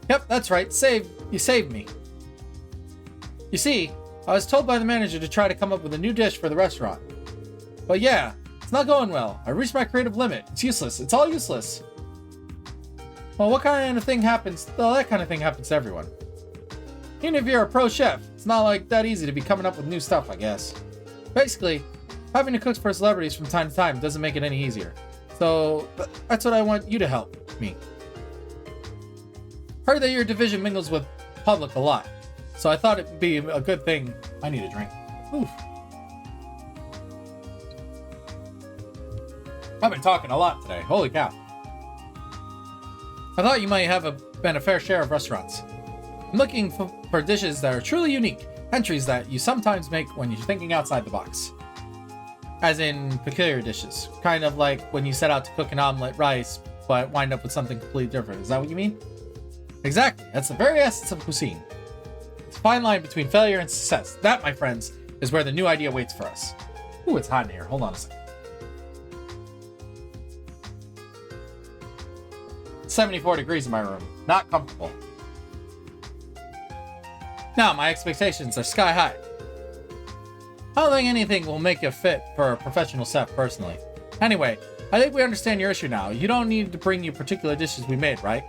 Yep, that's right. You saved me. You see, I was told by the manager to try to come up with a new dish for the restaurant. But yeah, it's not going well. I reached my creative limit. It's useless. It's all useless. Well, what kind of thing happens? Well, that kind of thing happens to everyone. Even if you're a pro chef, it's not like that easy to be coming up with new stuff, I guess. Basically, having to cook for celebrities from time to time doesn't make it any easier. So, that's what I want you to help me. Heard that your division mingles with public a lot. So I thought it'd be a good thing. I need a drink. Oof. I've been talking a lot today. Holy cow. I thought you might have been a fair share of restaurants. I'm looking for dishes that are truly unique. Entries that you sometimes make when you're thinking outside the box. As in peculiar dishes. Kind of like when you set out to cook an omelet rice, but wind up with something completely different. Is that what you mean? Exactly. That's the very essence of cuisine. Fine line between failure and success. That, my friends, is where the new idea waits for us. Ooh, it's hot in here. Hold on a second. 74 degrees in my room. Not comfortable. Now, my expectations are sky high. I don't think anything will make a fit for a professional chef personally. Anyway, I think we understand your issue now. You don't need to bring you particular dishes we made, right?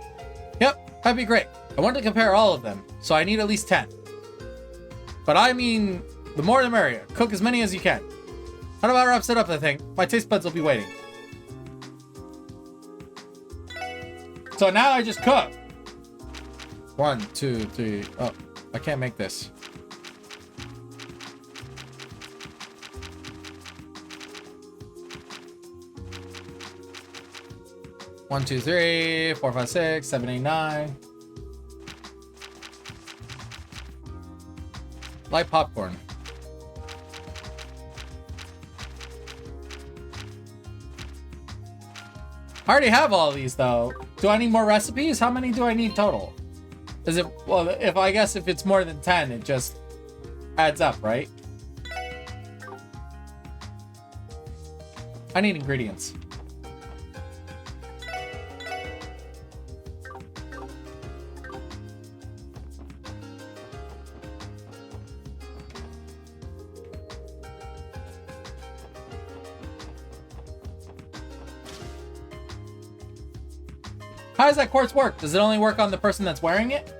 Yep, that'd be great. I want to compare all of them, so I need at least 10. But I mean The more the merrier. Cook as many as you can. 100 watt wraps it up, I think. My taste buds will be waiting. So now I just cook. 1, 2, 3. Oh, I can't make this. One, two, three, 4, 5, 6, 7, 8, 9. Light popcorn. I already have all of these though. Do I need more recipes? How many do I need total? Is it, well, I guess if it's more than 10, it just adds up, right? I need ingredients. How does that quartz work? Does it only work on the person that's wearing it?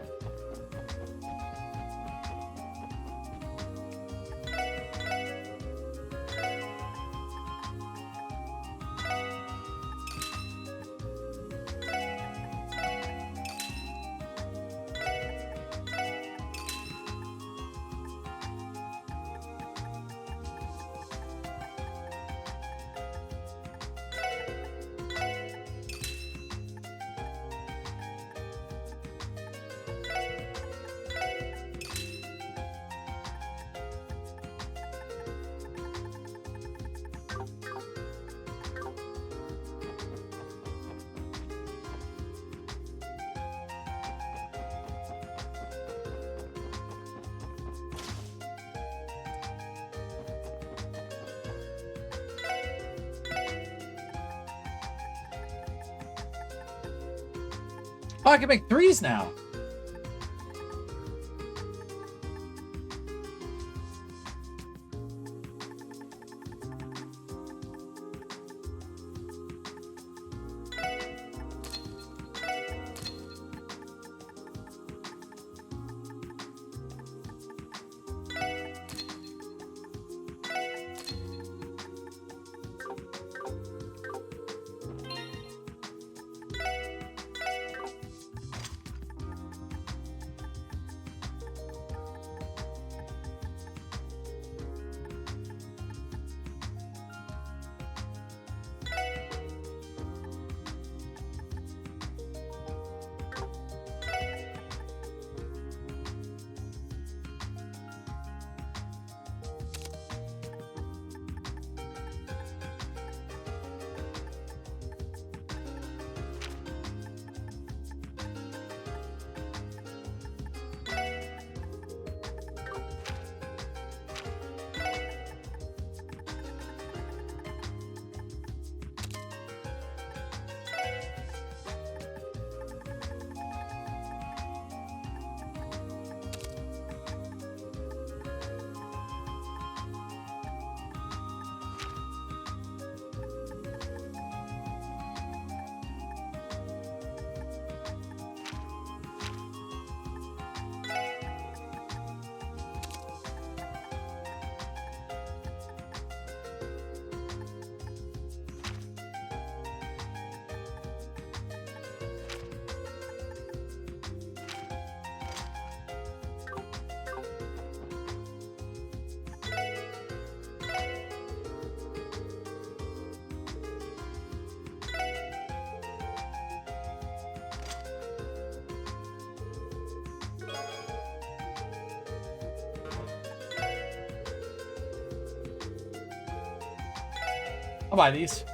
Oh, I can make 3s now. I'll buy these.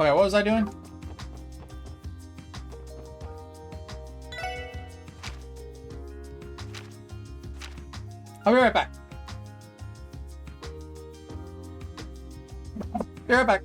Okay, what was I doing? I'll be right back. Be right back.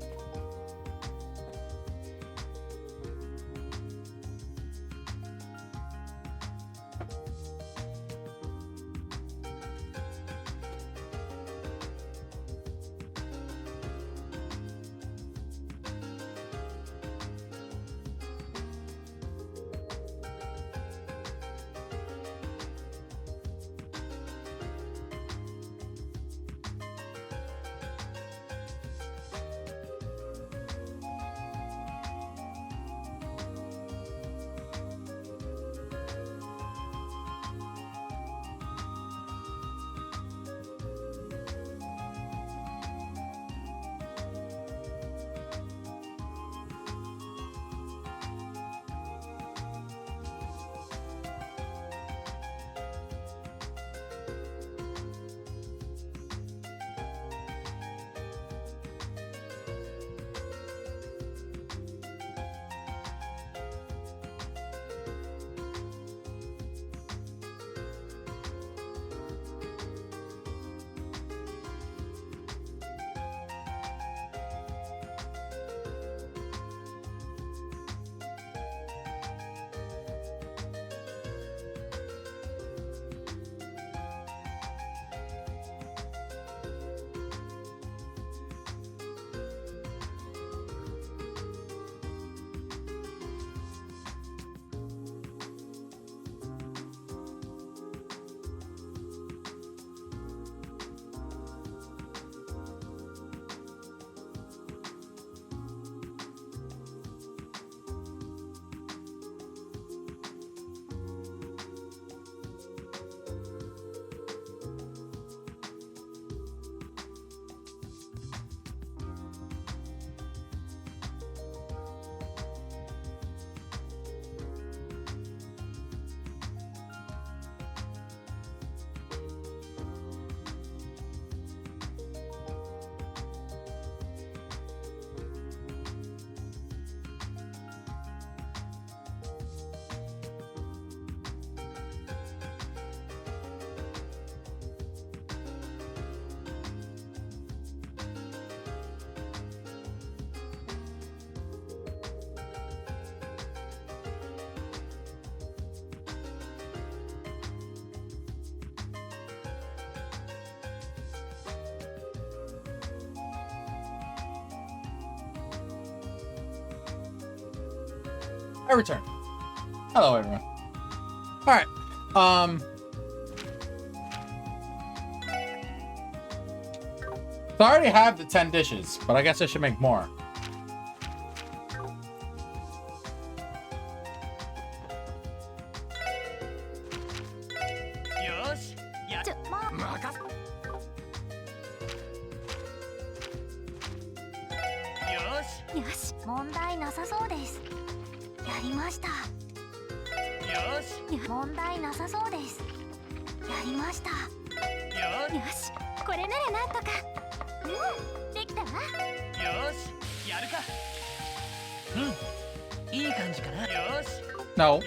I return. Hello, everyone. All right. So I already have the 10 dishes, but I guess I should make more. No.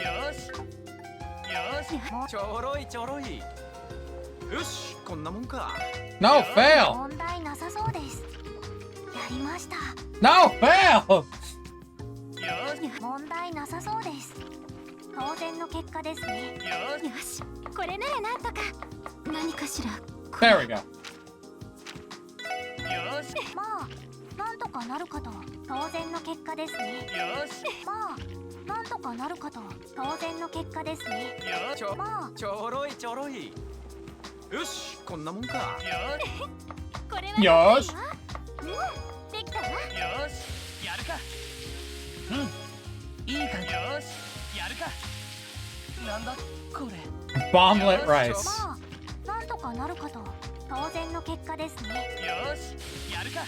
No, fail! No, fail! 問題なさそうです。当然の結果ですね。よし、これならなんとか。何かしら。There we go. まあ、なんとかなるかと。当然の結果ですね。まあ、なんとかなるかと。当然の結果ですね。まあ、ちょろい。よし、こんなもんか。これはよし。できたわ。よし、やるか。いい感じ。よし、やるか。なんだこれ。Bomblet rice. まあ、なんとかなるかと。当然の結果ですね。よし、やるか。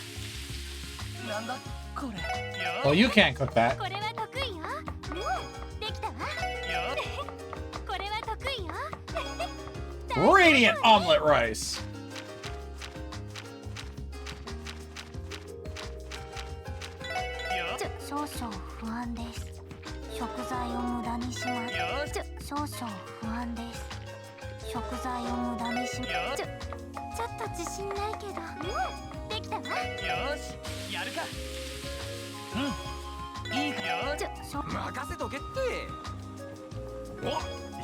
なんだこれ。Well, you can't cook that. これは得意よ。できたわ。これは得意よ。Radiant omelet rice. 少々不安です。食材を無駄にします。少々不安です。食材を無駄にしちょっと自信ないけどできたわよしやるかいいかよ任せとけってお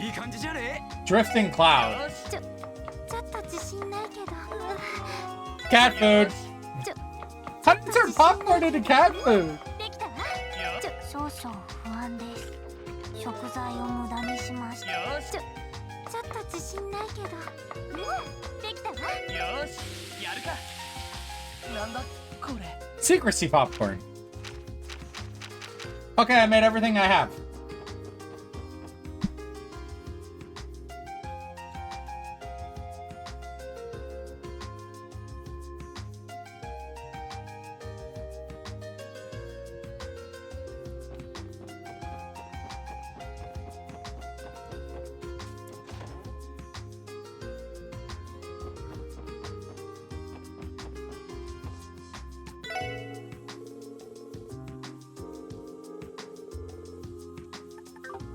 いい感じじゃね Drifting cloud. ちょっと自信ないけど Cat food. How did you turn popcorn into cat food? できたわ少々不安です食材を無駄にしましたよしちょっと自信ないけどできたわよしやるかなんだこれ Secrecy popcorn. Okay, I made everything I have.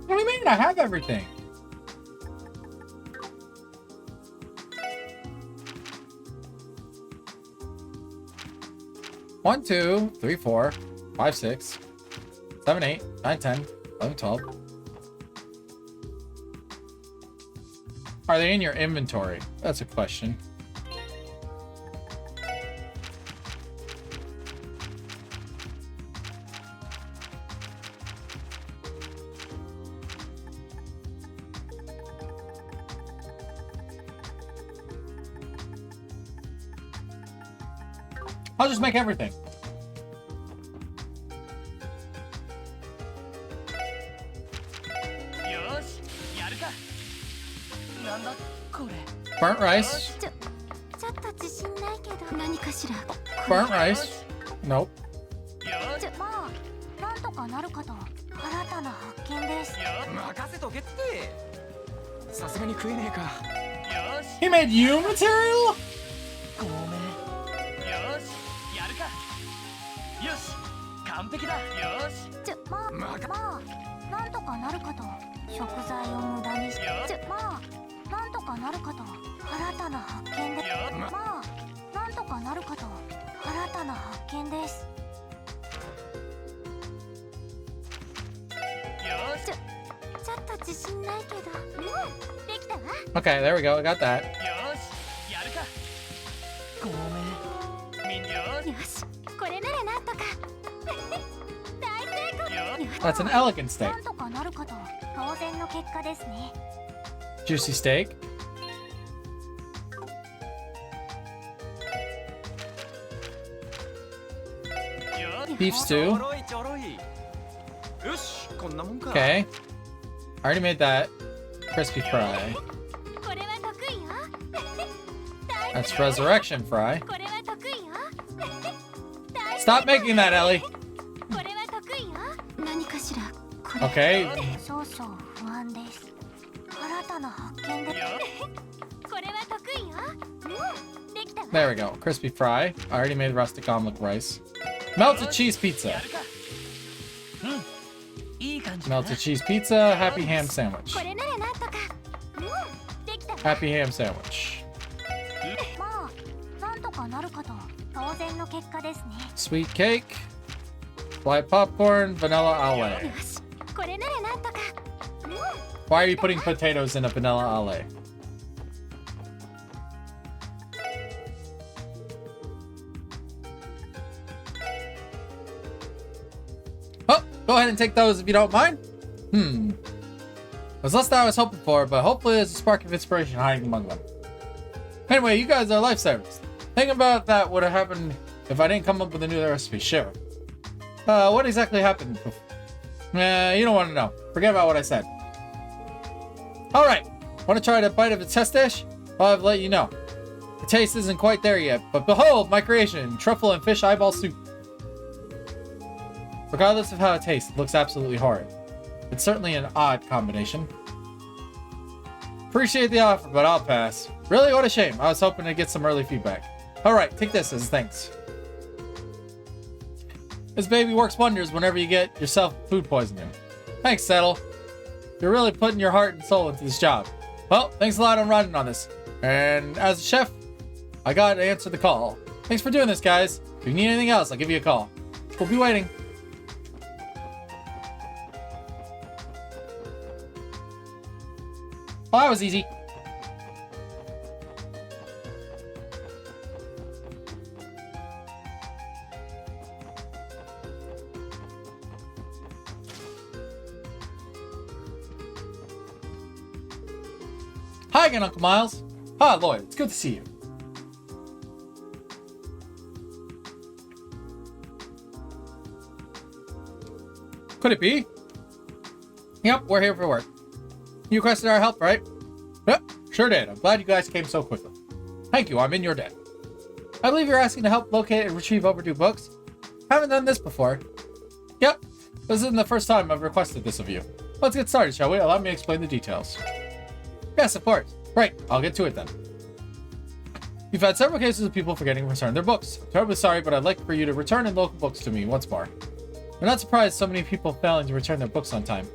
What do you mean? I have everything. One, 2, 3, 4, 5, 6, 7, 8, 9, 10, 11, 12. Are they in your inventory? That's a question. I'll just make everything. よしやるかなんだこれ Burnt rice. ちょっと自信ないけど何かしら Burnt rice. Nope. よしまあなんとかなるかと新たな発見です任せとけってさすがに食えねえかよし He made you material? ごめんよしやるかよし完璧だよしまあなんとかなるかと食材を無駄にしまあなんとかなるかと新たな発見でまあなんとかなるかと新たな発見ですよしちょっと自信ないけどできたわ Okay, there we go. I got that. よしやるかごめんみんよしよしこれならなんとか大成功よ That's an elegant steak. なんとかなるかと当然の結果ですね Juicy steak. よ Beef ちょ stew. ろいちょろいよしこんなもんか Okay. I already made that. Crispy fry. これは得意よ大 That's resurrection fry. これは得意よ大 Stop making that, Ellie. これは得意よ何かしらこ Okay. 少々不安です新たな発見でこれは得意よできたわ There we go. Crispy fry. I already made rustic omelet rice. Melted cheese や pizza. るかいい感じ Melted cheese pizza. Happy ham sandwich. これならなんとかできたわ Happy ham sandwich. まあなんとかなるかと当然の結果ですね Sweet cake. White popcorn. Vanilla ale. よしこれならなんとか Why are you putting potatoes in a vanilla ale? Oh, go ahead and take those if you don't mind. It was less than I was hoping for, but hopefully there's a spark of inspiration hiding among them. Anyway, you guys are lifesavers. Think about that would have happened if I didn't come up with a new recipe. Sure. What exactly happened? You don't want to know. Forget about what I said. Alright, want to try a bite of a test dish? Well, I've let you know. The taste isn't quite there yet, but behold my creation, truffle and fish eyeball soup. Regardless of how it tastes, it looks absolutely horrid. It's certainly an odd combination. Appreciate the offer, but I'll pass. Really, what a shame. I was hoping to get some early feedback. Alright, take this as thanks. This baby works wonders whenever you get yourself food poisoning. Thanks, Settle. You're really putting your heart and soul into this job. Well, thanks a lot on riding on this. And as a chef, I got to answer the call. Thanks for doing this, guys. If you need anything else, I'll give you a call. We'll be waiting. Well, that was easy. Hi again, Uncle Miles. Hi, Lloyd. It's good to see you. Could it be? Yep, we're here for work. You requested our help, right? Yep, sure did. I'm glad you guys came so quickly. Thank you, I'm in your debt. I believe you're asking to help locate and retrieve overdue books. Haven't done this before. Yep, this isn't the first time I've requested this of you. Let's get started, shall we? Allow me to explain the details. Yes, of course. Right, I'll get to it then. You've had several cases of people forgetting to return their books. I'm terribly sorry, but I'd like for you to return in local books to me once more. I'm not surprised so many people failing to return their books on time.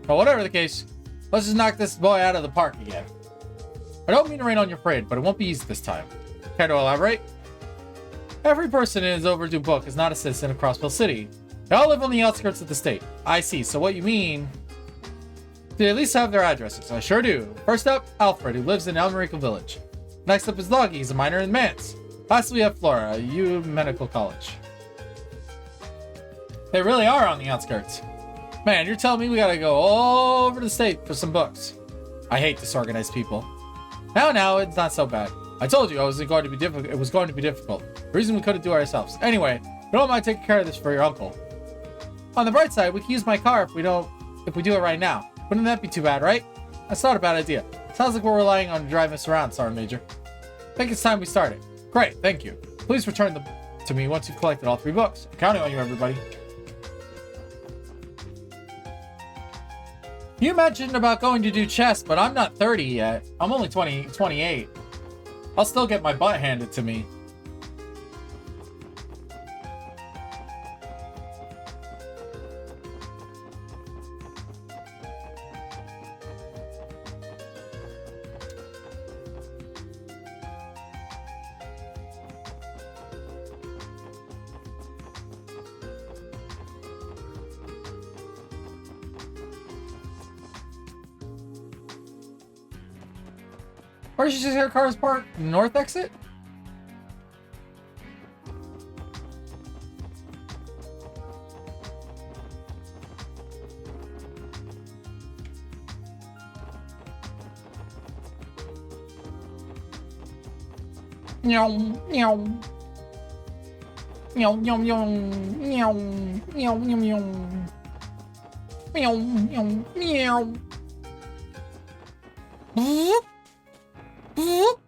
But whatever the case, let's just knock this boy out of the park again. I don't mean to rain on your parade, but it won't be easy this time. Care to elaborate? Every person in his overdue book is not a citizen of Crossbell City. They all live on the outskirts of the state. I see, so what you mean... They at least have their addresses. I sure do. First up, Alfred, who lives in Elmerico Village. Next up is Loggy, he's a minor in Mance. Lastly, we have Flora, U Medical College. They really are on the outskirts. Man, you're telling me we gotta go all over the state for some books. I hate disorganized people. Now, it's not so bad. I told you it was going to be difficult. The reason we couldn't do it ourselves. Anyway, we don't mind taking care of this for your uncle. On the bright side, we can use my car if we do it right now. Wouldn't that be too bad, right? That's not a bad idea. Sounds like we're relying on you driving us around, Sergeant Major. I think it's time we started. Great, thank you. Please return them to me once you've collected all 3 books. I'm counting on you, everybody. You mentioned about going to do chess, but I'm not 30 yet. I'm only 28. I'll still get my butt handed to me. Or did you just hear cars parked north exit? Meow, meow. Meow, meow, meow. Meow, meow, meow, meow. Meow, meow, meow. Boop. Boop.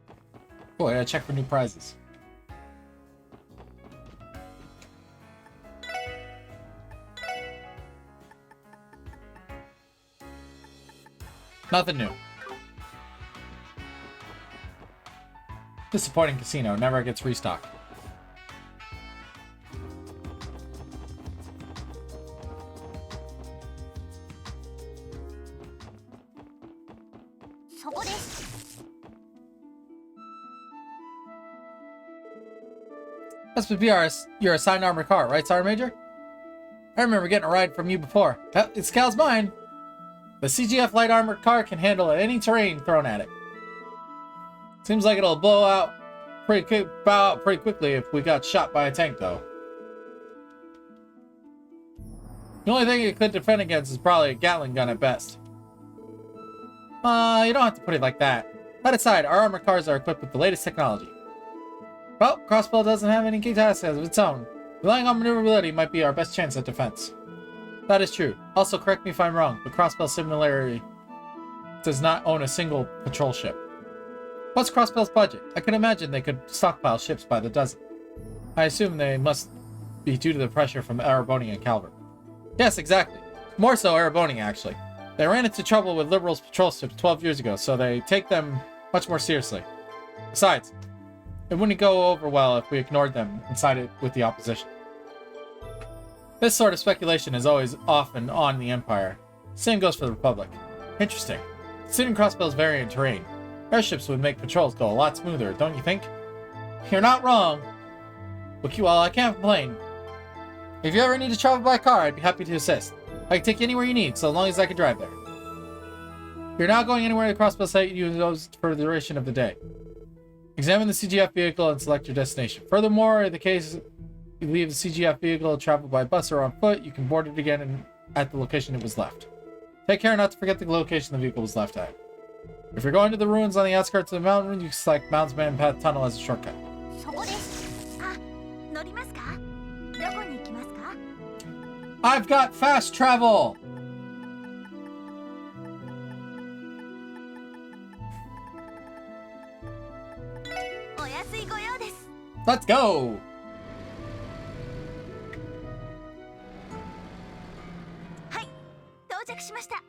Boy, I gotta check for new prizes. Nothing new. Disappointing casino, never gets restocked. This would be your assigned armored car, right, Sergeant Major? I remember getting a ride from you before. It's Cal's mine. The CGF light armored car can handle any terrain thrown at it. Seems like it'll bow out pretty quickly if we got shot by a tank, though. The only thing it could defend against is probably a Gatling gun at best. You don't have to put it like that. That aside, our armored cars are equipped with the latest technology. Well, Crossbell doesn't have any key tasks of its own. Relying on maneuverability might be our best chance at defense. That is true. Also, correct me if I'm wrong, but Crossbell similarly does not own a single patrol ship. What's Crossbell's budget? I can imagine they could stockpile ships by the dozen. I assume they must be due to the pressure from Ereboni and Calvert. Yes, exactly. More so Ereboni, actually. They ran into trouble with Liberals' patrol ships 12 years ago, so they take them much more seriously. Besides, it wouldn't go over well if we ignored them and sided with the opposition. This sort of speculation is always off and on the Empire. Same goes for the Republic. Interesting. Considering crossbows vary in terrain, airships would make patrols go a lot smoother, don't you think? You're not wrong. Well, I can't complain. If you ever need to travel by car, I'd be happy to assist. I can take you anywhere you need, so long as I can drive there. You're not going anywhere the crossbow site you use for the duration of the day. Examine the CGF vehicle and select your destination. Furthermore, in the case you leave the CGF vehicle, travel by bus or on foot, you can board it again at the location it was left. Take care not to forget the location the vehicle was left at. If you're going to the ruins on the outskirts of the mountain, you can select Moundsman Path Tunnel as a shortcut. そこです。あ、乗りますか？どこに行きますか？ I've got fast travel! お安いご用です。 Let's go! はい、到着しました。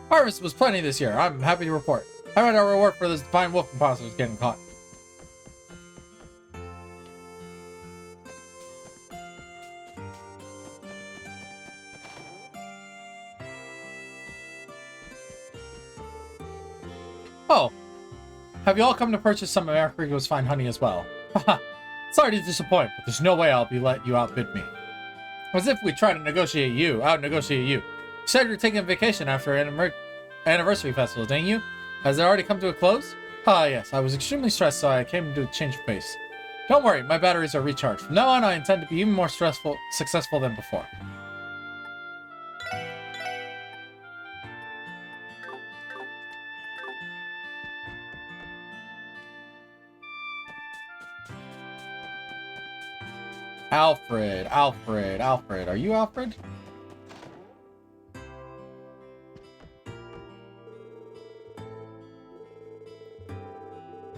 Harvest was plenty this year, I'm happy to report. I read our reward for this divine wolf imposter was getting caught. Oh, have you all come to purchase some of America's fine honey as well? Haha, sorry to disappoint, but there's no way I'll be let you outbid me. As if we try to out-negotiate you. You said you're taking a vacation after an anniversary festival, didn't you? Has it already come to a close? Ah, yes, I was extremely stressed, so I came to change of pace. Don't worry, my batteries are recharged. From now on, I intend to be even more successful than before. Alfred. Are you Alfred?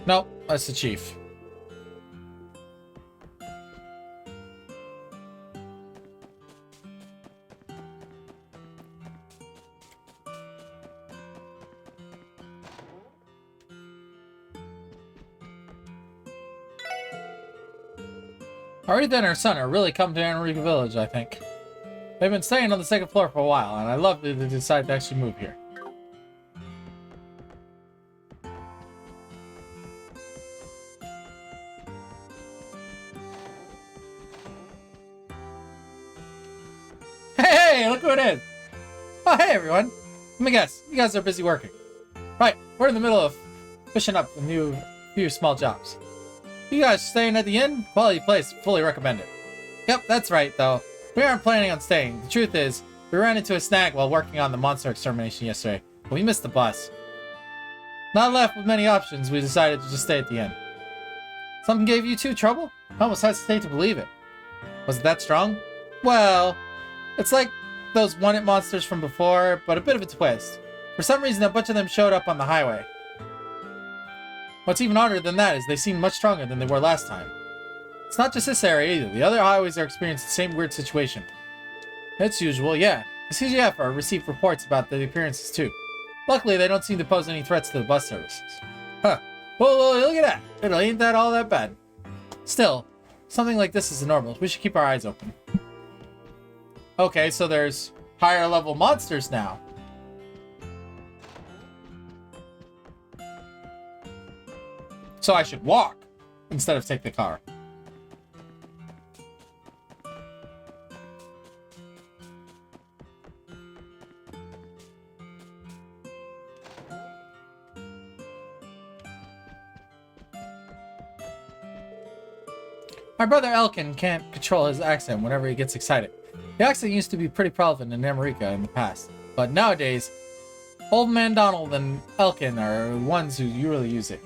Nope, that's the chief. Aretha and her son are really come to Anarika Village, I think. They've been staying on the second floor for a while, and I love that they decided to actually move here. Hey, look who it is! Oh, hey everyone! Let me guess, you guys are busy working. Right, we're in the middle of fishing up a few small jobs. You guys staying at the inn? Quality place, fully recommend it. Yep, that's right though. We aren't planning on staying. The truth is, we ran into a snag while working on the monster extermination yesterday, but we missed the bus. Not left with many options, we decided to just stay at the inn. Something gave you two trouble? I almost hesitate to believe it. Was it that strong? Well, it's like those one-hit monsters from before, but a bit of a twist. For some reason, a bunch of them showed up on the highway. What's even odder than that is they seem much stronger than they were last time. It's not just this area either. The other highways are experiencing the same weird situation. It's usual, yeah. The CGF are received reports about the appearances too. Luckily, they don't seem to pose any threats to the bus services. Huh. Whoa, look at that. It ain't that all that bad. Still, something like this is normal. We should keep our eyes open. Okay, so there's higher level monsters now. So I should walk instead of take the car. My brother Elkin can't control his accent whenever he gets excited. The accent used to be pretty prevalent in America in the past, but nowadays, Old Man Donald and Elkin are the ones who usually use it.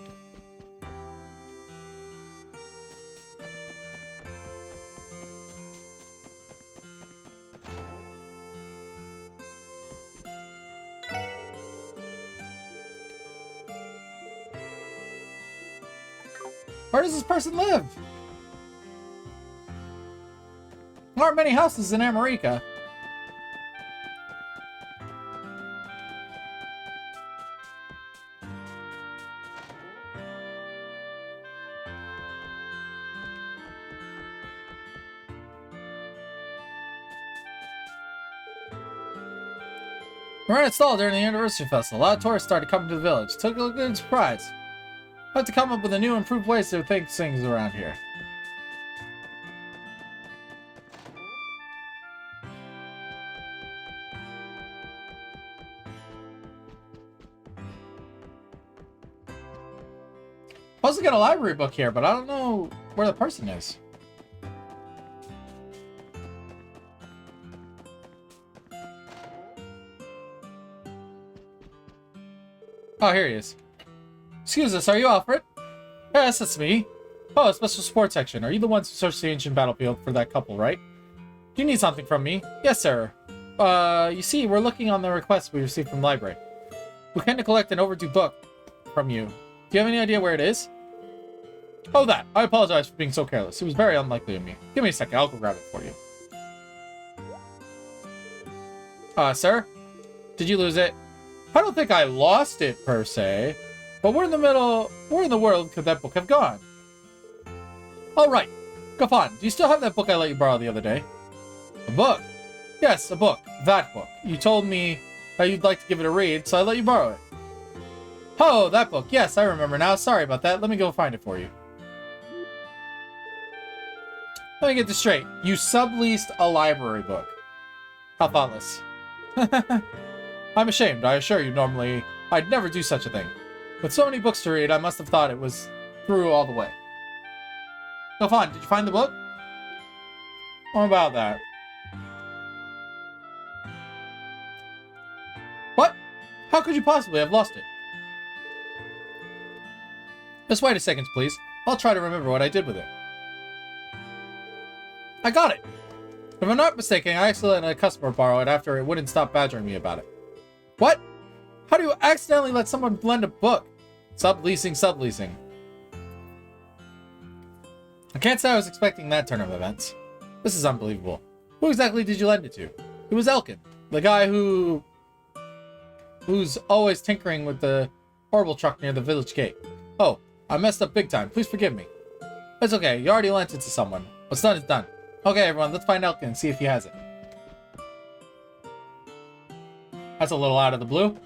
Where does this person live? There aren't many houses in America. We were installed during the University Festival. A lot of tourists started coming to the village. Took a good surprise. I have to come up with a new, improved ways to think things around here. Supposed to get a library book here, but I don't know where the person is. Oh, here he is. Excuse us, are you Alfred? Yes, that's me. Oh, special support section. Are you the ones who searched the ancient battlefield for that couple, right? Do you need something from me? Yes, sir. You see, we're looking on the request we received from the library. We came to collect an overdue book from you. Do you have any idea where it is? Oh, that. I apologize for being so careless. It was very unlikely of me. Give me a second. I'll go grab it for you. Sir? Did you lose it? I don't think I lost it, per se. But where in the world could that book have gone? All right. Gafan, do you still have that book I let you borrow the other day? A book? Yes, a book. That book. You told me that you'd like to give it a read, so I let you borrow it. Oh, that book. Yes, I remember now. Sorry about that. Let me go find it for you. Let me get this straight. You subleased a library book. How thoughtless. I'm ashamed. I assure you, normally, I'd never do such a thing. With so many books to read, I must have thought it was through all the way. Gafan, did you find the book? What about that? What? How could you possibly have lost it? Just wait a second, please. I'll try to remember what I did with it. I got it! If I'm not mistaken, I accidentally let a customer borrow it after it wouldn't stop badgering me about it. What? How do you accidentally let someone blend a book? Subleasing. I can't say I was expecting that turn of events. This is unbelievable. Who exactly did you lend it to? It was Elkin, the guy who's always tinkering with the horrible truck near the village gate. Oh, I messed up big time. Please forgive me. It's okay. You already lent it to someone. What's done is done. Okay, everyone, let's find Elkin and see if he has it. That's a little out of the blue.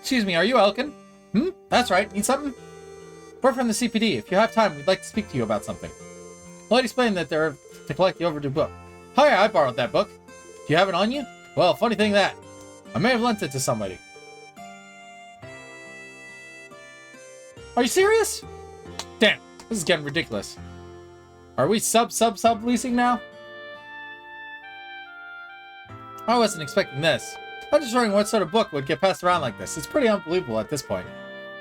Excuse me, are you Elkin? That's right. Need something? We're from the CPD. If you have time, we'd like to speak to you about something. Well, I'd explain that they're to collect the overdue book. Hi, I borrowed that book. Do you have it on you? Well, funny thing that. I may have lent it to somebody. Are you serious? Damn, this is getting ridiculous. Are we subleasing now? I wasn't expecting this. I'm just wondering what sort of book would get passed around like this. It's pretty unbelievable at this point.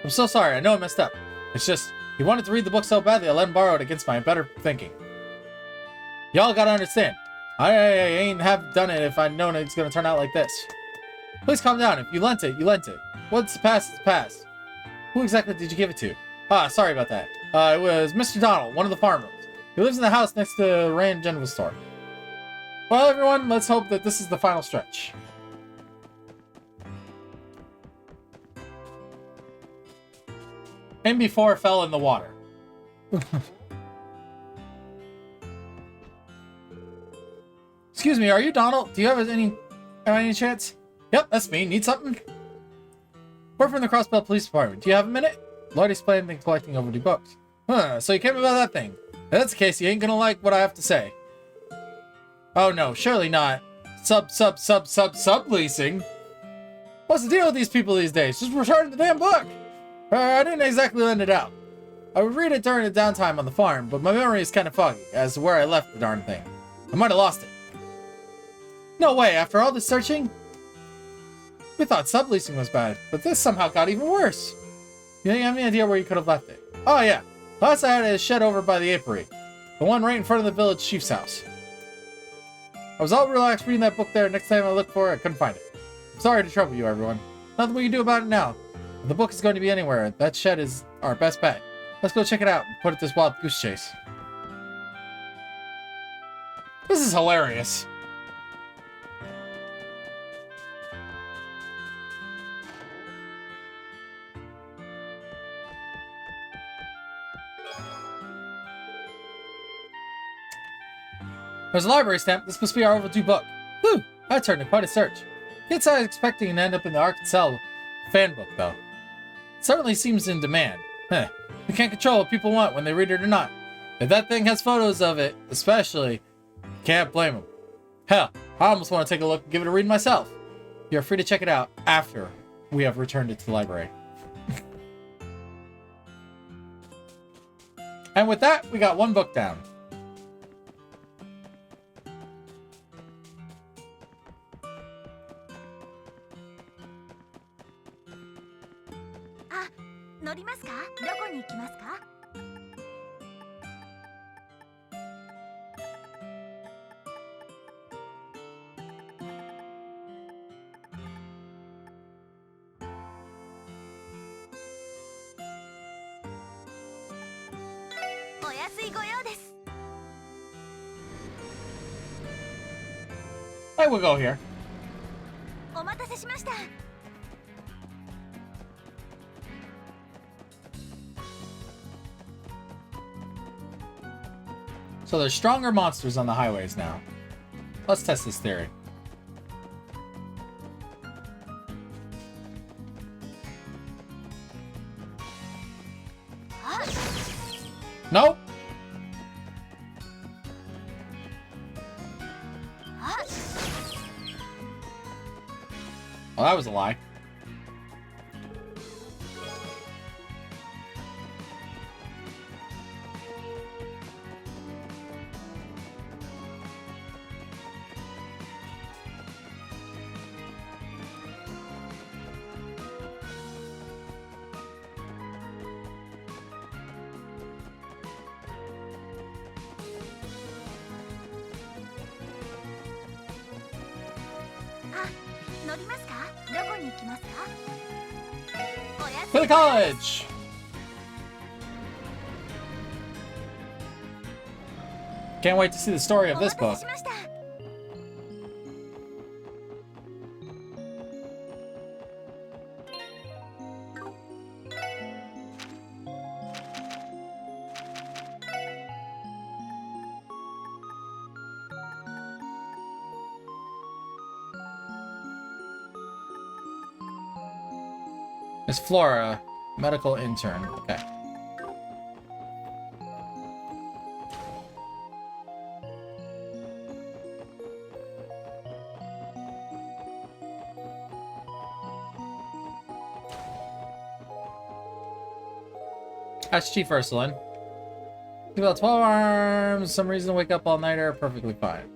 I'm so sorry, I know I messed up. It's just, he wanted to read the book so badly I let him borrow it against my better thinking. Y'all gotta understand. I ain't have done it if I'd known it's gonna turn out like this. Please calm down. If you lent it, you lent it. What's past is past. Who exactly did you give it to? Sorry about that. It was Mr. Donald, one of the farmers. He lives in the house next to the Rand General Store. Well, everyone, let's hope that this is the final stretch. M4 fell in the water. Excuse me, are you Donald? Do you have any chance? Yep, that's me. Need something? We're from the Crossbell Police Department. Do you have a minute? Lloyd explained been collecting overdue books. So you came about that thing. If that's the case, you ain't gonna like what I have to say. Oh no, surely not. Subleasing? What's the deal with these people these days? Just return the damn book! I didn't exactly lend it out. I would read it during the downtime on the farm, but my memory is kind of foggy as to where I left the darn thing. I might have lost it. No way, after all this searching? We thought subleasing was bad, but this somehow got even worse. You have any idea where you could have left it? Oh yeah, last I had it shed over by the apiary. The one right in front of the village chief's house. I was all relaxed reading that book there. Next time I looked for it, I couldn't find it. Sorry to trouble you, everyone. Nothing we can do about it now. If the book is going to be anywhere, that shed is our best bet. Let's go check it out and put it this wild goose chase. This is hilarious. There's a library stamp. This must be our overdue book. Whew, that turned in quite a search. Can't say I was expecting to end up in the Arkansas fan book, though. It certainly seems in demand. Heh. We can't control what people want when they read it or not. If that thing has photos of it, especially, can't blame them. Hell, I almost want to take a look and give it a read myself. You're free to check it out after we have returned it to the library. And with that, we got one book down. Ah, 乗りますか？どこに行きますか？ お安いご用です。 Hey, we'll go here. お待たせしました。 So there's stronger monsters on the highways now. Let's test this theory. Nope. Well, that was a lie. To the college! Can't wait to see the story of this book. Miss Flora, medical intern. Okay. That's Chief Ursuline. About 12 arms, some reason to wake up all nighter, perfectly fine.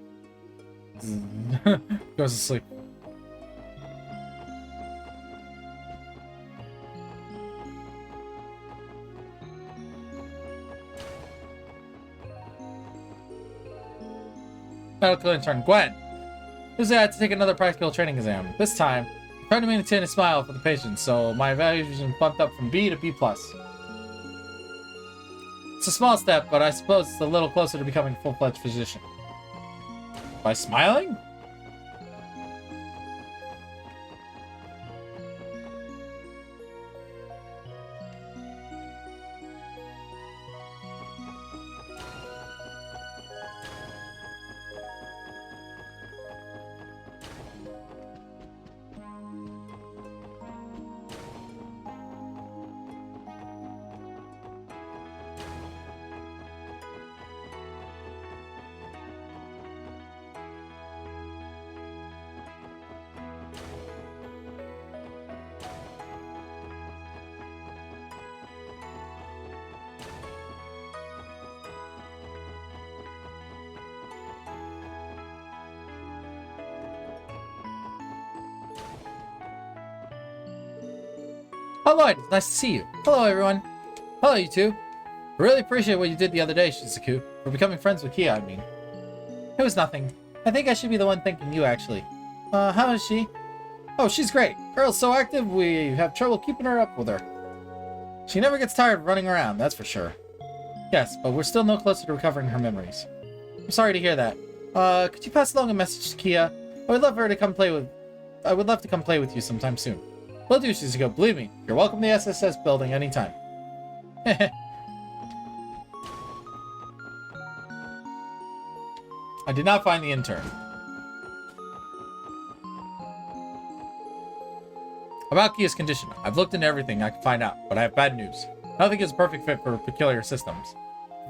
Goes to sleep. Medical intern Gwen. Usually I had to take another practical training exam. This time, I'm trying to maintain a smile for the patients, so my evaluation bumped up from B to B+. It's a small step, but I suppose it's a little closer to becoming a full-fledged physician. By smiling? Oh, Lloyd, it's nice to see you. Hello, everyone. Hello, you two. I really appreciate what you did the other day, Shizuku. For becoming friends with Kia, I mean. It was nothing. I think I should be the one thanking you, actually. How is she? Oh, she's great. Girl's so active, we have trouble keeping her up with her. She never gets tired of running around, that's for sure. Yes, but we're still no closer to recovering her memories. I'm sorry to hear that. Could you pass along a message to Kia? I would love to come play with you sometime soon. Will do, Shizuko. Believe me, you're welcome to the SSS building anytime. I did not find the intern. About Kia's condition, I've looked into everything I can find out, but I have bad news. Nothing is a perfect fit for peculiar symptoms.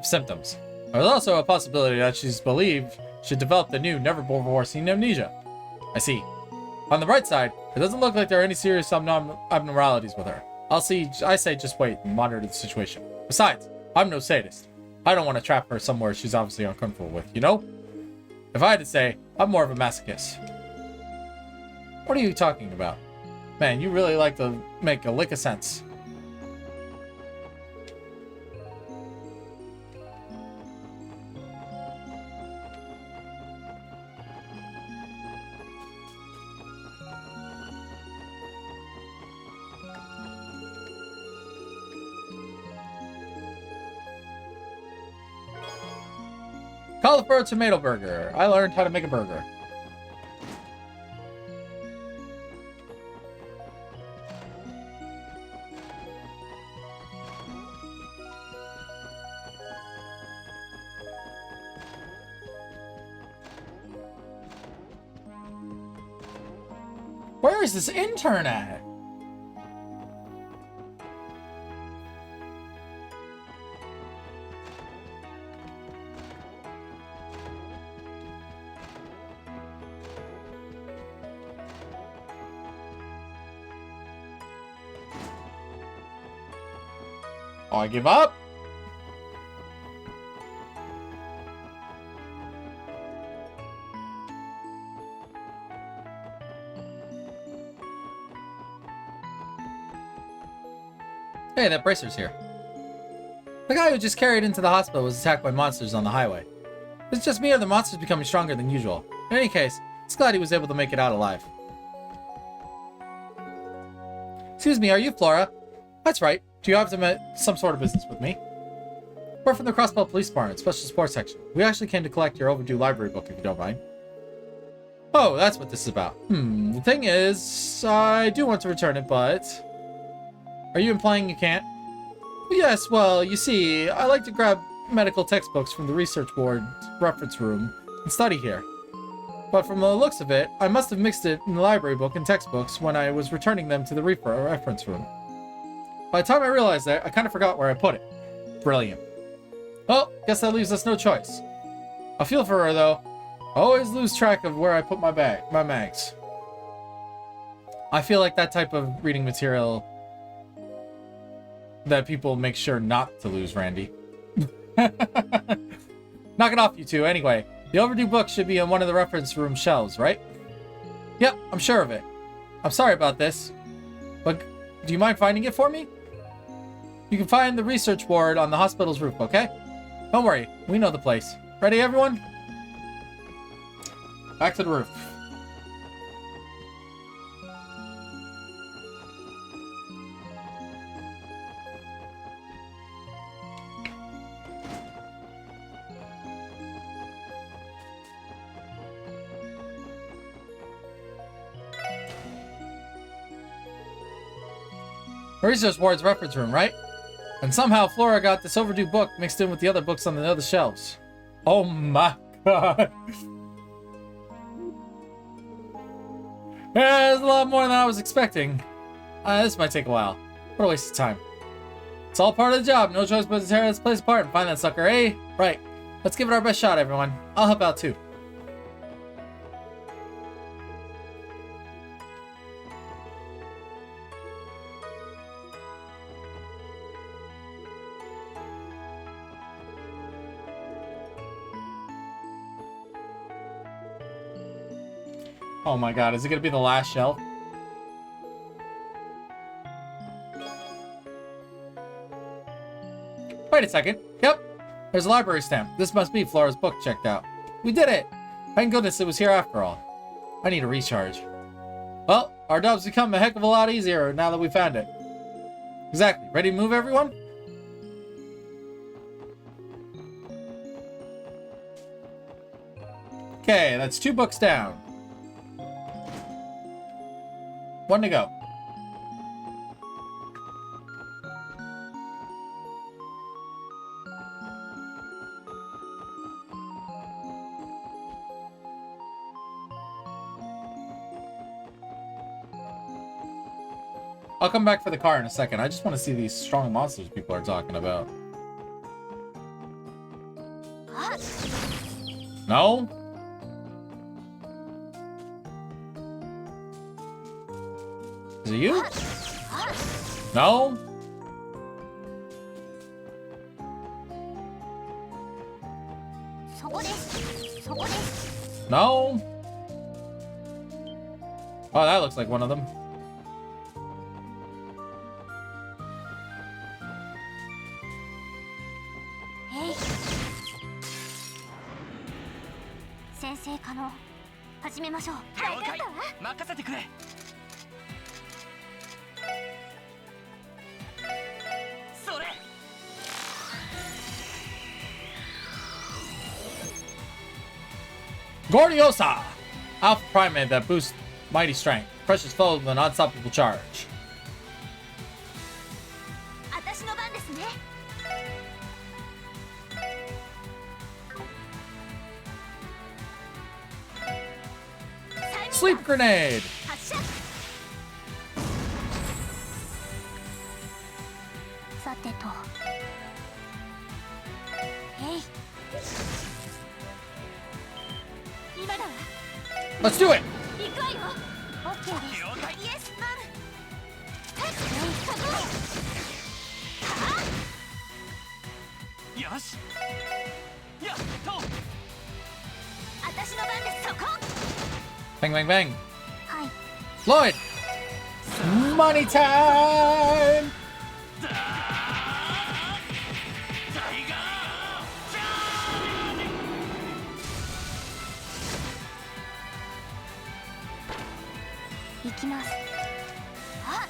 There's also a possibility that she's believed she developed the new never-before-seen amnesia. I see. On the bright side, it doesn't look like there are any serious abnormalities with her. I say just wait and monitor the situation. Besides, I'm no sadist. I don't want to trap her somewhere she's obviously uncomfortable with, you know? If I had to say, I'm more of a masochist. What are you talking about? Man, you really like to make a lick of sense. Cauliflower tomato burger. I learned how to make a burger. Where is this intern at? Oh, I give up. Hey, that bracer's here. The guy who just carried into the hospital was attacked by monsters on the highway. It's just me or the monsters becoming stronger than usual. In any case, it's glad he was able to make it out alive. Excuse me, are you Flora? That's right. Do you have some sort of business with me? We're from the Crossbelt Police Department, Special Sports Section. We actually came to collect your overdue library book, if you don't mind. Oh, that's what this is about. The thing is, I do want to return it, but... Are you implying you can't? Yes, well, you see, I like to grab medical textbooks from the research ward reference room and study here. But from the looks of it, I must have mixed it in the library book and textbooks when I was returning them to the reference room. By the time I realized that, I kind of forgot where I put it. Brilliant. Well, guess that leaves us no choice. I feel for her, though. I always lose track of where I put my mags. I feel like that type of reading material that people make sure not to lose, Randy. Knock it off, you two. Anyway, the overdue book should be on one of the reference room shelves, right? Yep, I'm sure of it. I'm sorry about this, but do you mind finding it for me? You can find the research ward on the hospital's roof, okay? Don't worry, we know the place. Ready, everyone? Back to the roof. The research ward's reference room, right? And somehow Flora got this overdue book mixed in with the other books on the other shelves. Oh my god. Yeah, there's a lot more than I was expecting. This might take a while. What a waste of time. It's all part of the job. No choice but to tear this place apart and find that sucker, eh? Right. Let's give it our best shot, everyone. I'll help out too. Oh my god, is it gonna be the last shelf? Wait a second. Yep, there's a library stamp. This must be Flora's book checked out. We did it! Thank goodness it was here after all. I need a recharge. Well, Our job's become a heck of a lot easier now that we found it. Exactly. Ready to move, everyone? Okay, that's 2 books down. 1 to go. I'll come back for the car in a second. I just want to see these strong monsters people are talking about. No? Is it you? No? No? Oh, that looks like one of them. Sensei Kano, 始めましょう。了解。任せてくれ。それ。Gordiosa! Alpha Primate that boosts mighty strength. Precious foe with an unstoppable charge. 私の番ですね。Sleep grenade! 発射。さてと。えい。今だわ。 Let's do it! 行くわよ。オッケーです。了解。イエスマム。はい、カゴー。よし。やっと。私の番です。そこ。 Bang, bang, bang. はい。 Lloyd! Money time! タイガーチャージ。行きます。あ、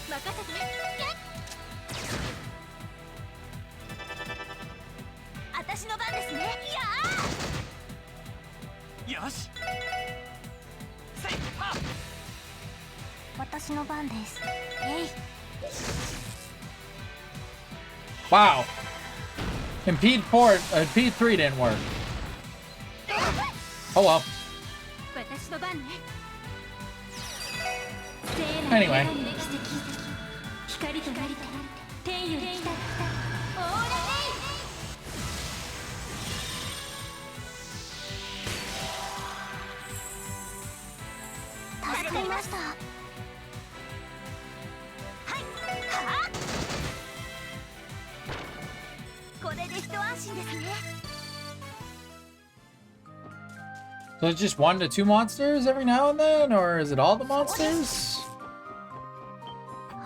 任せて。私の番ですね。よし。せいは。私の番です。えい。 Wow. Impede 3 didn't work. Oh well. 私の番ね。 Anyway. 光となり天より来た。オーライ。助かりました。はい。はあ。これで一安心ですね。 So it's just 1 to 2 monsters every now and then? Or is it all the monsters?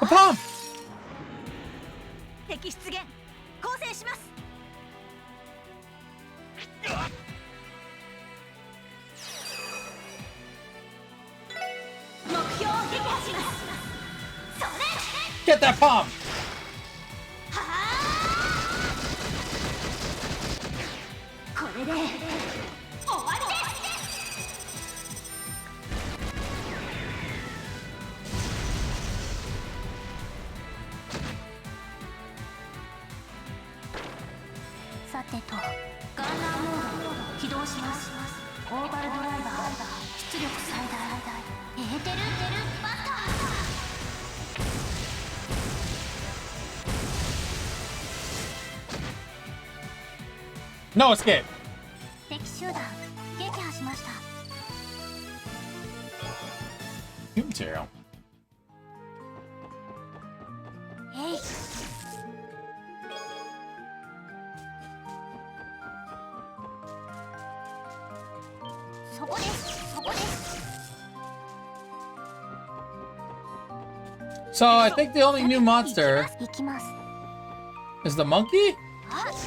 A pump! 敵出現。構成します。目標を撃破します。それ。 Get that pump! はあ。これで終わりです。 さてと、ガンナーモード起動します。オーバルドライバー出力最大。エーテルバスター。 No escape! 敵集団撃破しました。 New material. えい。そこです。そこです。 So I think the only new monster 行きます。 is the monkey? あ、あ。 こ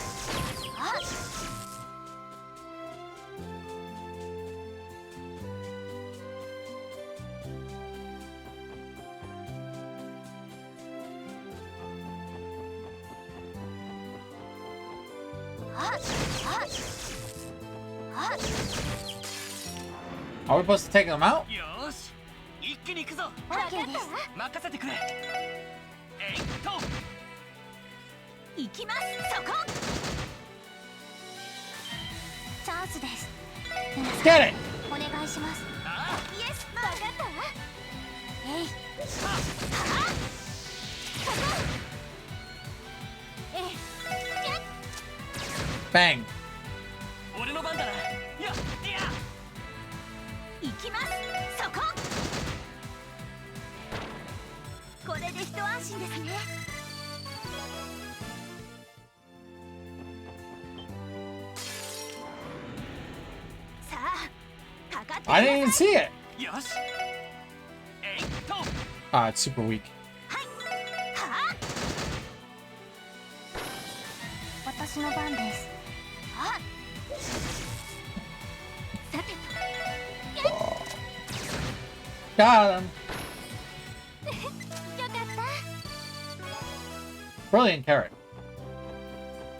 Are we supposed to take them out? よーし一気に行くぞ。オッケーです。任せてくれ。えいっと行きます。そこ。チャンスです。皆さん Get it! お願いします。あイエス、わかったわ。えい。あはあ。そこ。えい。Bang! 俺の番だな。やっいや行きます。そこ。これで一安心ですね。さあ、かかってくださ I い。 didn't even see it! よしえいっと Ah, it's super weak. はあ。私の番です。はあ。さてと。 Got him! よかった。 Brilliant carrot.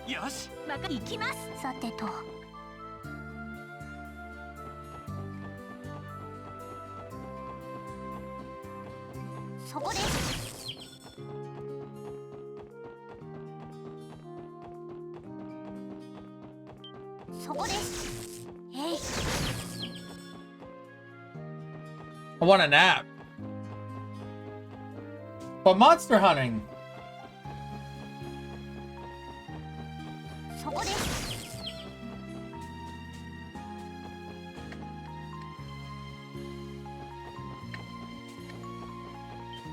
よし行きます。さてと。そこです。そこです。えい。 I want a nap. But monster hunting. そこです。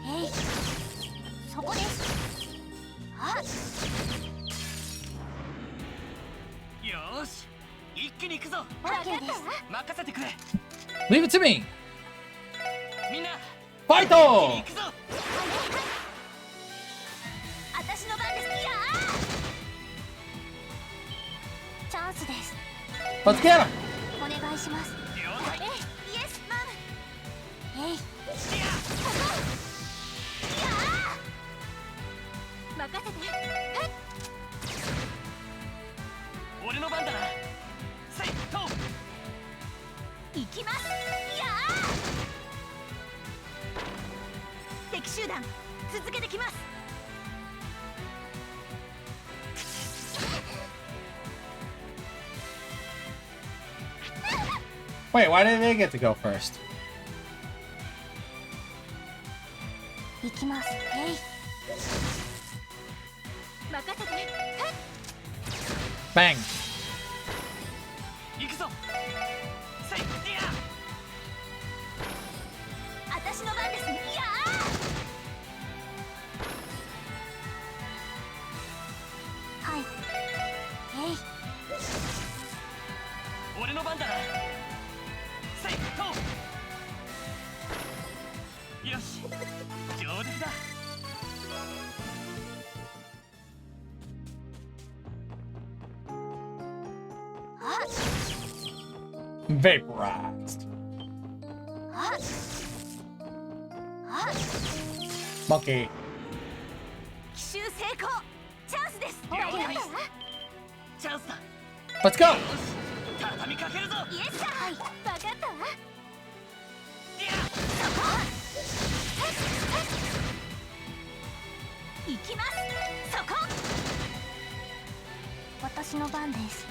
えい。そこです。あ。よーし一気に行くぞ。オッケーです。任せてくれ。 Leave it to me! みんな Fight! 行くぞ。私の番です。いやー。チャンスです。 Let's get him! お願いします。了解。えい、イエスマム。えい。いやそこ。いやー。任せて。はい。俺の番だな。せいと行きます。いやー。敵集団続けてきます。 Wait, why did they get to go first? 行きます。えい。任せて。はい。 Bang! 行くぞ。せいいや私の番です。いやー。はい。えい。俺の番だな。せいとよし上出来だ。 あ。 Vaporized. あ。あ。 Monkey. 奇襲成功。チャンスです。了解はい。チャンスだ。 Let's go! よし畳みかけるぞ。イエスさん。はい。わかったわ。いやそこ。行きます。そこ。私の番です。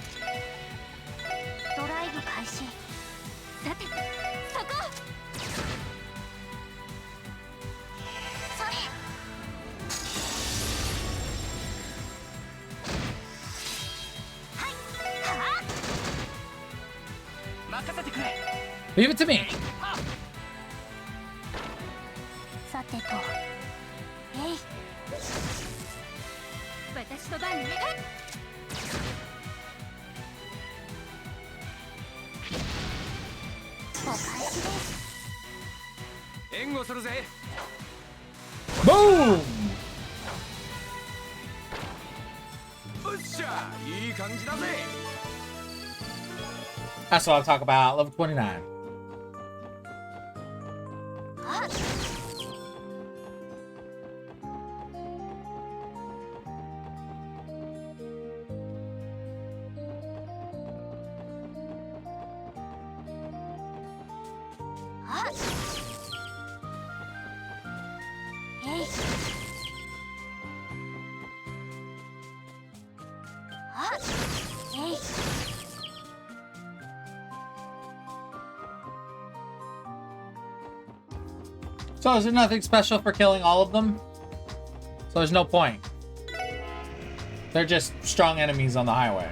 ドライブ開始。さて、そこ。それ。はい。はあ。任せてくれ。 Leave it to me! はっさてと。えい。私の番ね。お返しです。援護するぜ。 Boom! うっしゃ、いい感じだぜ。 That's what I'm talking about. Level 29. あ。あっえいあっえい So is there nothing special for killing all of them? So there's no point. They're just strong enemies on the highway.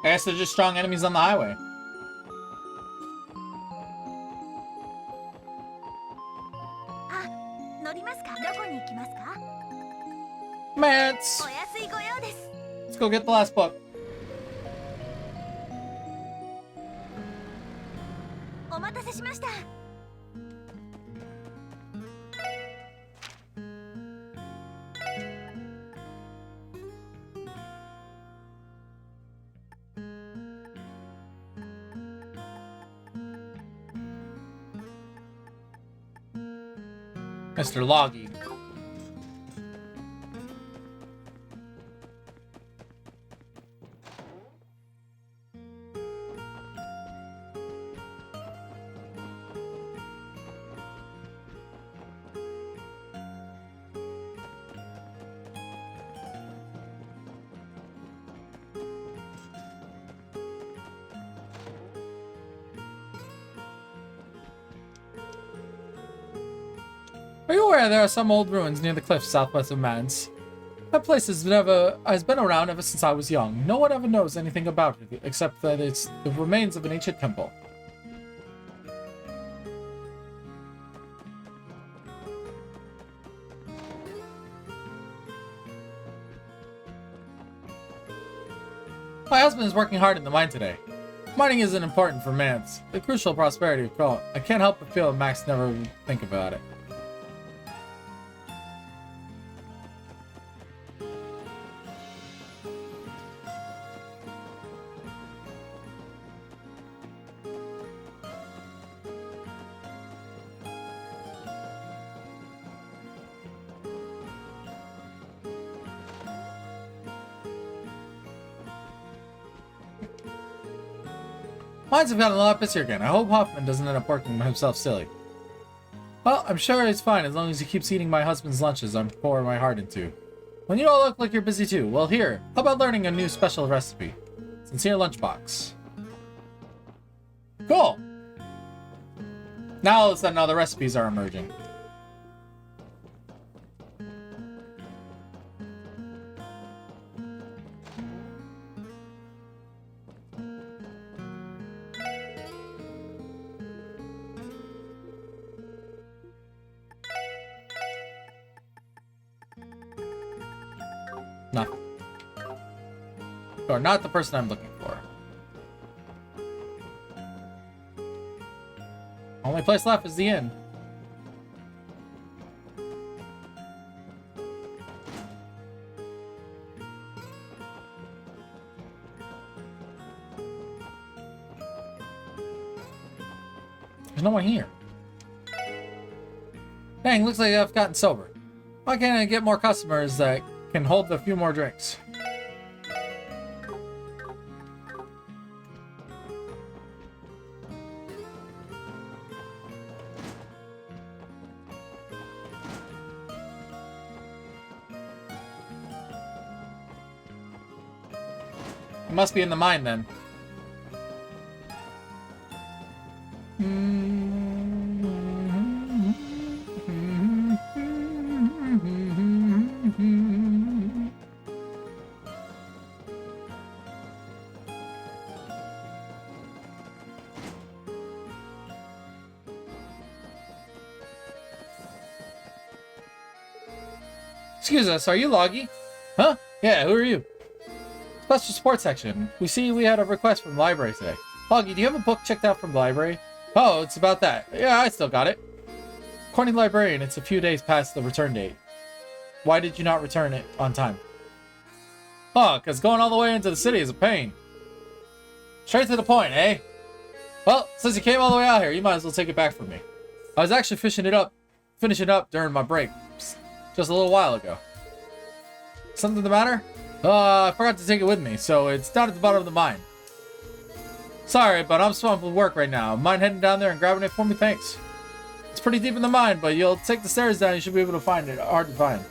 I guess they're just strong enemies on the highway. あ、乗りますか。どこに行きますか。 Mance! お安いご用です。 Let's go get the last book. お待たせしました。 Mr. Loggy. Are you aware there are some old ruins near the cliffs southwest of Mance? That place has been around ever since I was young. No one ever knows anything about it, except that it's the remains of an ancient temple. My husband is working hard in the mine today. Mining isn't important for Mance. The crucial prosperity of Crow. I can't help but feel Max never think about it. Mines have gotten a lot busier again. I hope Hoffman doesn't end up working himself silly. Well, I'm sure it's fine as long as he keeps eating my husband's lunches I'm pouring my heart into. When you all look like you're busy too, well here, how about learning a new special recipe? Sincere Lunchbox. Cool! Now all of a sudden all the recipes are emerging. Nothing. You're not the person I'm looking for. Only place left is the inn. There's no one here. Dang, looks like I've gotten sober. Why can't I get more customers that can hold a few more drinks? It must be in the mine then. Excuse us, are you Loggy? Huh? Yeah, who are you? Special support section. We see we had a request from the library today. Loggy, do you have a book checked out from the library? Oh, it's about that. Yeah, I still got it. According to the librarian, it's a few days past the return date. Why did you not return it on time? Oh, because going all the way into the city is a pain. Straight to the point, eh? Well, since you came all the way out here, you might as well take it back from me. I was actually finishing it up during my break, just a little while ago. Something the matter? I forgot to take it with me, so it's down at the bottom of the mine. Sorry, but I'm swamped with work right now. Mind heading down there and grabbing it for me? Thanks. It's pretty deep in the mine, but you'll take the stairs down, you should be able to find it. Hard to find.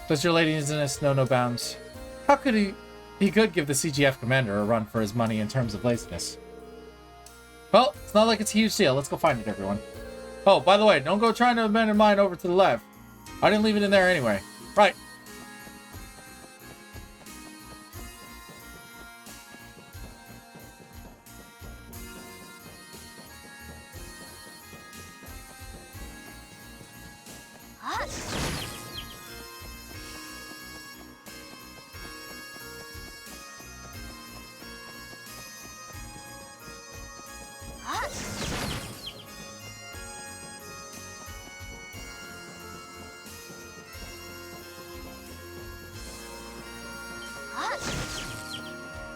Does your laziness know no bounds? How could he... He could give the CGF commander a run for his money in terms of laziness. Well, it's not like it's a huge deal. Let's go find it, everyone. Oh, by the way, don't go trying to abandon mine over to the left. I didn't leave it in there anyway. Right.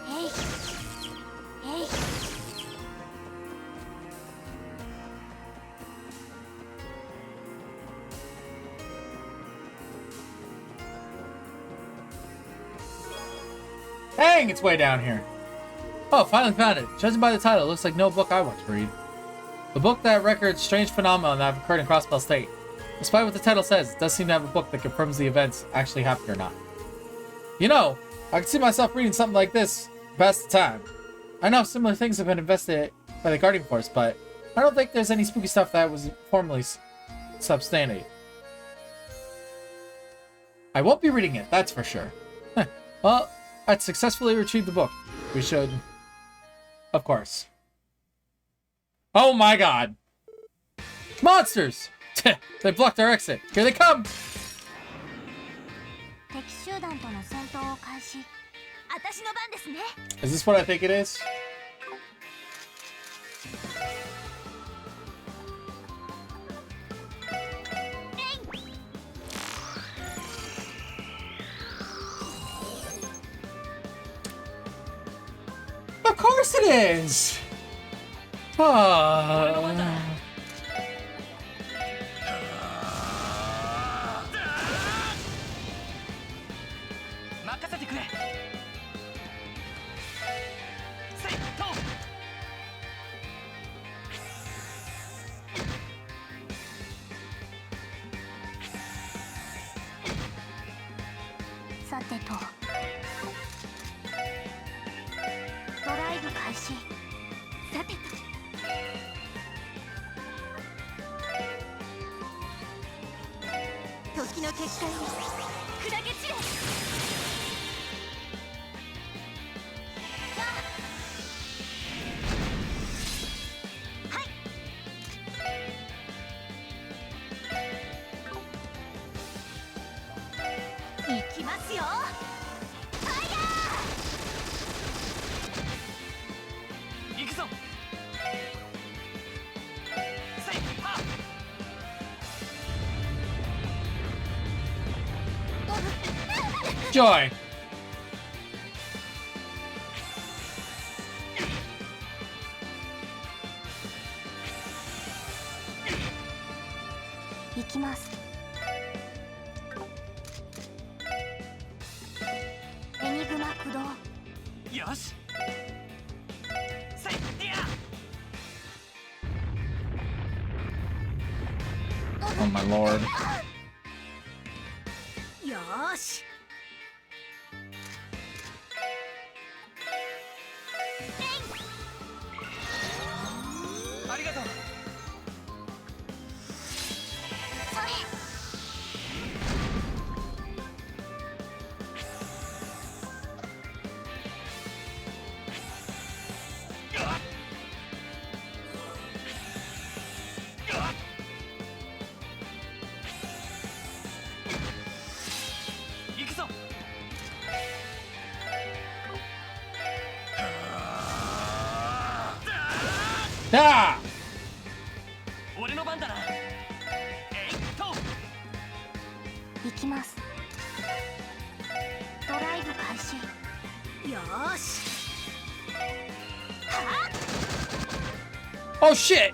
Hey. Hey. Dang, it's way down here. Oh, finally found it. Judging by the title, it looks like no book I want to read. The book that records strange phenomena that have occurred in Crossbell State. Despite what the title says, it does seem to have a book that confirms the events actually happened or not. You know, I can see myself reading something like this to pass the time. I know similar things have been investigated by the Guardian Force, but I don't think there's any spooky stuff that was formally substantiated. I won't be reading it, that's for sure. Well, I'd successfully retrieved the book. We should... Of course. Oh my god! Monsters! They blocked our exit. Here they come! 敵集団との戦闘を開始。私の番ですね。 Is this what I think it is? Of course it is! Ah. 任せてくれ。せいと。さてと。ドライブ開始。さてと。時の結界に砕け散れ。 行きますよ。ファイヤー。行くぞ。せいは。 Joy! 行きます。エニグマ駆動。よし。せいや。 Oh my lord. よーし。 ありがとう。それ。 行くぞ。 Ah! 俺の番だな。えいと。行きます。ドライブ開始。よーし。 Oh shit!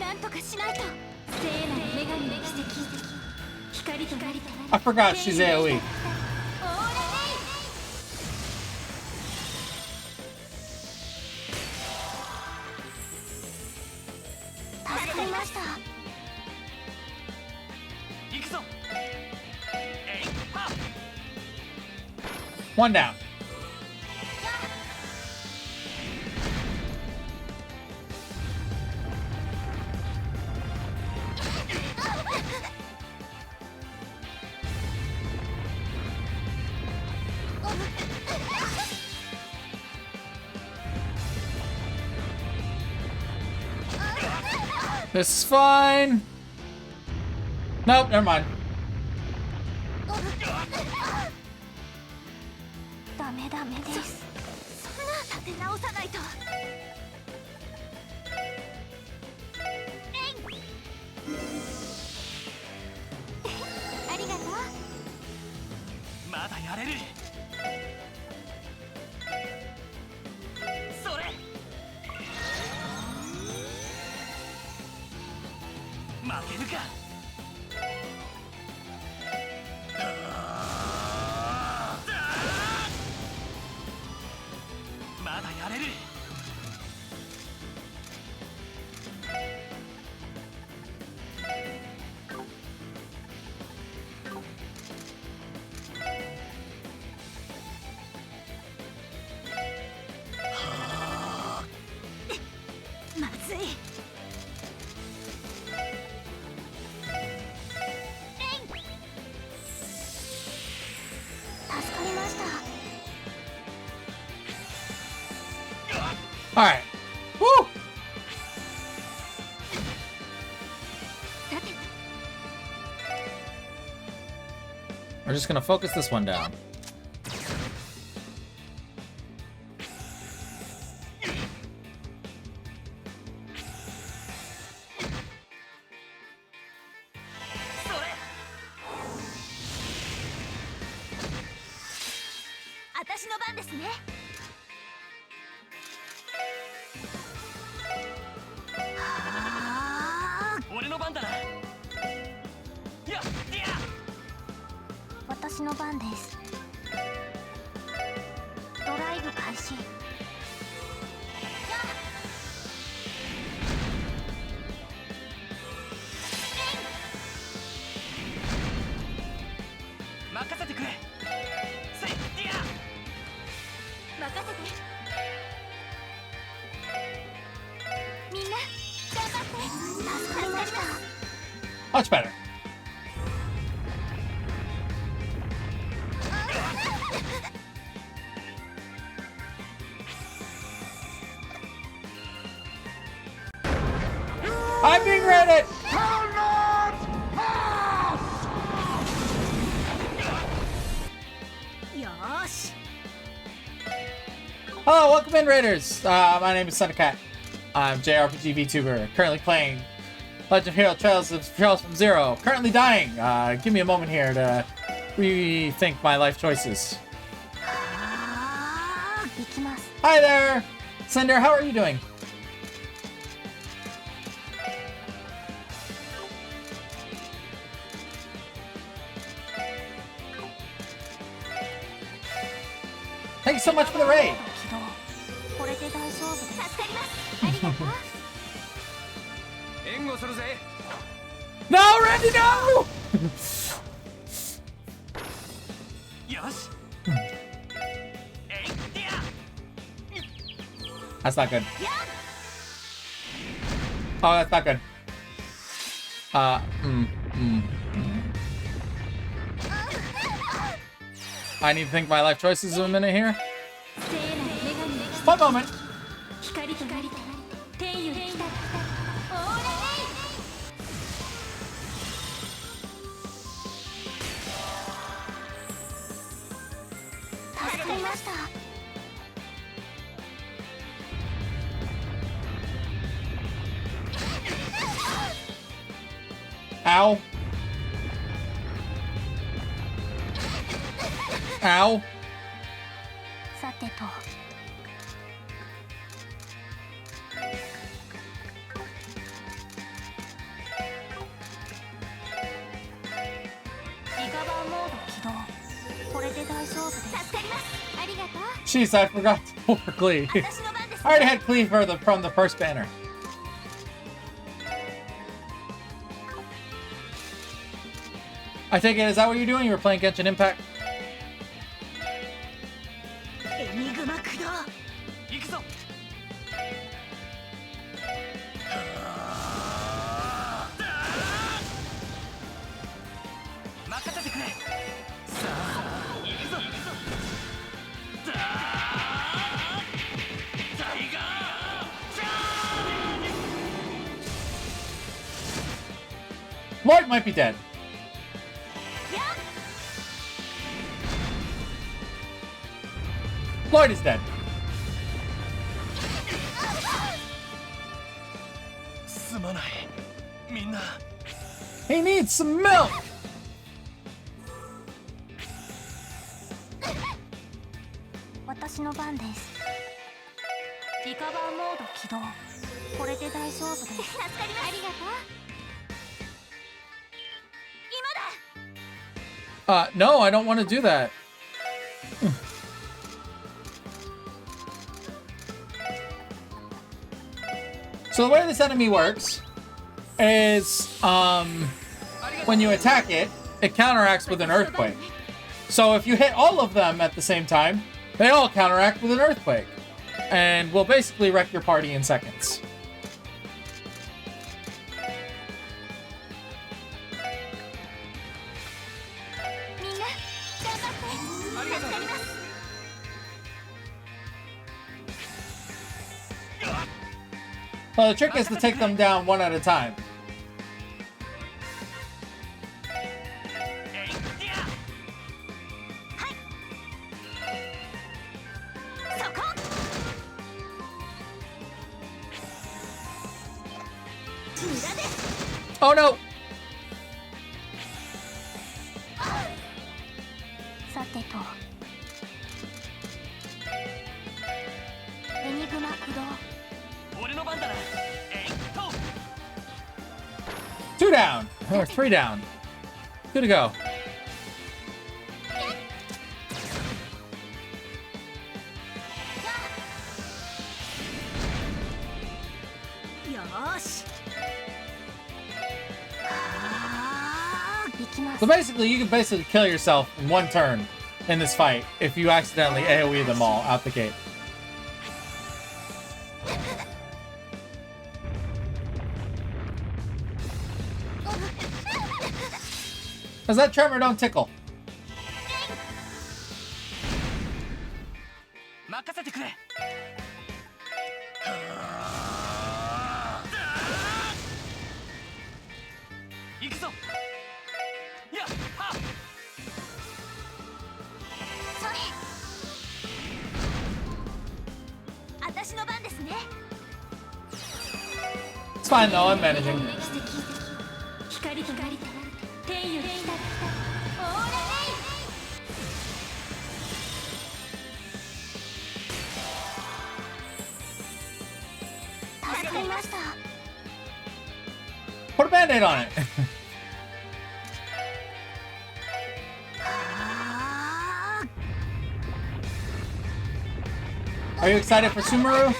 なんとかしないと。聖なる女神の奇跡。光となりと。 I forgot she's AoE. 助かりました。行くぞ。えいはっ。 One down. This is fine. Nope, never mind. ダメダメです。そんな立て直さないと。ありがとう。まだやれる。それ。負けるか。まだやれる。まずい。助かりました。 All right. Woo! さて We're just gonna focus this one down. それ。私の番ですね。はあ、俺の番だな。やっいや。私の番です。ドライブ開始。任せてくれ。せいや。任せて。みんな頑張って。助かりました。 Much better. I'm being read it. よーし。 Hello, welcome in, Raiders. My name is Suncat. I'm JRPG VTuber, currently playing Legend of Hero Trails from Zero. Currently dying. Give me a moment here to rethink my life choices. はあ、行きます。 Hi there, Cinder. How are you doing? Thank you so much for the raid. 起動。これで大丈夫です。助かります。ありがとう。援護するぜ。 No, Randy, no! よし。えいや。 That's not good. Oh, that's not good. I need to think my life choices a minute here. 聖なる女神の奇 One moment. 跡。光となり天より来た。オーラ助かりました。Ow. Ow. さてとリカバーモード起動これで大丈夫です助かりますありがとう Jeez, I forgot to pull for Klee. 私の番です I already had Klee from the first banner. I take it, is that what you're doing? You were playing Genshin Impact? エニグマ駆動行くぞ任せてくれさあ行くぞ行くぞだータイガーチャー Lloyd might be dead. Lloyd is dead. すまないみんな He needs some milk. 私の番ですリカバーモード起動これで大丈夫です助かりますありがとう No, I don't want to do that. So the way this enemy works is, when you attack it, it counteracts with an earthquake. So if you hit all of them at the same time, they all counteract with an earthquake. And will basically wreck your party in seconds. Well, the trick is to take them down one at a time. Oh no! さてとエニグマ駆動俺の番だなえいっと 2 down! Or 3 down. Good to go. So basically, you can basically kill yourself in one turn in this fight if you accidentally AoE them all out the gate. Cause that tremor don't tickle. 任せてくれ行くぞやっはっそれ私の番ですね It's fine though, I'm managing. 光と光天より来たオーラレイ助かりました Put a band-aid on it. Are you excited for Sumeru?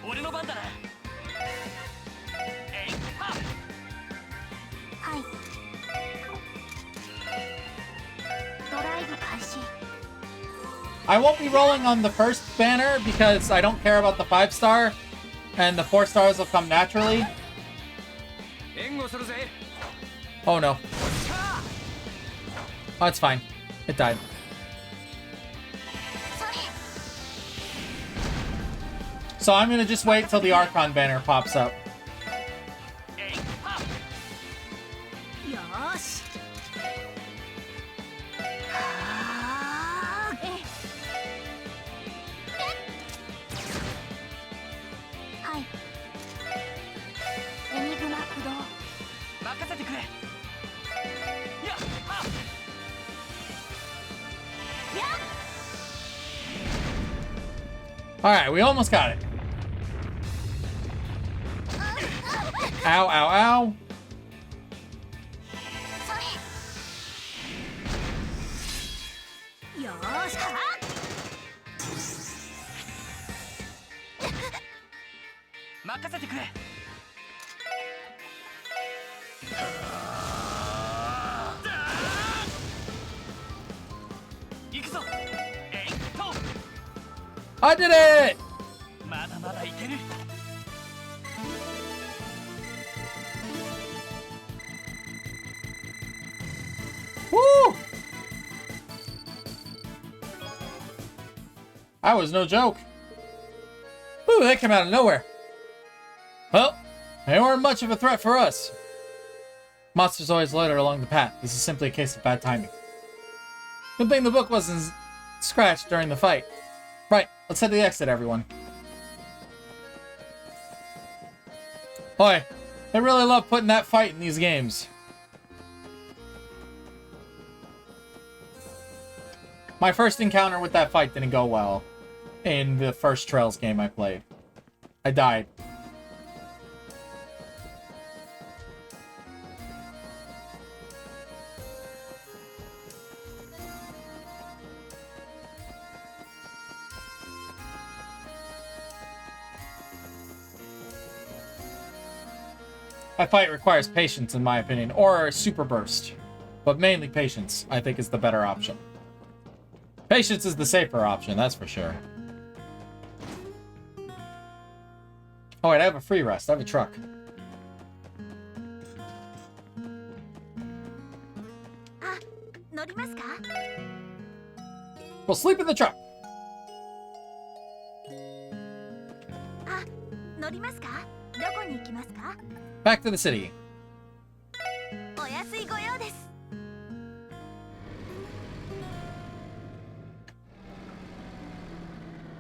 俺の番だなえいっはっはいドライブ開始 I won't be rolling on the first banner because I don't care about the 5-star, and the 4 stars will come naturally. 援護するぜ Oh no. Oh, it's fine. It died. それ So I'm gonna just wait till the Archon banner pops up. えいっはっよーしはーえはいエニグマ駆動 Alright, we almost got it. Ow, ow, ow. それよーしは任せてくれ。行くぞ。えいっと。 I did it! まだまだいける。 Woo! That was no joke. Ooh, they came out of nowhere. Well, they weren't much of a threat for us. Monsters always loiter along the path. This is simply a case of bad timing. Good thing the book wasn't scratched during the fight. Right, let's head to the exit, everyone. Boy, they really love putting that fight in these games. My first encounter with that fight didn't go well in the first Trails game I played. I died. That fight requires patience, in my opinion, or a super burst. But mainly patience, I think, is the better option. Patience is the safer option, that's for sure. Oh wait, I have a free rest. I have a truck.あ、乗りますか? We'll sleep in the truck. あ、乗りますか? どこに行きますか? Back to the city. お安いご用です。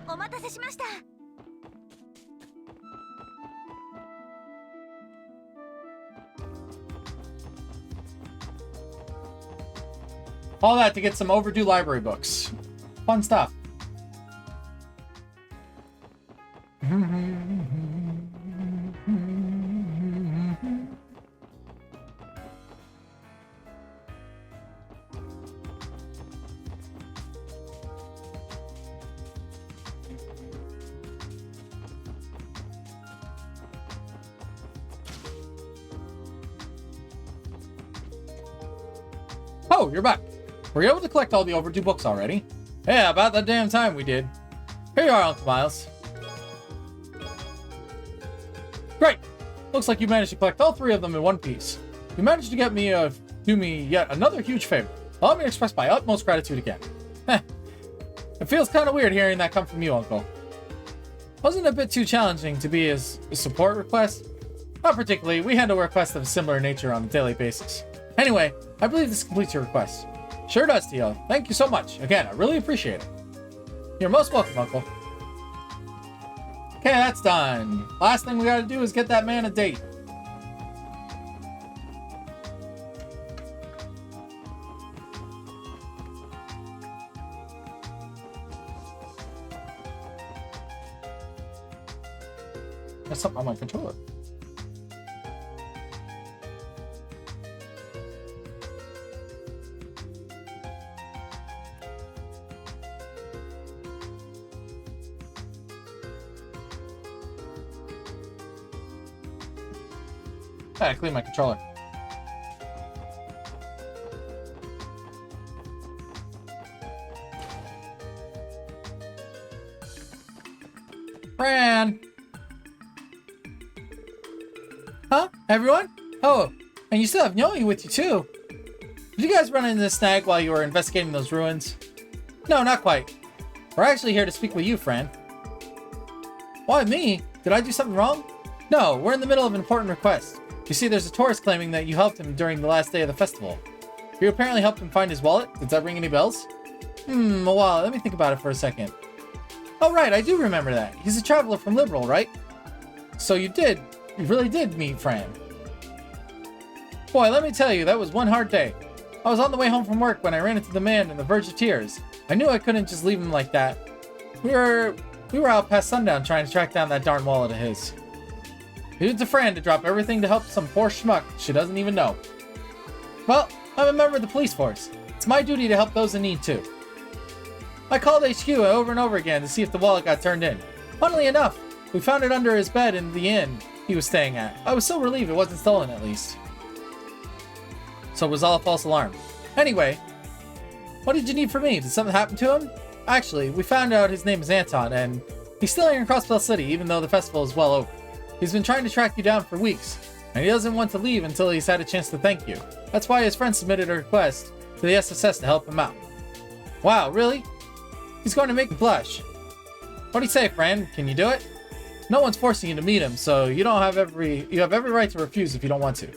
お待たせしました。 All that to get some overdue library books. Fun stuff. Oh, you're back. Were you able to collect all the overdue books already? Yeah, about that damn time we did. Here you are, Uncle Miles. Great! Looks like you managed to collect all 3 of them in one piece. You managed to get me, do me yet another huge favor. Allow me to express my utmost gratitude again. Heh. It feels kind of weird hearing that come from you, Uncle. Wasn't it a bit too challenging to be his support request? Not particularly. We handle requests of a similar nature on a daily basis. Anyway, I believe this completes your request. Sure does, Tio. Thank you so much. Again, I really appreciate it. You're most welcome, Uncle. Okay, that's done. Last thing we gotta do is get that man a date. There's something on my controller. I gotta clean my controller. Fran! Huh? Everyone? Oh, and you still have Nyoi with you too. Did you guys run into this snag while you were investigating those ruins? No, not quite. We're actually here to speak with you, Fran. Why me? Did I do something wrong? No, we're in the middle of an important request. You see, there's a tourist claiming that you helped him during the last day of the festival. You apparently helped him find his wallet. Does that ring any bells? A wallet. Let me think about it for a second. Oh, right. I do remember that. He's a traveler from Liberal, right? So you really did meet Fran. Boy, let me tell you, that was one hard day. I was on the way home from work when I ran into the man on the verge of tears. I knew I couldn't just leave him like that. We were We were out past sundown trying to track down that darn wallet of his. He needs a friend to drop everything to help some poor schmuck she doesn't even know. Well, I'm a member of the police force. It's my duty to help those in need too. I called HQ over and over again to see if the wallet got turned in. Funnily enough, we found it under his bed in the inn he was staying at. I was so relieved it wasn't stolen at least. So it was all a false alarm. Anyway, what did you need from me? Did something happen to him? Actually, we found out his name is Anton, and he's still here in Crossbell City, even though the festival is well over. He's been trying to track you down for weeks, and he doesn't want to leave until he's had a chance to thank you. That's why his friend submitted a request to the SSS to help him out. Wow, really? He's going to make me blush. What do you say, friend? Can you do it? No one's forcing you to meet him, so you have every right to refuse if you don't want to.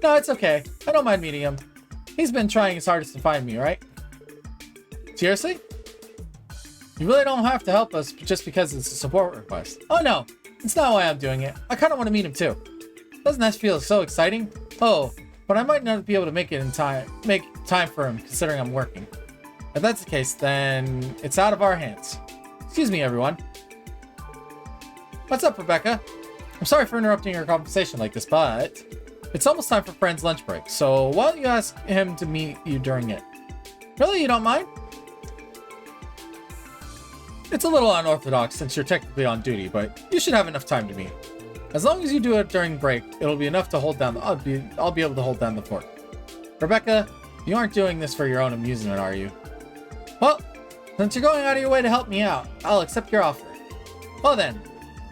No, it's okay. I don't mind meeting him. He's been trying his hardest to find me, right? Seriously? You really don't have to help us just because it's a support request. Oh no, it's not why I'm doing it. I kind of want to meet him too. Doesn't that feel so exciting? Oh, but I might not be able to make time for him considering I'm working. If that's the case, then it's out of our hands. Excuse me, everyone. What's up, Rebecca? I'm sorry for interrupting your conversation like this, but it's almost time for Friend's lunch break, so why don't you ask him to meet you during it? Really, you don't mind? It's a little unorthodox since you're technically on duty, but you should have enough time to meet. As long as you do it during break, it'll be enough to hold down. I'll be able to hold down the fort. Rebecca, you aren't doing this for your own amusement, are you? Well, since you're going out of your way to help me out, I'll accept your offer. Well then,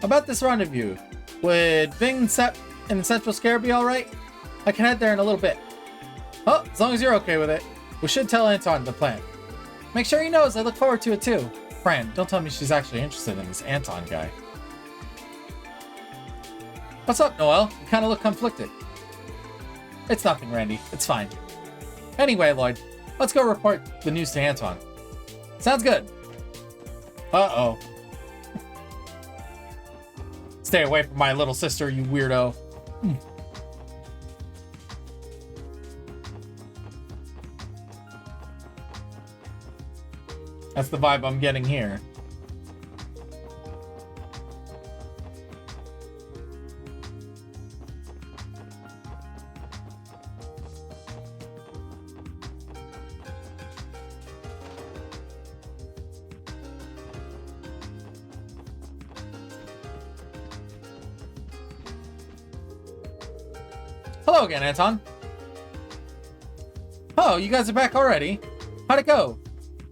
about this rendezvous, would Ving Sepp in the Central Square be alright? I can head there in a little bit. Well, as long as you're okay with it, we should tell Anton the plan. Make sure he knows I look forward to it too. Fran, don't tell me she's actually interested in this Anton guy. What's up, Noel? You kind of look conflicted. It's nothing, Randy. It's fine. Anyway, Lloyd, let's go report the news to Anton. Sounds good. Uh-oh. Stay away from my little sister, you weirdo. That's the vibe I'm getting here. Hello again, Anton. Oh, you guys are back already? How'd it go?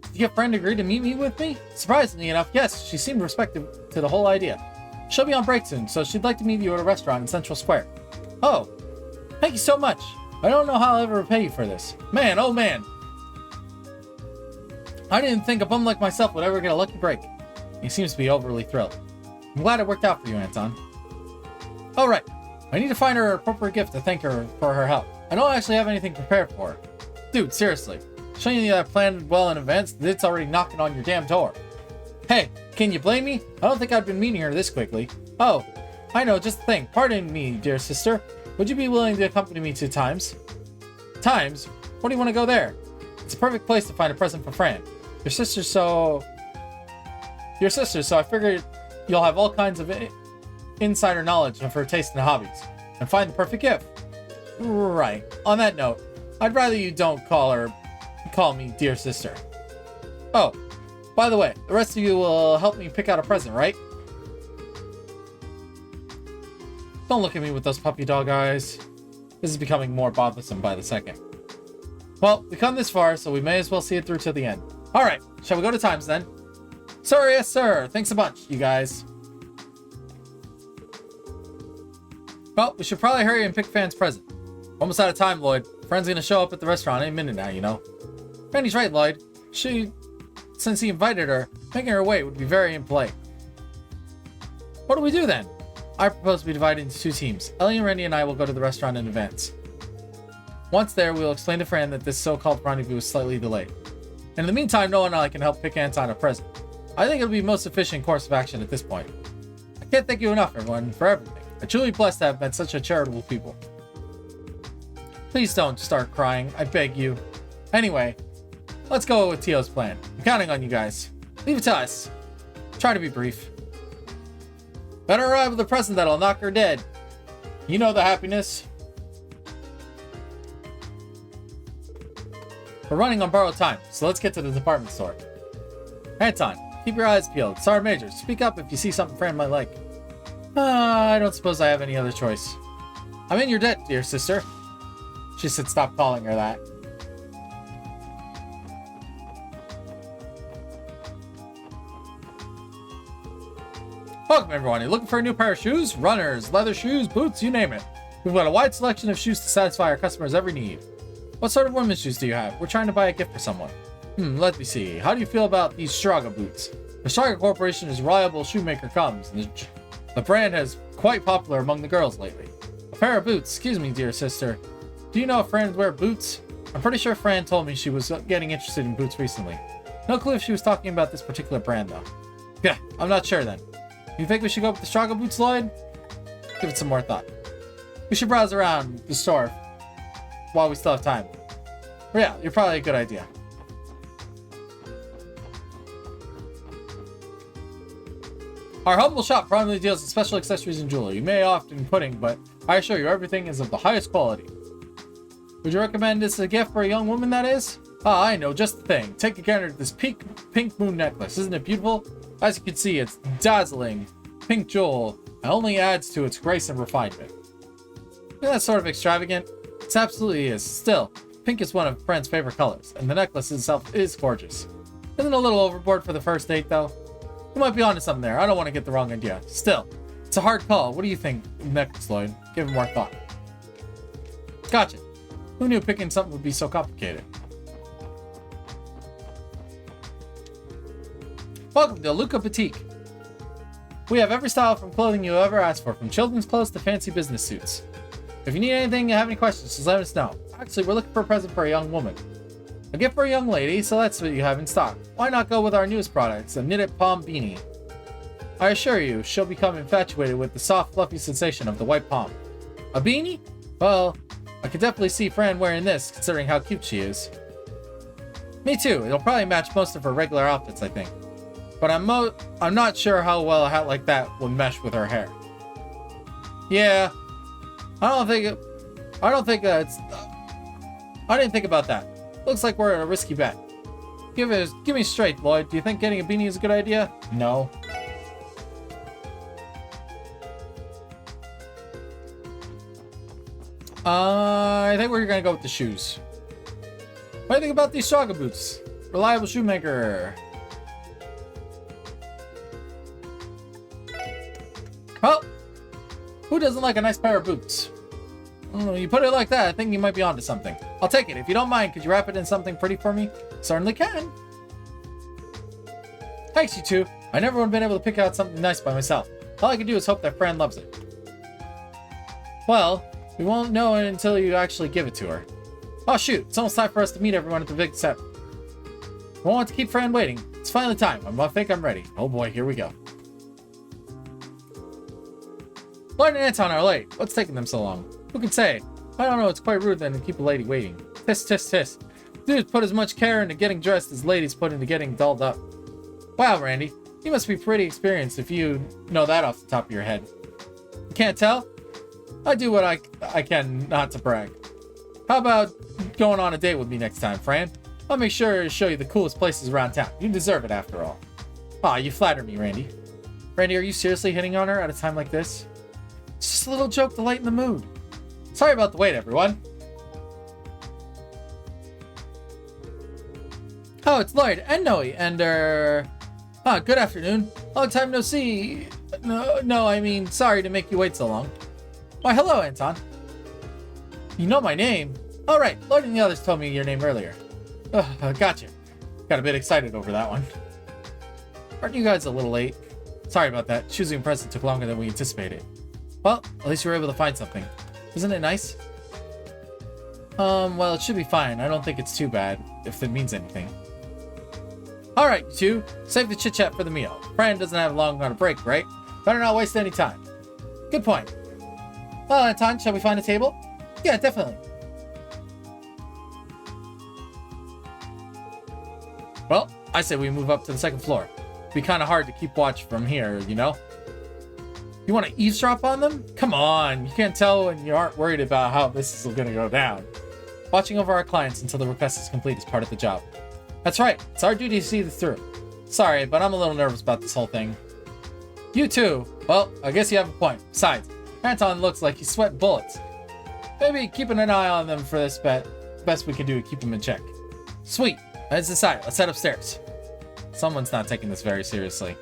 Did you get a friend agree to meet with me? Surprisingly enough, yes, she seemed receptive to the whole idea. She'll be on break soon, so she'd like to meet you at a restaurant in Central Square. Oh, thank you so much. I don't know how I'll ever repay you for this. Man, oh man. I didn't think a bum like myself would ever get a lucky break. He seems to be overly thrilled. I'm glad it worked out for you, Anton. All right. I need to find her an appropriate gift to thank her for her help. I don't actually have anything prepared for her. Dude, seriously. Showing you that planned well in advance, it's already knocking on your damn door. Hey, can you blame me? I don't think I've been meeting her this quickly. Oh, I know, just the thing. Pardon me, dear sister. Would you be willing to accompany me to Times? Times? What do you want to go there? It's a perfect place to find a present for Fran. Your sister, so I figured you'll have all kinds of insider knowledge of her taste and hobbies, and find the perfect gift. Right. On that note, I'd rather you don't call me dear sister. Oh, by the way, the rest of you will help me pick out a present, right? Don't look at me with those puppy dog eyes. This is becoming more bothersome by the second. Well, we come this far, so we may as well see it through to the end. Alright, shall we go to Times then? Sir, yes sir. Thanks a bunch, you guys. Well, we should probably hurry and pick Fan's present. Almost out of time, Lloyd. Friend's gonna show up at the restaurant any minute now, you know. Fanny's right, Lloyd. Since he invited her, making her wait would be very impolite. What do we do then? I propose we divide into two teams. Ellie and Randy and I will go to the restaurant in advance. Once there, we will explain to Fran that this so-called rendezvous is slightly delayed. And in the meantime, Noah and I can help pick Anton a present. I think it'll be the most efficient course of action at this point. I can't thank you enough, everyone, for everything. I'm truly blessed to have met such a charitable people. Please don't start crying, I beg you. Anyway, let's go with Tio's plan. I'm counting on you guys. Leave it to us. Try to be brief. Better arrive with a present that'll knock her dead. You know the happiness. We're running on borrowed time, so let's get to the department store. Anton, keep your eyes peeled. Sergeant Major, speak up if you see something Fran might like. I don't suppose I have any other choice. I'm in your debt, dear sister. She said stop calling her that. Welcome everyone. You're looking for a new pair of shoes? Runners, leather shoes, boots, you name it. We've got a wide selection of shoes to satisfy our customers' every need. What sort of women's shoes do you have? We're trying to buy a gift for someone. Let me see. How do you feel about these Straga boots? The Straga Corporation is a reliable shoemaker comes, and the brand has quite popular among the girls lately. A pair of boots. Excuse me, dear sister. Do you know if Fran wear boots? I'm pretty sure Fran told me she was getting interested in boots recently. No clue if she was talking about this particular brand, though. Yeah, I'm not sure then. You think we should go with the Straga boots, Lloyd? Give it some more thought. We should browse around the store while we still have time. But yeah, you're probably a good idea. Our humble shop primarily deals in special accessories and jewelry. You may often pudding, but I assure you everything is of the highest quality. Would you recommend this as a gift for a young woman, that is? Ah, I know, just the thing. Take a gander at this pink moon necklace. Isn't it beautiful? As you can see, it's dazzling, pink jewel, and only adds to its grace and refinement. Isn't that sort of extravagant? It absolutely is. Still, pink is one of Fran's favorite colors, and the necklace itself is gorgeous. Isn't it a little overboard for the first date, though? You might be onto something there. I don't want to get the wrong idea. Still, it's a hard call. What do you think, necklace, Lloyd? Give it more thought. Gotcha. Who knew picking something would be so complicated? Welcome to Luca Boutique. We have every style from clothing you ever asked for, from children's clothes to fancy business suits. If you need anything, you have any questions, just let us know. Actually, we're looking for a present for a young woman. A gift for a young lady, so that's what you have in stock. Why not go with our newest products, a knitted palm beanie? I assure you, she'll become infatuated with the soft, fluffy sensation of the white palm. A beanie? Well, I could definitely see Fran wearing this, considering how cute she is. Me too. It'll probably match most of her regular outfits, I think. But I'm not sure how well a hat like that would mesh with her hair. Yeah, I didn't think about that. Looks like we're in a risky bet. Give me straight, Lloyd. Do you think getting a beanie is a good idea? No. I think we're gonna go with the shoes. What do you think about these Straga boots? Reliable shoemaker. Well, who doesn't like a nice pair of boots? You put it like that, I think you might be onto something. I'll take it. If you don't mind, could you wrap it in something pretty for me? Certainly can. Thanks, you two. I never would have been able to pick out something nice by myself. All I can do is hope that Fran loves it. Well, we won't know it until you actually give it to her. Oh shoot, it's almost time for us to meet everyone at the big set. We won't want to keep Fran waiting. It's finally time. I think I'm ready. Oh boy, here we go. Lloyd and Anton are late. What's taking them so long? Who can say? I don't know, it's quite rude then to keep a lady waiting. Tisk, tisk, tisk. Dudes put as much care into getting dressed as ladies put into getting dolled up. Wow, Randy. You must be pretty experienced if you know that off the top of your head. You can't tell? I do what I can not to brag. How about going on a date with me next time, Fran? I'll make sure to show you the coolest places around town. You deserve it after all. Aw, you flatter me, Randy. Randy, are you seriously hitting on her at a time like this? It's just a little joke to lighten the mood. Sorry about the wait, everyone. Oh, it's Lloyd and Noe, and good afternoon. Long time no see. No, I mean, sorry to make you wait so long. Why, hello, Anton. You know my name. All right, Lloyd and the others told me your name earlier. Gotcha. Got a bit excited over that one. Aren't you guys a little late? Sorry about that. Choosing a present took longer than we anticipated. Well, at least you were able to find something. Isn't it nice? Well, it should be fine. I don't think it's too bad, if it means anything. Alright, you two. Save the chit-chat for the meal. Fran doesn't have long on a break, right? Better not waste any time. Good point. Well, Anton, shall we find a table? Yeah, definitely. Well, I say we move up to the second floor. be kind of hard to keep watch from here, you know? You want to eavesdrop on them? Come on, you can't tell when you aren't worried about how this is going to go down. Watching over our clients until the request is complete is part of the job. That's right, it's our duty to see this through. Sorry, but I'm a little nervous about this whole thing. You too? Well, I guess you have a point. Besides, Anton looks like he's sweating bullets. Maybe keeping an eye on them for this best we can do to keep them in check. Sweet, let's decide. Let's head upstairs. Someone's not taking this very seriously.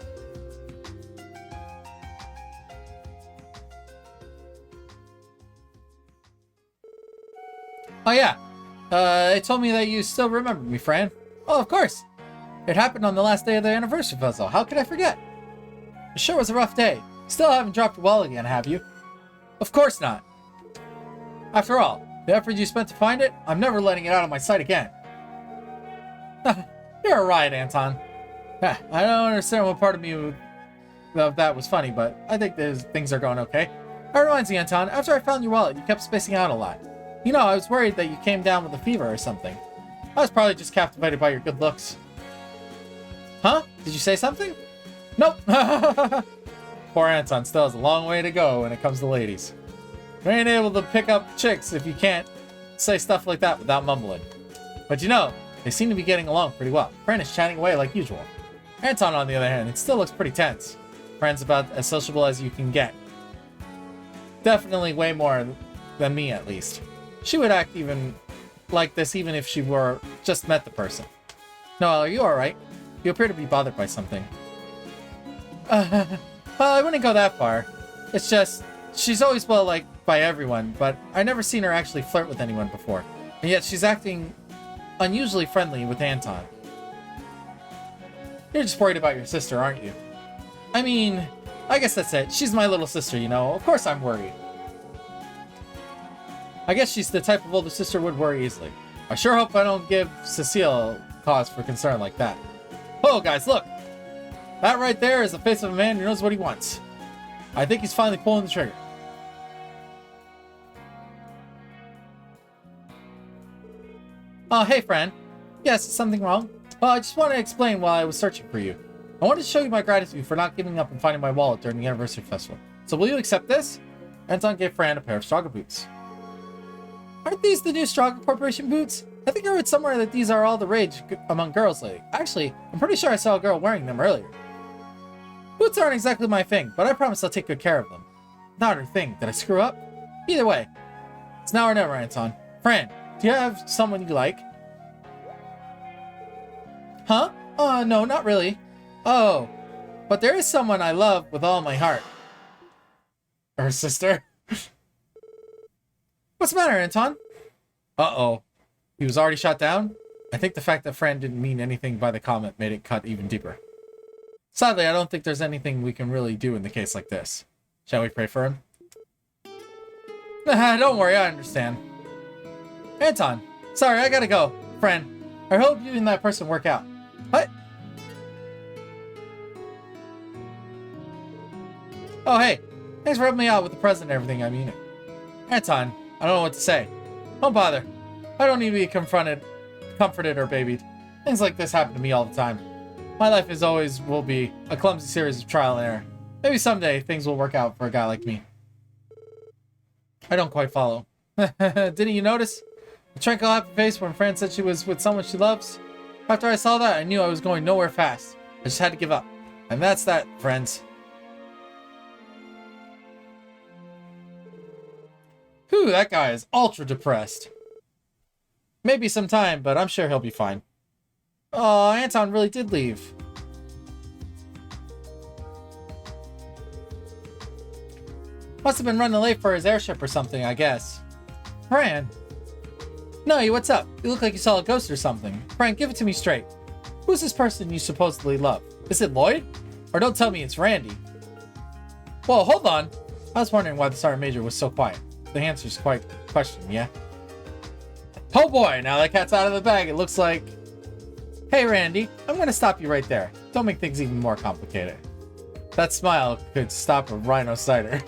Oh yeah, they told me that you still remember me, Fran. Oh, of course. It happened on the last day of the anniversary puzzle. How could I forget? It sure was a rough day. Still haven't dropped your wallet again, have you? Of course not. After all, the effort you spent to find it, I'm never letting it out of my sight again. You're a riot, Anton. I don't understand what part of me of that was funny, but I think things are going okay. That reminds me, Anton, after I found your wallet, you kept spacing out a lot. You know, I was worried that you came down with a fever or something. I was probably just captivated by your good looks. Huh? Did you say something? Nope. Poor Anton still has a long way to go when it comes to ladies. You ain't able to pick up chicks if you can't say stuff like that without mumbling. But you know, they seem to be getting along pretty well. Fran is chatting away like usual. Anton, on the other hand, it still looks pretty tense. Fran's about as sociable as you can get. Definitely way more than me, at least. She would act even like this even if she were just met the person. Noelle, are you alright? You appear to be bothered by something. Well, I wouldn't go that far. It's just, she's always well liked by everyone, but I never seen her actually flirt with anyone before. And yet she's acting unusually friendly with Anton. You're just worried about your sister, aren't you? I mean, I guess that's it. She's my little sister, you know. Of course I'm worried. I guess she's the type of older sister would worry easily. I sure hope I don't give Cecile cause for concern like that. Oh, guys, look! That right there is the face of a man who knows what he wants. I think he's finally pulling the trigger. Oh, hey, friend. Yes, is something wrong? Well, I just want to explain why I was searching for you. I wanted to show you my gratitude for not giving up and finding my wallet during the anniversary festival. So will you accept this? Anton gave Fran a pair of Straga boots. Aren't these the new Straga Corporation boots? I think I read somewhere that these are all the rage among girls lately. Actually, I'm pretty sure I saw a girl wearing them earlier. Boots aren't exactly my thing, but I promise I'll take good care of them. Not her thing. Did I screw up? Either way, it's now or never, Anton. Fran, do you have someone you like? Huh? No, not really. Oh, but there is someone I love with all my heart. Her sister? What's the matter, Anton? Uh-oh. He was already shot down? I think the fact that Fran didn't mean anything by the comment made it cut even deeper. Sadly, I don't think there's anything we can really do in the case like this. Shall we pray for him? Don't worry, I understand. Anton, sorry, I gotta go. Fran, I hope you and that person work out. What? Oh, hey. Thanks for helping me out with the present and everything I'm eating. Anton, I don't know what to say. Don't bother. I don't need to be comforted or babied. Things like this happen to me all the time. My life is always will be a clumsy series of trial and error. Maybe someday things will work out for a guy like me. I don't quite follow. Didn't you notice? The tranquil happy face when Fran said she was with someone she loves? After I saw that, I knew I was going nowhere fast. I just had to give up. And that's that, friends. Whew, that guy is ultra depressed. Maybe some time, but I'm sure he'll be fine. Oh, Anton really did leave. Must have been running late for his airship or something, I guess. Fran. No, what's up? You look like you saw a ghost or something. Fran, give it to me straight. Who's this person you supposedly love? Is it Lloyd? Or don't tell me it's Randy. Whoa, hold on. I was wondering why the Sergeant Major was so quiet. The answer's quite a question, yeah? Oh boy, now that cat's out of the bag, it looks like... Hey Randy, I'm gonna stop you right there. Don't make things even more complicated. That smile could stop a rhino cider.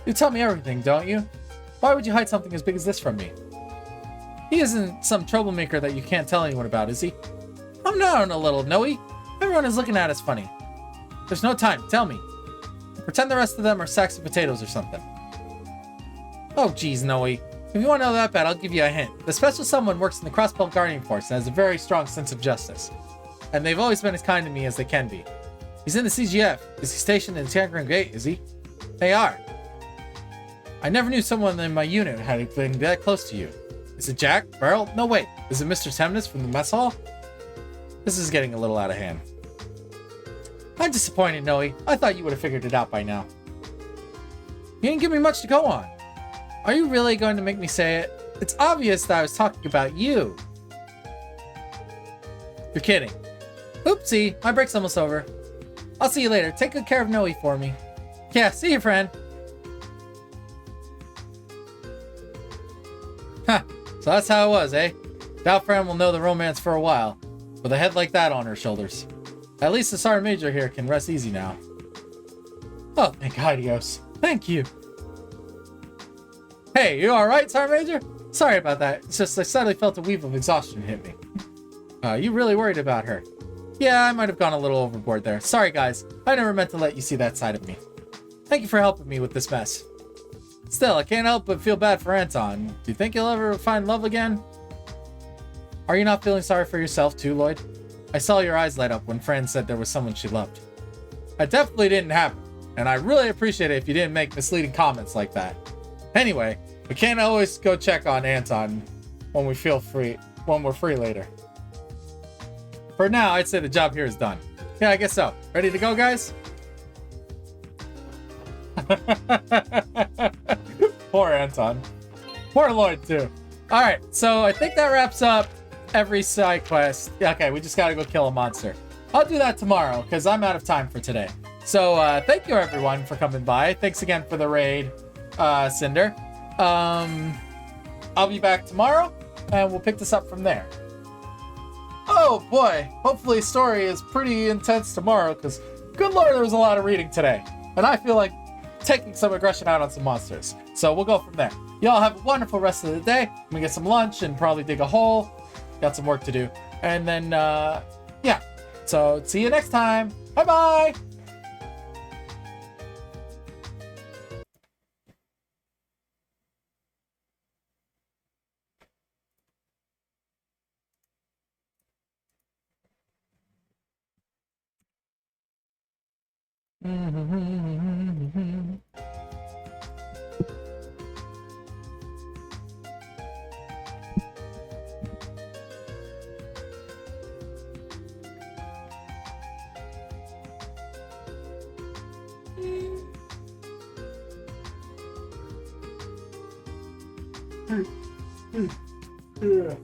You tell me everything, don't you? Why would you hide something as big as this from me? He isn't some troublemaker that you can't tell anyone about, is he? I'm down a little, Noe. Everyone is looking at us funny. There's no time. Tell me. Pretend the rest of them are sacks of potatoes or something. Oh, geez, Noe. If you want to know that bad, I'll give you a hint. The special someone works in the Crossbelt Guardian Force and has a very strong sense of justice. And they've always been as kind to me as they can be. He's in the CGF. Is he stationed in Tangerine Gate, is he? They are. I never knew someone in my unit had been that close to you. Is it Jack? Beryl? No, wait. Is it Mr. Temnus from the mess hall? This is getting a little out of hand. I'm disappointed, Noe. I thought you would have figured it out by now. You didn't give me much to go on. Are you really going to make me say it? It's obvious that I was talking about you. You're kidding. Oopsie, my break's almost over. I'll see you later. Take good care of Noe for me. Yeah, see you, friend. Huh, so that's how it was, eh? Doubt Fran will know the romance for a while, with a head like that on her shoulders. At least the Sergeant Major here can rest easy now. Oh, thank Dios. Thank you. Hey, you alright, Sergeant Major? Sorry about that. It's just I suddenly felt a wave of exhaustion hit me. You really worried about her? Yeah, I might have gone a little overboard there. Sorry, guys. I never meant to let you see that side of me. Thank you for helping me with this mess. Still, I can't help but feel bad for Anton. Do you think you'll ever find love again? Are you not feeling sorry for yourself too, Lloyd? I saw your eyes light up when Fran said there was someone she loved. That definitely didn't happen, and I really appreciate it if you didn't make misleading comments like that. Anyway, we can't always go check on Anton when we're free later. For now, I'd say the job here is done. Yeah, I guess so. Ready to go, guys? Poor Anton. Poor Lloyd, too. Alright, so I think that wraps up every side quest. Okay, we just gotta go kill a monster. I'll do that tomorrow, because I'm out of time for today. So, thank you, everyone, for coming by. Thanks again for the raid, Cinder. I'll be back tomorrow, and we'll pick this up from there. Oh, boy. Hopefully, story is pretty intense tomorrow, because, good lord, there was a lot of reading today. And I feel like taking some aggression out on some monsters. So we'll go from there. Y'all have a wonderful rest of the day. I'm gonna get some lunch and probably dig a hole. Got some work to do. And then, yeah. So see you next time. Bye-bye. Yeah.